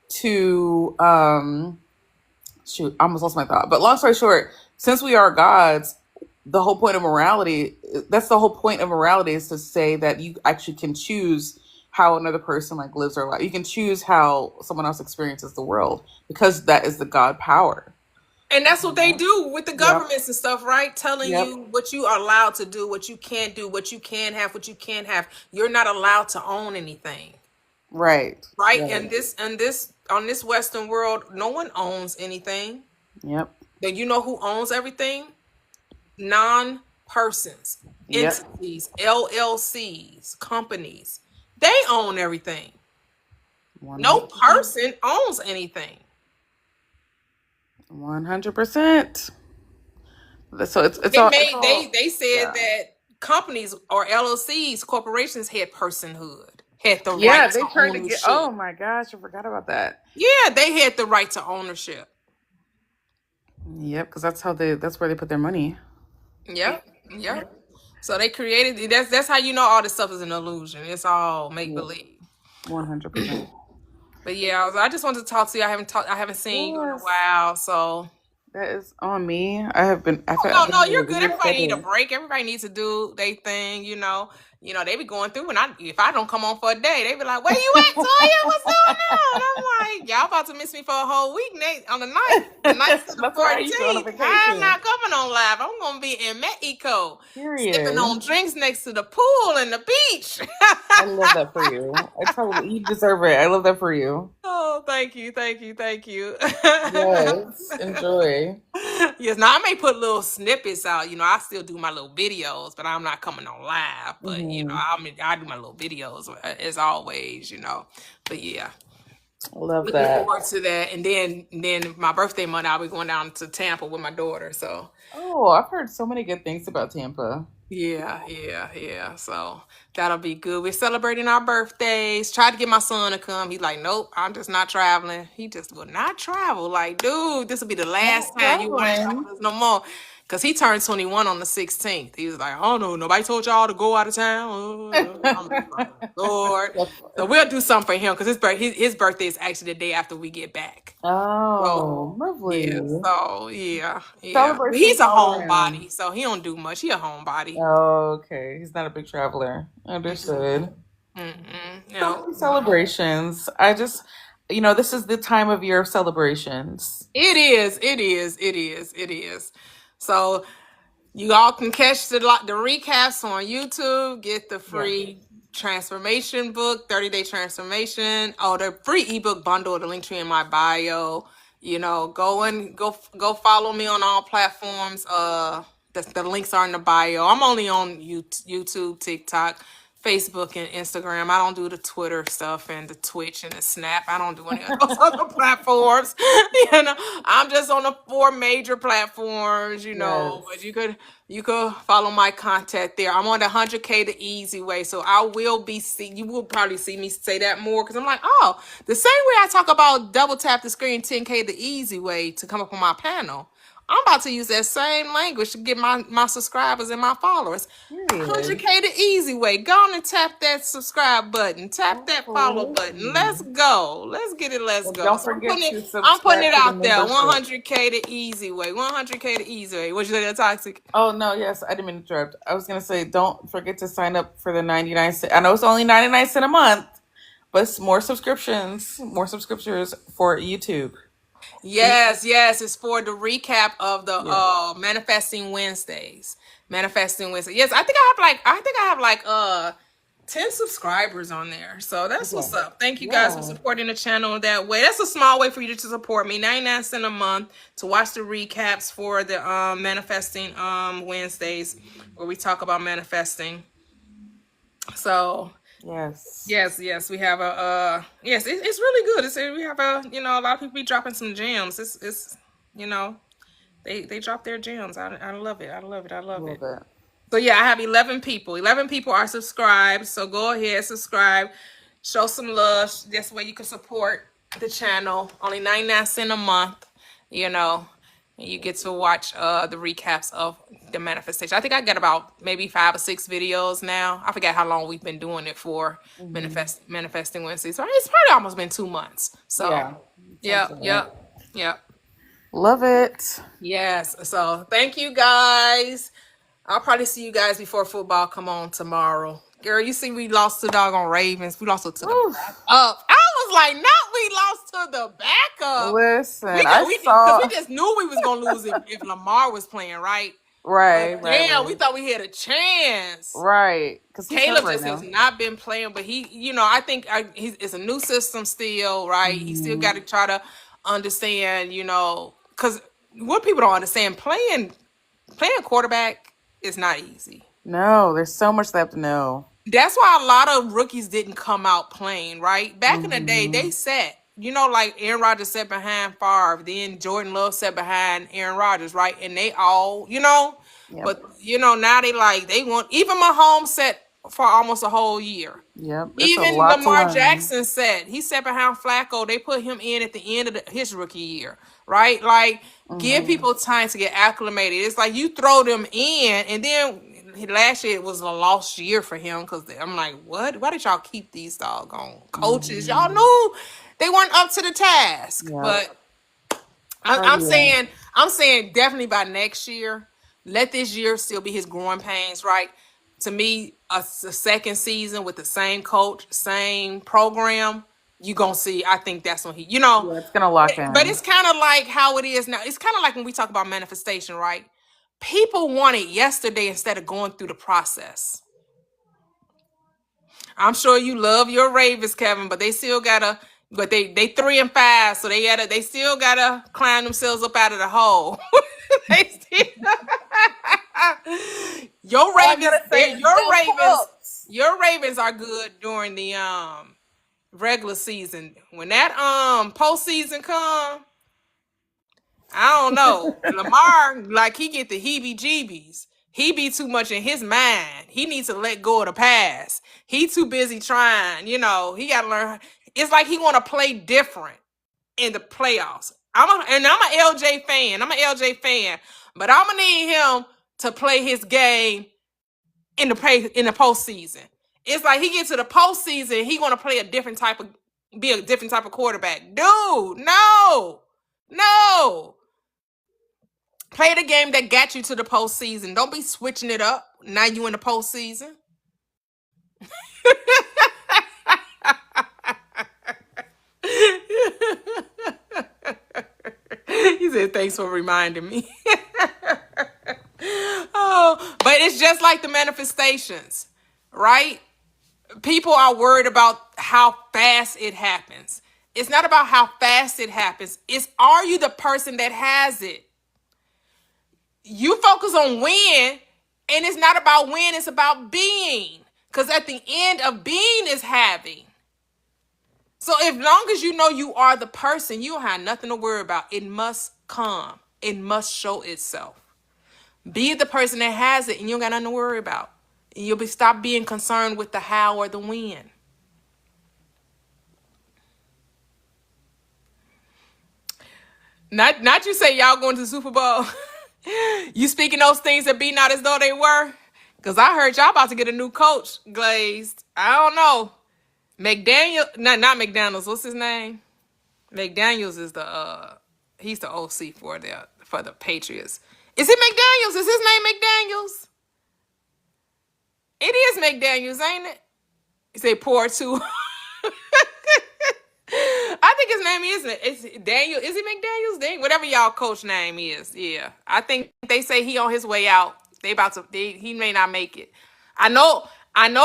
Speaker 8: to shoot, I almost lost my thought. But long story short, since we are gods, the whole point of morality, that's the whole point of morality, is to say that you actually can choose how another person like lives their life. You can choose how someone else experiences the world, because that is the God power.
Speaker 1: And that's what they do with the
Speaker 8: Yep.
Speaker 1: governments and stuff, right? Telling
Speaker 8: Yep.
Speaker 1: you what you are allowed to do, what you can't do, what you can have, what you can't have. You're not allowed to own anything.
Speaker 8: Right.
Speaker 1: Right?
Speaker 8: Right.
Speaker 1: And this on this Western world, no one owns anything.
Speaker 8: Yep.
Speaker 1: Then you know who owns everything? Non-persons,
Speaker 8: Yep.
Speaker 1: entities, LLCs, companies. They own everything. No
Speaker 8: 100%.
Speaker 1: person owns anything.
Speaker 8: 100%. So it's all.
Speaker 1: They said
Speaker 8: yeah.
Speaker 1: that companies or LLCs, corporations had personhood, had the
Speaker 8: Yeah,
Speaker 1: right
Speaker 8: they
Speaker 1: to
Speaker 8: tried to
Speaker 1: ownership.
Speaker 8: get. Oh my gosh, I forgot about that.
Speaker 1: Yeah, they had the right to ownership.
Speaker 8: Yep, because that's where they put their money.
Speaker 1: Yep. So they created that's how you know all this stuff is an illusion. It's all make believe.
Speaker 8: 100%.
Speaker 1: But yeah, I just wanted to talk to you. I haven't seen you in a
Speaker 8: Yes.
Speaker 1: while, so
Speaker 8: That is on me. I've been
Speaker 1: no, you're
Speaker 8: really
Speaker 1: good.
Speaker 8: weird
Speaker 1: Everybody need a
Speaker 8: schedule.
Speaker 1: break. Everybody needs to do their thing, you know. They be going through, and if I don't come on for a day, they be like, "Where you at, Toyia? What's going on?" And I'm like, "Y'all about to miss me for a whole week, Nate, on the night to the
Speaker 8: That's why I used to go on a
Speaker 1: 14th. I'm
Speaker 8: vacation.
Speaker 1: not coming on live. I'm gonna be in Mexico,
Speaker 8: Period.
Speaker 1: sipping on drinks next to the pool and the beach."
Speaker 8: I love that for you. You deserve it. I love that for you.
Speaker 1: Oh, thank you.
Speaker 8: Yes, enjoy.
Speaker 1: Yes, now I may put little snippets out. I still do my little videos, but I'm not coming on live. But I do my little videos as always. But yeah,
Speaker 8: Love
Speaker 1: looking
Speaker 8: that.
Speaker 1: forward to that. And then my birthday month, I'll be going down to Tampa with my daughter. So
Speaker 8: Oh, I've heard so many good things about Tampa.
Speaker 1: yeah. So that'll be good. We're celebrating our birthdays. Tried to get my son to come. He's like, nope, I'm just not traveling. He just will not travel. Like, dude, this will be the last time you want to travel with us no more. Because he turned 21 on the 16th. He was like, oh no, nobody told y'all to go out of town. I'm like, Lord. So we'll do something for him because his birthday is actually the day after we get back.
Speaker 8: Oh, lovely.
Speaker 1: Yeah, so yeah.
Speaker 8: Celebrations
Speaker 1: He's a
Speaker 8: all around.
Speaker 1: homebody, so he don't do much. He a homebody.
Speaker 8: Oh, okay. He's not a big traveler. Understood. So many celebrations. I just, this is the time of year of celebrations.
Speaker 1: It is. So you all can catch the recaps on YouTube. Get the free transformation book, 30-day transformation. Oh, the free ebook bundle, the link tree in my bio. Go follow me on all platforms. The links are in the bio. I'm only on YouTube, TikTok, Facebook, and Instagram. I don't do the Twitter stuff and the Twitch and the Snap. I don't do any of those other platforms. I'm just on the 4 major platforms. But you could follow my content there. I'm on the 100K the easy way, so you will probably see me say that more because I'm like, oh, the same way I talk about double tap the screen 10K the easy way to come up on my panel. I'm about to use that same language to get my subscribers and my followers. 100K the easy way. Go on and tap that subscribe button. Tap that follow button. Let's go. Let's get it. Let's go.
Speaker 8: Don't forget to subscribe.
Speaker 1: I'm putting it
Speaker 8: to the
Speaker 1: out there.
Speaker 8: membership.
Speaker 1: 100K the easy way. 100K the easy way. What you say, that toxic?
Speaker 8: Oh, no, yes. I didn't mean to interrupt. I was going to say, don't forget to sign up for the 99 cents. I know it's only 99 cents a month, but it's more subscriptions for YouTube.
Speaker 1: Yes, it's for the recap of the Manifesting Wednesdays. Yes, I think I have like 10 subscribers on there. So that's what's up. Thank you guys for supporting the channel that way. That's a small way for you to support me. 99 cents a month to watch the recaps for the Manifesting Wednesdays where we talk about manifesting. So yes, we have it's really good. We have a lot of people be dropping some gems. It's they drop their gems. I love it. I love it. So yeah, I have 11 people. 11 people are subscribed. So go ahead, subscribe, show some love. That's where you can support the channel. Only 99 cents a month. And you get to watch the recaps of the manifestation. I think I got about maybe 5 or 6 videos now. I forget how long we've been doing it for. Manifesting Wednesday. So it's probably almost been 2 months. So yeah.
Speaker 8: Love it.
Speaker 1: Yes. So thank you guys. I'll probably see you guys before football come on tomorrow. Girl, you see we lost to doggone Ravens. We lost to the up. I was like, not we lost to the backup.
Speaker 8: Listen,
Speaker 1: We
Speaker 8: I
Speaker 1: because we
Speaker 8: saw.
Speaker 1: just knew we was gonna lose if Lamar was playing, right?
Speaker 8: Right,
Speaker 1: But
Speaker 8: right,
Speaker 1: damn, we
Speaker 8: right.
Speaker 1: thought we had a chance.
Speaker 8: Right, because he's hurt
Speaker 1: Caleb
Speaker 8: right
Speaker 1: just has
Speaker 8: now.
Speaker 1: not been playing, but he, I think it's a new system still, right? He still got to try to understand, because what people don't understand, playing quarterback is not easy.
Speaker 8: No, there's so much they have to know.
Speaker 1: That's why a lot of rookies didn't come out playing, right? Back in the day, they sat, like Aaron Rodgers sat behind Favre, then Jordan Love sat behind Aaron Rodgers, right? And they all,
Speaker 8: Yep.
Speaker 1: but now they want, even Mahomes sat for almost a whole year.
Speaker 8: Yep, it's a
Speaker 1: Even
Speaker 8: lot to
Speaker 1: Lamar
Speaker 8: learn.
Speaker 1: Jackson said he sat behind Flacco. They put him in at the end of his rookie year, right? Like, give people time to get acclimated. It's like you throw them in, and then last year it was a lost year for him because I'm like, what? Why did y'all keep these doggone coaches? Y'all knew they weren't up to the task.
Speaker 8: Yep.
Speaker 1: But
Speaker 8: Oh,
Speaker 1: I'm
Speaker 8: yeah.
Speaker 1: saying definitely by next year, let this year still be his growing pains, right? To me, a second season with the same coach, same program, you gonna see. I think that's when
Speaker 8: Yeah, it's gonna lock
Speaker 1: but
Speaker 8: in.
Speaker 1: it's kind of like how it is now. It's kind of like when we talk about manifestation, right? People want it yesterday instead of going through the process. I'm sure you love your Ravens, Kevin, but they still gotta. But they 3-5, so they still gotta climb themselves up out of the hole. They still, your
Speaker 8: All I
Speaker 1: Ravens,
Speaker 8: gotta say is go Colts.
Speaker 1: your Ravens are good during the regular season. When that postseason come, I don't know. Lamar, like, he get the heebie-jeebies. He be too much in his mind. He needs to let go of the past. He too busy trying. He got to learn. It's like he want to play different in the playoffs. I'm an LJ fan. I'm an LJ fan, but I'm gonna need him to play his game in the postseason. It's like he gets to the postseason, he want to play be a different type of quarterback. Dude, no. Play the game that got you to the postseason. Don't be switching it up. Now you in the postseason. He said, thanks for reminding me. Oh, but it's just like the manifestations, right? People are worried about how fast it happens. It's not about how fast it happens. It's, are you the person that has it? You focus on when, and it's not about when, it's about being. Because at the end of being is having. So as long as you know you are the person, you don't have nothing to worry about. It must come. It must show itself. Be the person that has it, and you don't got nothing to worry about. And you'll stop being concerned with the how or the when. Not you say y'all going to the Super Bowl. You speaking those things that be not as though they were? Because I heard y'all about to get a new coach, Glazed. I don't know. McDaniel, not McDaniels. What's his name? McDaniels is he's the OC for the Patriots. Is it McDaniels? Is his name McDaniels? It is McDaniels, ain't it? You say poor too. I think his name is Daniel. Is it McDaniels? Whatever y'all coach name is. Yeah. I think they say he on his way out. He may not make it. I know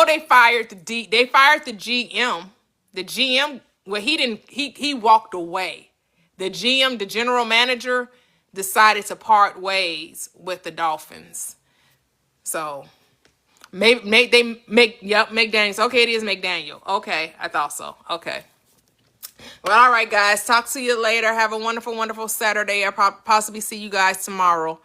Speaker 1: they fired the GM. The GM, well, he walked away. The GM, the general manager, decided to part ways with the Dolphins. So McDaniels. Okay, it is McDaniel. Okay, I thought so. Okay. Well, all right, guys. Talk to you later. Have a wonderful, wonderful Saturday. I'll possibly see you guys tomorrow.